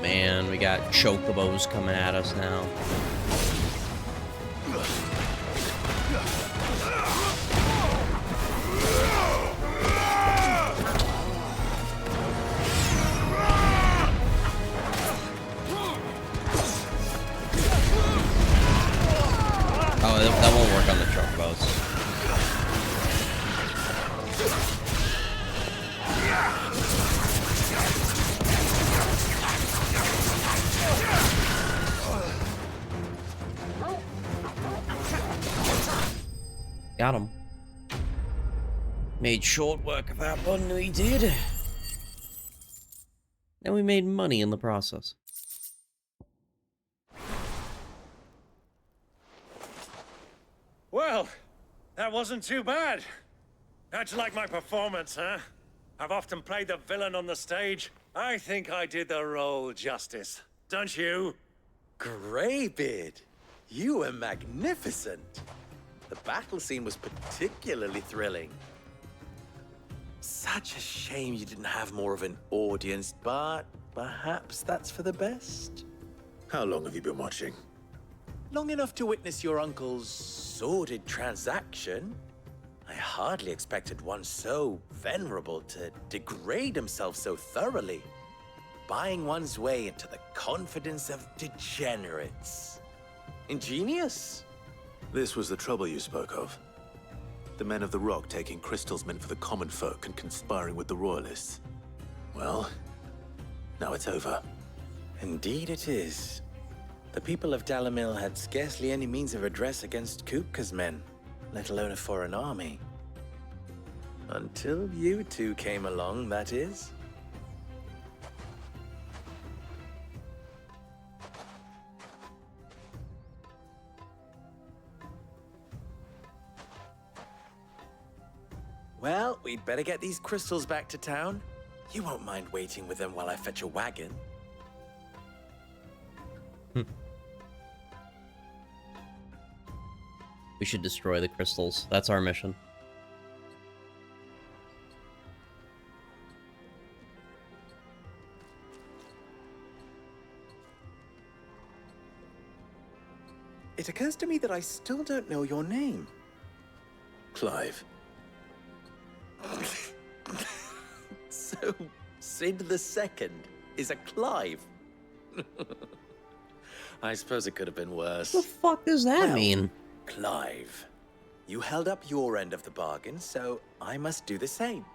Man, we got chocobos coming at us now. Oh, that won't work on the chocobos. Got him. Made short work of that one, we did. And we made money in the process. Well, that wasn't too bad. How'd you like my performance, huh? I've often played the villain on the stage. I think I did the role justice. Don't you? Greybeard, you were magnificent. The battle scene was particularly thrilling. Such a shame you didn't have more of an audience, but perhaps that's for the best. How long have you been watching? Long enough to witness your uncle's sordid transaction. I hardly expected one so venerable to degrade himself so thoroughly. Buying one's way into the confidence of degenerates. Ingenious. This was the trouble you spoke of. The men of the Rock taking crystals meant for the common folk and conspiring with the Royalists. Well, now it's over. Indeed it is. The people of Dalamil had scarcely any means of redress against Kupka's men, let alone a foreign army. Until you two came along, that is. Well, we'd better get these crystals back to town. You won't mind waiting with them while I fetch a wagon. We should destroy the crystals. That's our mission. It occurs to me that I still don't know your name. Clive. So, Sid the Second is a Clive. I suppose it could have been worse. What the fuck does that mean? Clive, you held up your end of the bargain, so I must do the same.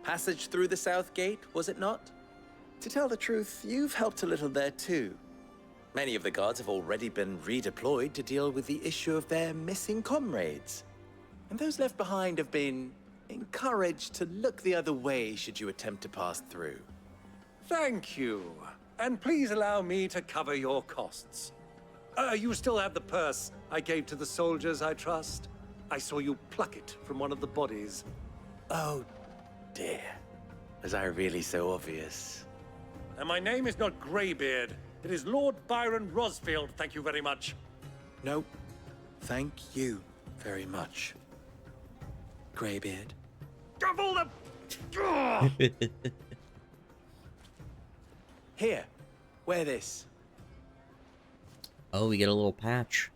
Passage through the South Gate, was it not? To tell the truth, you've helped a little there too. Many of the guards have already been redeployed to deal with the issue of their missing comrades. And those left behind have been encouraged to look the other way should you attempt to pass through. Thank you. And please allow me to cover your costs. You still have the purse I gave to the soldiers, I trust? I saw you pluck it from one of the bodies. Oh, dear. Was I really so obvious? And my name is not Greybeard. It is Lord Byron Rosfield, thank you very much. No, thank you very much, Greybeard. Double the... Here, wear this. Oh, we get a little patch.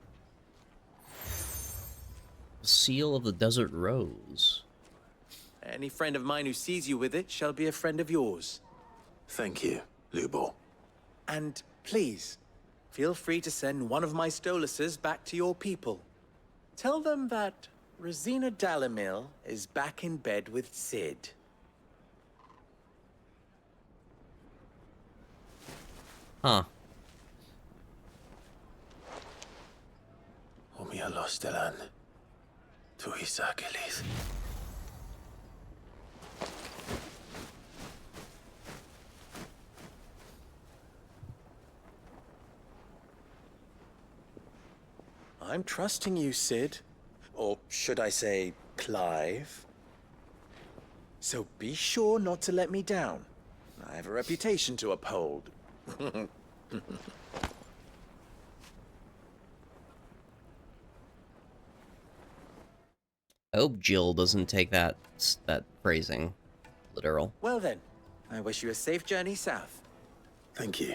Seal of the Desert Rose. Any friend of mine who sees you with it shall be a friend of yours. Thank you, Lubor. And please, feel free to send one of my Stoluses back to your people. Tell them that Rosina Dalamil is back in bed with Sid. Huh. Omia Lostelan. Tuisa Kelith. I'm trusting you, Sid. Or should I say, Clive. So be sure not to let me down. I have a reputation to uphold. I hope Jill doesn't take that phrasing literal. Well then, I wish you a safe journey south. Thank you.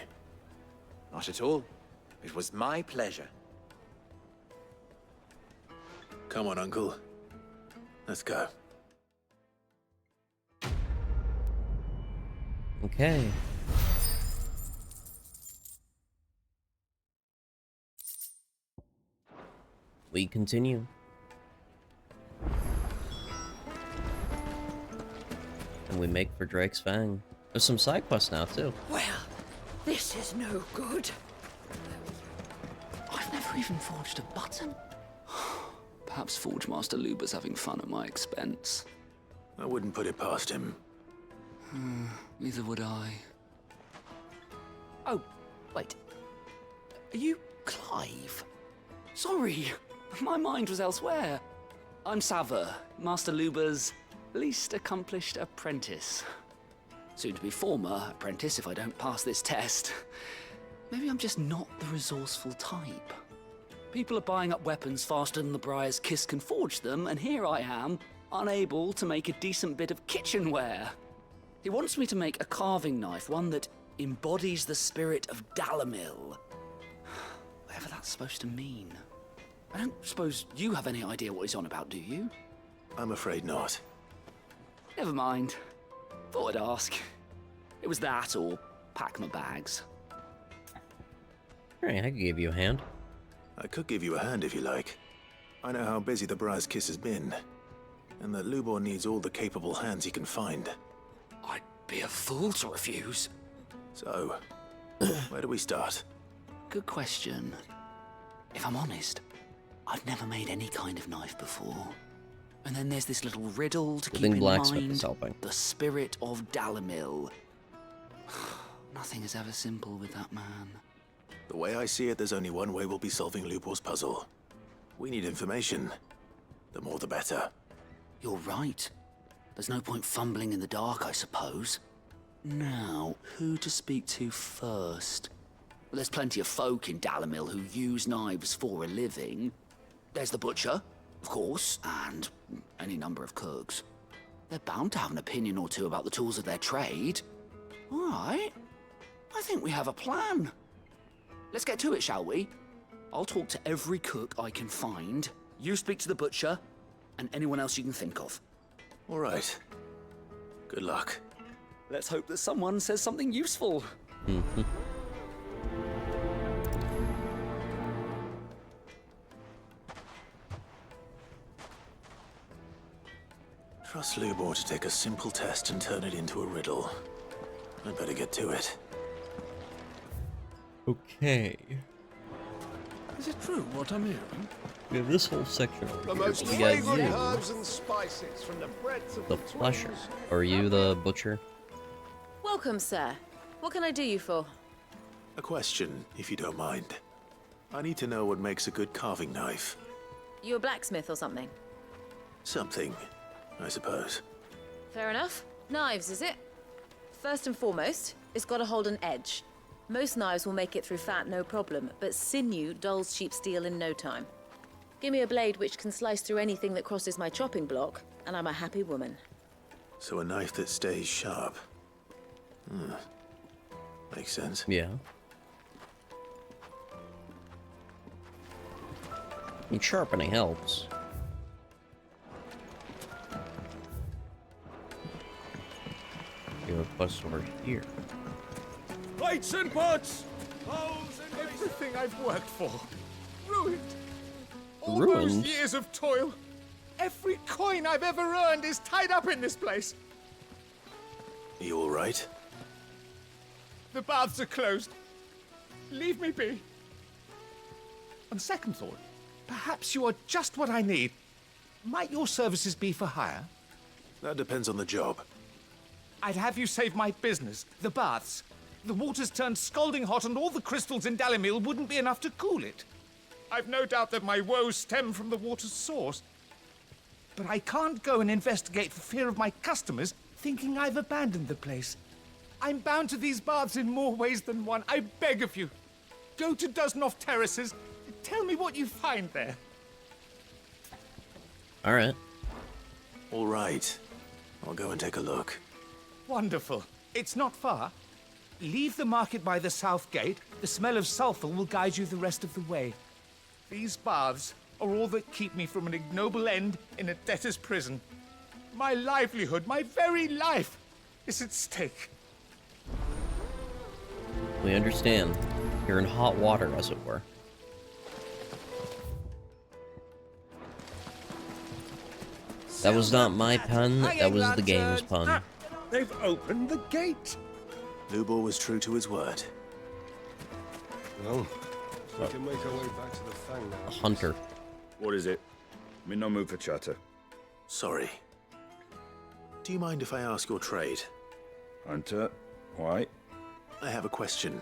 Not at all. It was my pleasure. Come on, Uncle. Let's go. Okay. We continue. And we make for Drake's Fang. There's some side quests now, too. Well, this is no good. I've never even forged a button. Perhaps Forge Master Luber's having fun at my expense. I wouldn't put it past him. Neither would I. Oh, wait. Are you Clive? Sorry, my mind was elsewhere. I'm Sava, Master Luber's least accomplished apprentice. Soon to be former apprentice if I don't pass this test. Maybe I'm just not the resourceful type. People are buying up weapons faster than the Briar's Kiss can forge them, and here I am, unable to make a decent bit of kitchenware. He wants me to make a carving knife, one that embodies the spirit of Dalamil. Whatever that's supposed to mean. I don't suppose you have any idea what he's on about, do you? I'm afraid not. Never mind. Thought I'd ask. It was that or pack my bags. Alright, I could give you a hand. I could give you a hand if you like. I know how busy the Briar's Kiss has been. and that Lubor needs all the capable hands he can find. I'd be a fool to refuse. So, where do we start? Good question. If I'm honest, I've never made any kind of knife before. And then there's this little riddle to keep in blacksmith mind. is helping. The spirit of Dalimil. Nothing is ever simple with that man. The way I see it, there's only one way we'll be solving Lubor's puzzle. We need information. The more the better. You're right. There's no point fumbling in the dark, I suppose. Now, who to speak to first? Well, there's plenty of folk in Dalimil who use knives for a living. There's the butcher, of course, and any number of cooks. They're bound to have an opinion or two about the tools of their trade. All right. I think we have a plan. Let's get to it, shall we? I'll talk to every cook I can find. You speak to the butcher, and anyone else you can think of. All right. Good luck. Let's hope that someone says something useful. Trust Lubor to take a simple test and turn it into a riddle. I'd better get to it. Okay. Is it true what I'm hearing? We have this whole section over The here. most We got fragrant you, herbs and spices from the breadth of the flesher. Are you the butcher? Welcome, sir. What can I do you for? A question, if you don't mind. I need to know what makes a good carving knife. You a blacksmith or something? Something, I suppose. Fair enough. Knives, is it? First and foremost, it's got to hold an edge. Most knives will make it through fat, no problem, but sinew dulls cheap steel in no time. Give me a blade which can slice through anything that crosses my chopping block, and I'm a happy woman. So a knife that stays sharp. Makes sense. Yeah. And sharpening helps. You have a quest over here. Plates and pots! Everything I've worked for. Ruined. All Ruined? those years of toil. Every coin I've ever earned is tied up in this place. You all right? The baths are closed. Leave me be. On second thought, perhaps you are just what I need. Might your services be for hire? That depends on the job. I'd have you save my business, the baths. The water's turned scalding hot and all the crystals in Dalimil wouldn't be enough to cool it. I've no doubt that my woes stem from the water's source. But I can't go and investigate for fear of my customers thinking I've abandoned the place. I'm bound to these baths in more ways than one. I beg of you. Go to Dusnoff Terraces. Tell me what you find there. All right. All right. I'll go and take a look. Wonderful. It's not far. Leave the market by the south gate. The smell of sulfur will guide you the rest of the way. These baths are all that keep me from an ignoble end in a debtor's prison. My livelihood, my very life, is at stake. We understand. You're in hot water, as it were. That was not my pun, that was the game's pun. They've opened the gate. Lubor was true to his word. Well, we can make our way back to the Fang now. A hunter. What is it? I'm in no mood for chatter. Sorry. Do you mind if I ask your trade? Hunter, why? I have a question.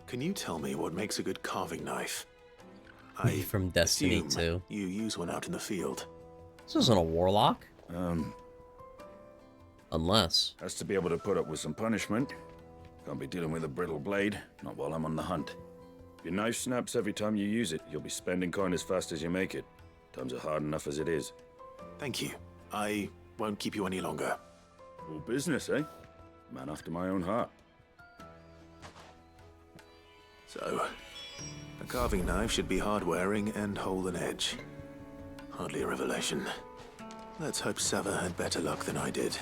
Can you tell me what makes a good carving knife? From Destiny assume 2. You use one out in the field. This isn't a warlock. Unless. Has to be able to put up with some punishment. Can't be dealing with a brittle blade, not while I'm on the hunt. If your knife snaps every time you use it, you'll be spending coin as fast as you make it. Times are hard enough as it is. Thank you. I won't keep you any longer. All business, eh? Man after my own heart. So, a carving knife should be hard-wearing and hold an edge. Hardly a revelation. Let's hope Sava had better luck than I did.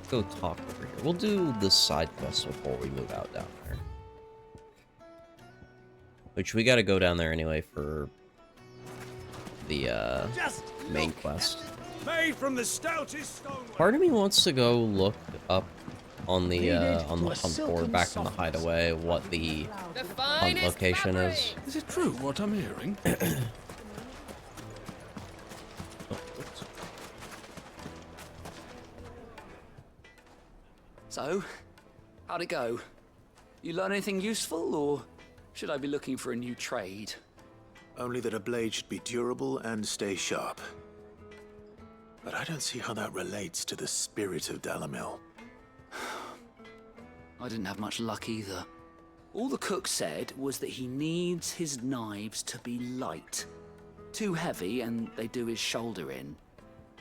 Go talk over here. We'll do the side quest before we move out down there. Which we gotta go down there anyway for the main quest. Made from the stoutest stone. Part of me wants to go look up on the hunt board back in the hideaway what the hunt location is. Is it true what I'm hearing? So, how'd it go? You learn anything useful, or should I be looking for a new trade? Only that a blade should be durable and stay sharp. But I don't see how that relates to the spirit of Dalamil. I didn't have much luck either. All the cook said was that he needs his knives to be light. Too heavy and they do his shoulder in.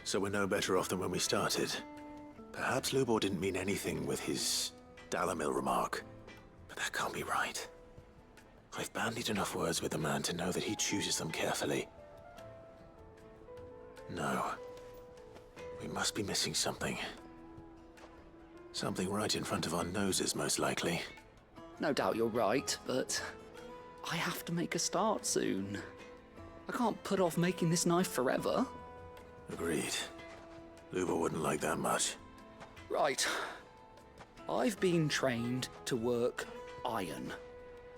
So we're no better off than when we started. Perhaps Lubor didn't mean anything with his Dalamil remark. But that can't be right. I've bandied enough words with the man to know that he chooses them carefully. No. We must be missing something. Something right in front of our noses, most likely. No doubt you're right, but I have to make a start soon. I can't put off making this knife forever. Agreed. Lubor wouldn't like that much. Right. I've been trained to work iron.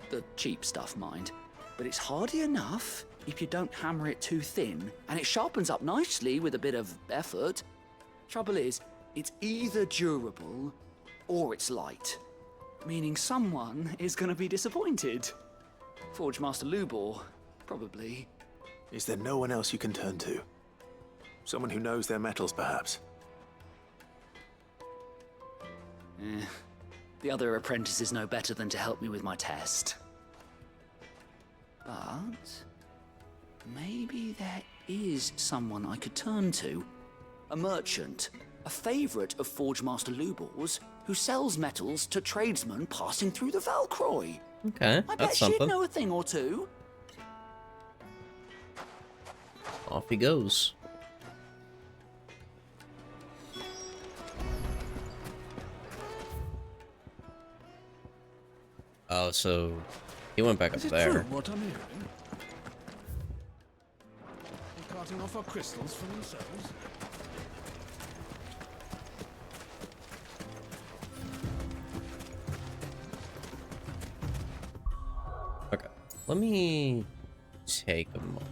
The cheap stuff, mind. But it's hardy enough if you don't hammer it too thin, and it sharpens up nicely with a bit of effort. Trouble is, it's either durable or it's light, meaning someone is going to be disappointed. Forge Master Lubor, probably. Is there no one else you can turn to? Someone who knows their metals, perhaps? The other apprentices know better than to help me with my test. But maybe there is someone I could turn to. A merchant, a favorite of Forge Master Lubor's, who sells metals to tradesmen passing through the Valcroy. Okay, I bet that's she'd something. know a thing or two. Off he goes. Oh, so he went back up Is it there. true what I'm hearing? They're carting off our crystals for themselves? Okay, let me take a moment.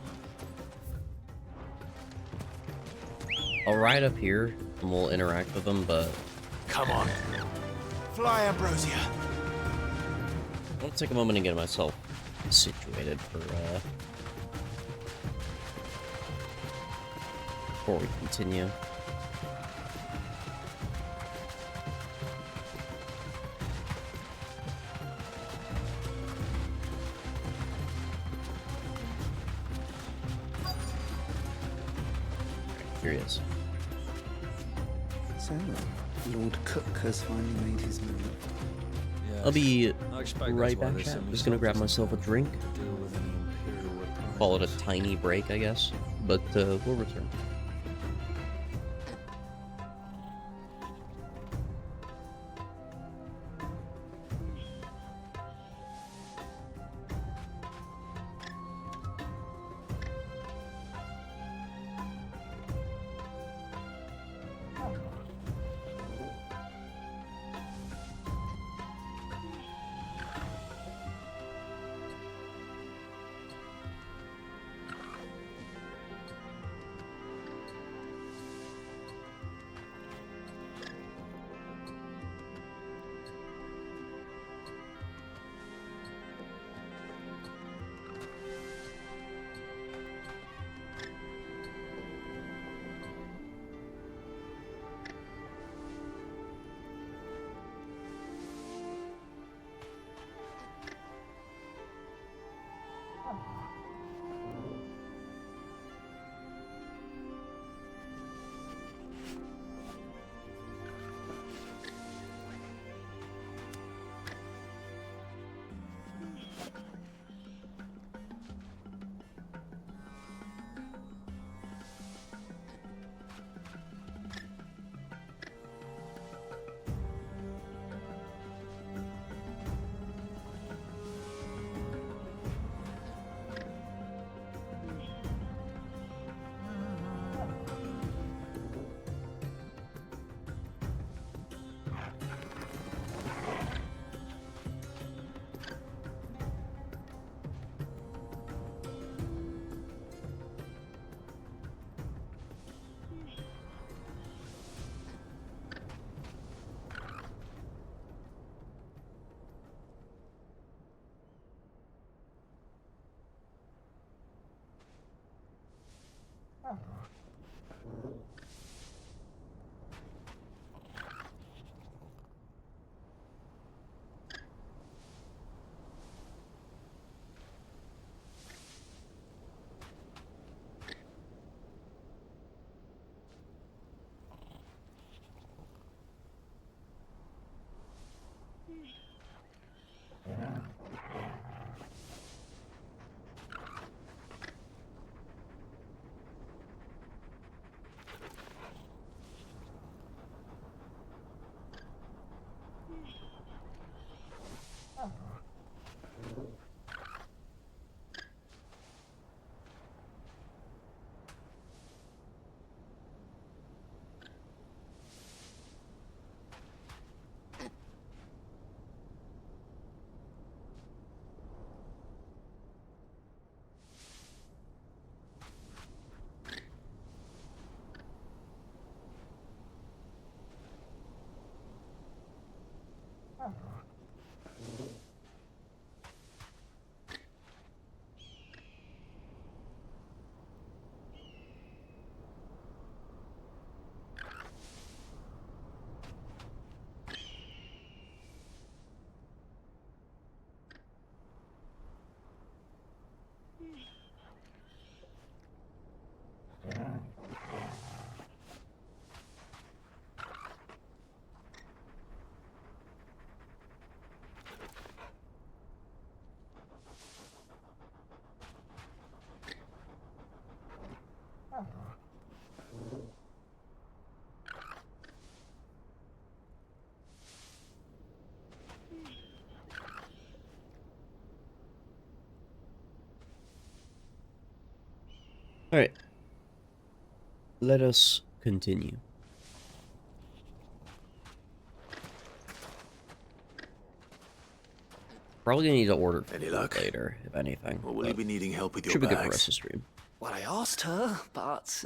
I'll ride up here and we'll interact with them, but come on, fly, Ambrosia. I'll take a moment and get myself situated for before we continue. Here he is. So, Lord Cook has finally made his move. I'll be I expect right that's why back, they chat. sent me Just gonna grab soldiers myself a drink. to deal with any Imperial reprisals. Call it a tiny break, I guess. But we'll return. Alright. Let us continue. Probably gonna need to order Any food luck? later, if anything. Or will you be needing help with your Should be good for the bags? rest of the stream. Well, I asked her, but...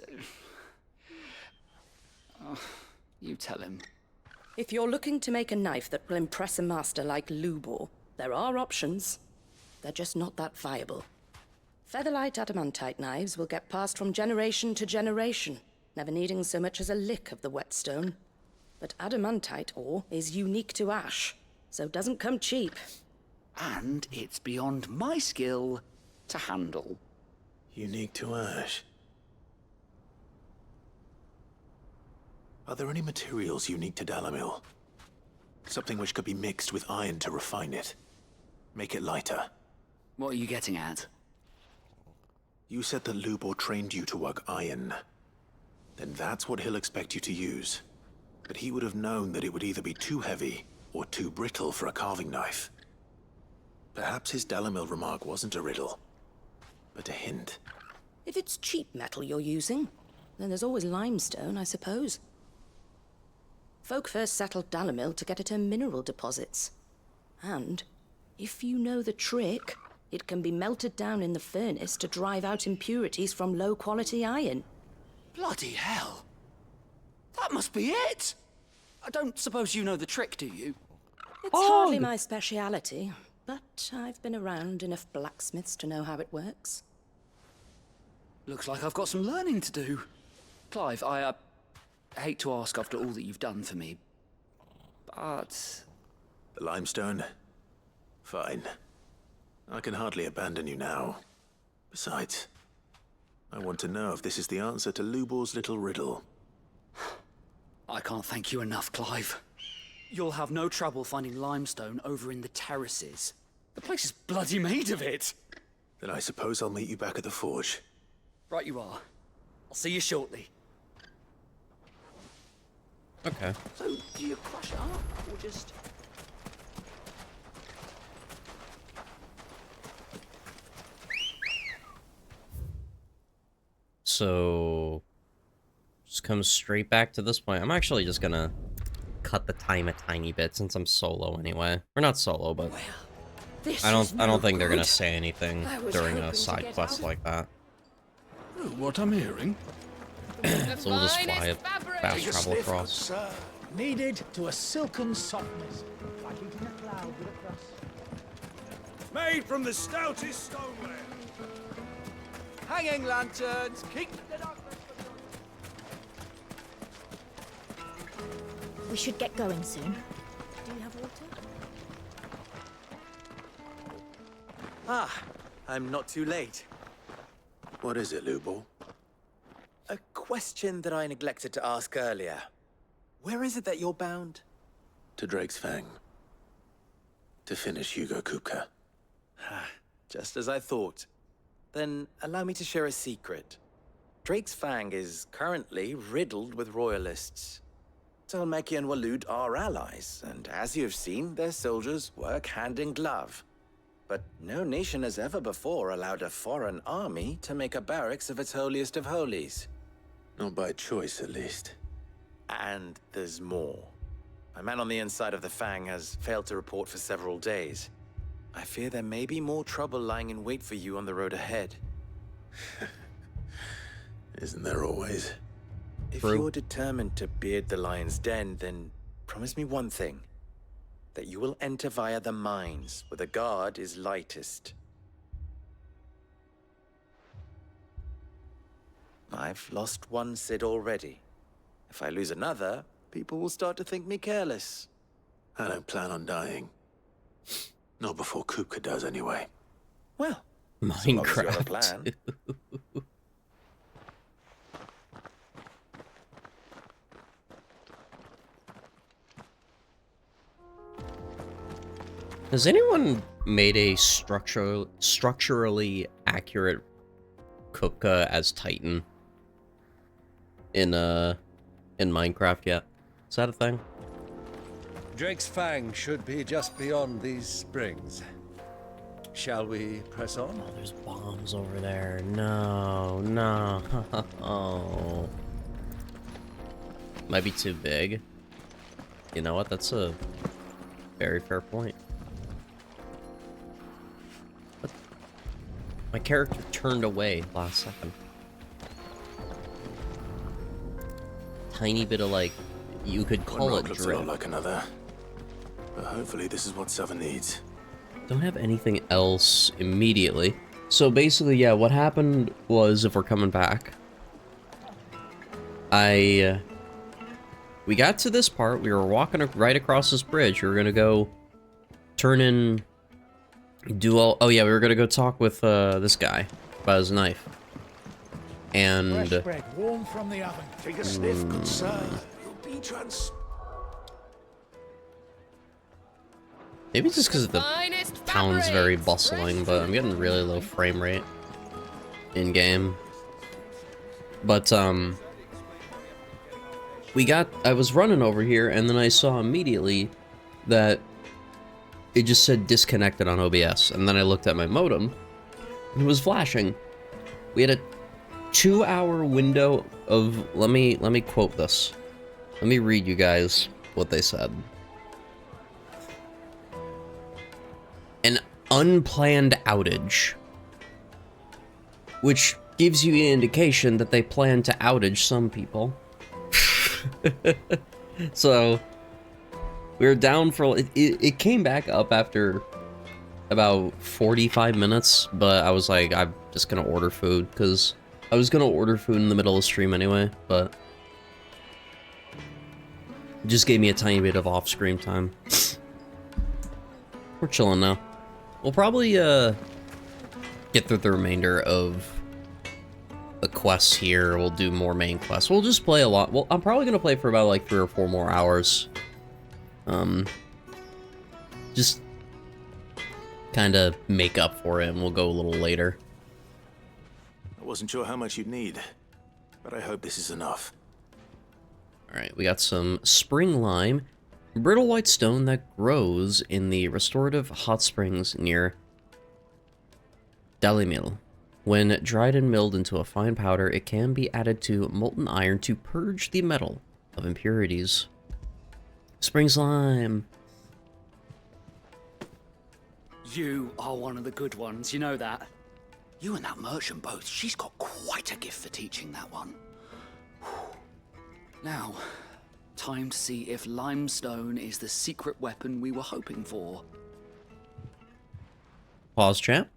you tell him. If you're looking to make a knife that will impress a master like Lubor, there are options. They're just not that viable. Featherlight adamantite knives will get passed from generation to generation, never needing so much as a lick of the whetstone. But adamantite ore is unique to ash, so doesn't come cheap. And it's beyond my skill to handle. Unique to ash. Are there any materials unique to Dalamil? Something which could be mixed with iron to refine it. Make it lighter. What are you getting at? You said that Lubor trained you to work iron. Then that's what he'll expect you to use. But he would have known that it would either be too heavy or too brittle for a carving knife. Perhaps his Dalamil remark wasn't a riddle, but a hint. If it's cheap metal you're using, then there's always limestone, I suppose. Folk first settled Dalamil to get at her mineral deposits. And, if you know the trick, it can be melted down in the furnace to drive out impurities from low-quality iron. Bloody hell! That must be it! I don't suppose you know the trick, do you? It's hardly my speciality, but I've been around enough blacksmiths to know how it works. Looks like I've got some learning to do. Clive, I hate to ask after all that you've done for me, but... The limestone? Fine. I can hardly abandon you now. Besides, I want to know if this is the answer to Lubor's little riddle. I can't thank you enough, Clive. You'll have no trouble finding limestone over in the terraces. The place is bloody made of it. Then I suppose I'll meet you back at the forge. Right you are. I'll see you shortly. Okay. So, do you crush it up, or just... So... just come straight back to this point. I'm actually just gonna cut the time a tiny bit since I'm solo anyway. We're not solo, but I don't think they're gonna say anything during a side quest like that. What I'm hearing? So we'll just fly it, fast travel across. Needed to a silken softness, like eating a cloud with a crust. Made from the stoutest stoneware. Hanging lanterns, keep the darkness. We should get going soon. Do you have water? Ah, I'm not too late. What is it, Lubor? A question that I neglected to ask earlier. Where is it that you're bound? To Drake's Fang. To finish Hugo Kupka. Just as I thought. Then allow me to share a secret. Drake's Fang is currently riddled with royalists. Talmeki and Waloed are allies, and as you have seen, their soldiers work hand in glove. But no nation has ever before allowed a foreign army to make a barracks of its holiest of holies. Not by choice, at least. And there's more. A man on the inside of the Fang has failed to report for several days. I fear there may be more trouble lying in wait for you on the road ahead. Isn't there always? If you're determined to beard the lion's den, then promise me one thing. That you will enter via the mines, where the guard is lightest. I've lost one Cid already. If I lose another, people will start to think me careless. I don't plan on dying. Not before Kupka does, anyway. Well, so long as you have a Minecraft. plan. Has anyone made a structurally accurate Kupka as Titan in Minecraft yet? Is that a thing? Drake's Fang should be just beyond these springs. Shall we press on? Oh, there's bombs over there. No, no. Oh. Might be too big. You know what? That's a very fair point. What? My character turned away last second. Tiny bit of, like, you could call One it rock looks a drift. lot like another. But hopefully this is what Sava needs. Don't have anything else immediately. So basically, yeah, what happened was, if we're coming back, we got to this part, we were walking right across this bridge, we were gonna go turn in, do all, oh yeah, we were gonna go talk with, this guy about his knife. And... Fresh bread, warm from the oven. Take a sniff, good sir. You'll be maybe it's just because the town's very bustling, but I'm getting really low frame rate in-game. But, I was running over here, and then I saw immediately that it just said disconnected on OBS, and then I looked at my modem, and it was flashing. We had a 2-hour window of, let me quote this. Let me read you guys what they said. An unplanned outage, which gives you an indication that they plan to outage some people. So we were down for it came back up after about 45 minutes, but I was like, I'm just gonna order food, because I was gonna order food in the middle of the stream anyway, but it just gave me a tiny bit of off-screen time. We're chilling now. We'll probably get through the remainder of the quests here. We'll do more main quests. We'll just play a lot. Well, I'm probably gonna play for about like 3 or 4 more hours. Just kind of make up for it, and we'll go a little later. I wasn't sure how much you'd need, but I hope this is enough. Alright, we got some spring lime, brittle white stone that grows in the restorative hot springs near Dalimil. When dried and milled into a fine powder, it can be added to molten iron to purge the metal of impurities. Spring slime. You are one of the good ones, you know that. You and that merchant both, she's got quite a gift for teaching that one. Now, time to see if limestone is the secret weapon we were hoping for. Pause, chat.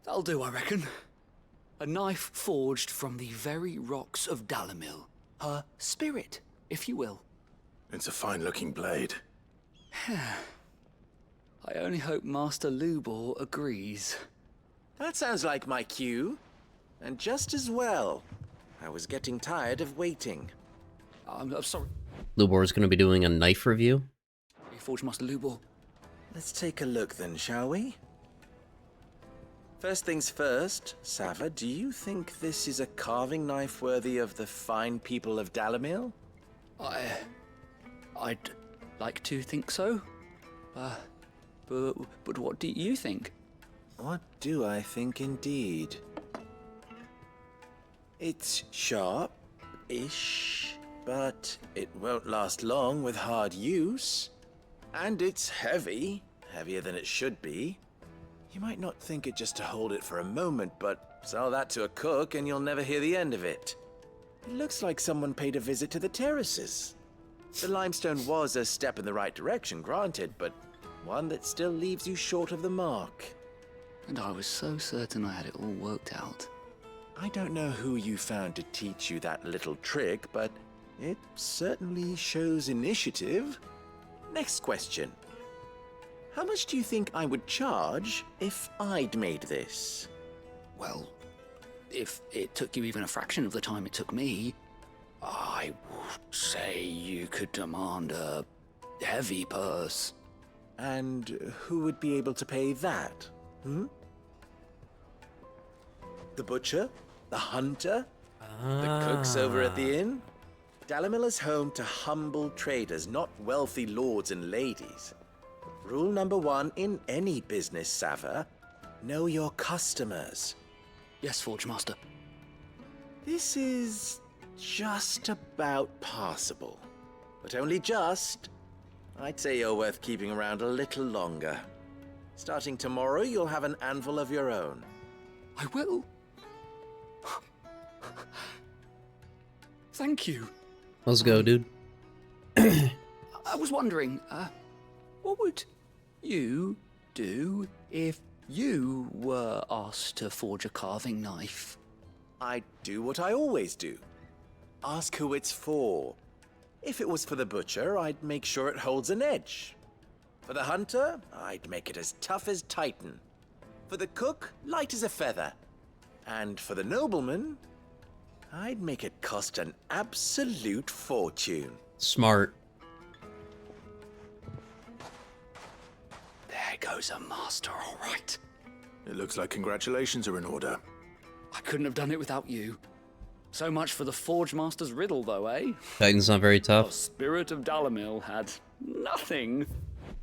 That'll do, I reckon. A knife forged from the very rocks of Dalimil. Her spirit, if you will. It's a fine-looking blade. I only hope Master Lubor agrees. That sounds like my cue. And just as well. I was getting tired of waiting. I'm sorry. Lubor is going to be doing a knife review. You forged Master Lubor. Let's take a look then, shall we? First things first, Sava, do you think this is a carving knife worthy of the fine people of Dalimil? I'd like to think so. But what do you think? What do I think indeed? It's sharp-ish, but it won't last long with hard use. And it's heavy, heavier than it should be. You might not think it just to hold it for a moment, but sell that to a cook and you'll never hear the end of it. It looks like someone paid a visit to the terraces. The limestone was a step in the right direction, granted, but one that still leaves you short of the mark. And I was so certain I had it all worked out. I don't know who you found to teach you that little trick, but it certainly shows initiative. Next question. How much do you think I would charge if I'd made this? Well, if it took you even a fraction of the time it took me, I would say you could demand a heavy purse. And who would be able to pay that? The butcher? The hunter? The cooks over at Ah. the inn? Dalimil is home to humble traders, not wealthy lords and ladies. Rule number 1 in any business, Sava: know your customers. Yes, Forge Master. This is just about passable. But only just. I'd say you're worth keeping around a little longer. Starting tomorrow, you'll have an anvil of your own. I will. Thank you. Let's go, dude. I was wondering, what would you do if you were asked to forge a carving knife? I'd do what I always do. Ask who it's for. If it was for the butcher, I'd make sure it holds an edge. For the hunter, I'd make it as tough as Titan. For the cook, light as a feather. And for the nobleman, I'd make it cost an absolute fortune. Smart. There goes a master, all right. It looks like congratulations are in order. I couldn't have done it without you. So much for the Forge Master's riddle, though, eh? Titan's not very The tough. spirit of Dalimil had nothing.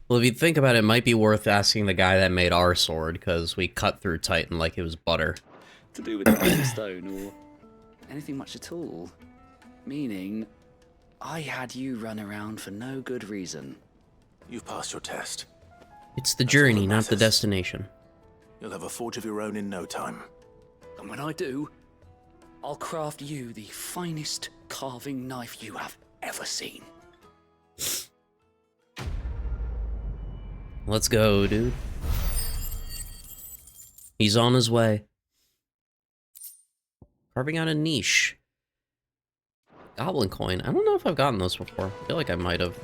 Well, if you think about it, it might be worth asking the guy that made our sword, because we cut through Titan like it was butter. To do with the stone or anything much at all. Meaning, I had you run around for no good reason. You've passed your test. It's the journey, not the destination. You'll have a forge of your own in no time. And when I do, I'll craft you the finest carving knife you have ever seen. Let's go, dude. He's on his way. Carving out a niche. Goblin coin. I don't know if I've gotten those before. I feel like I might have.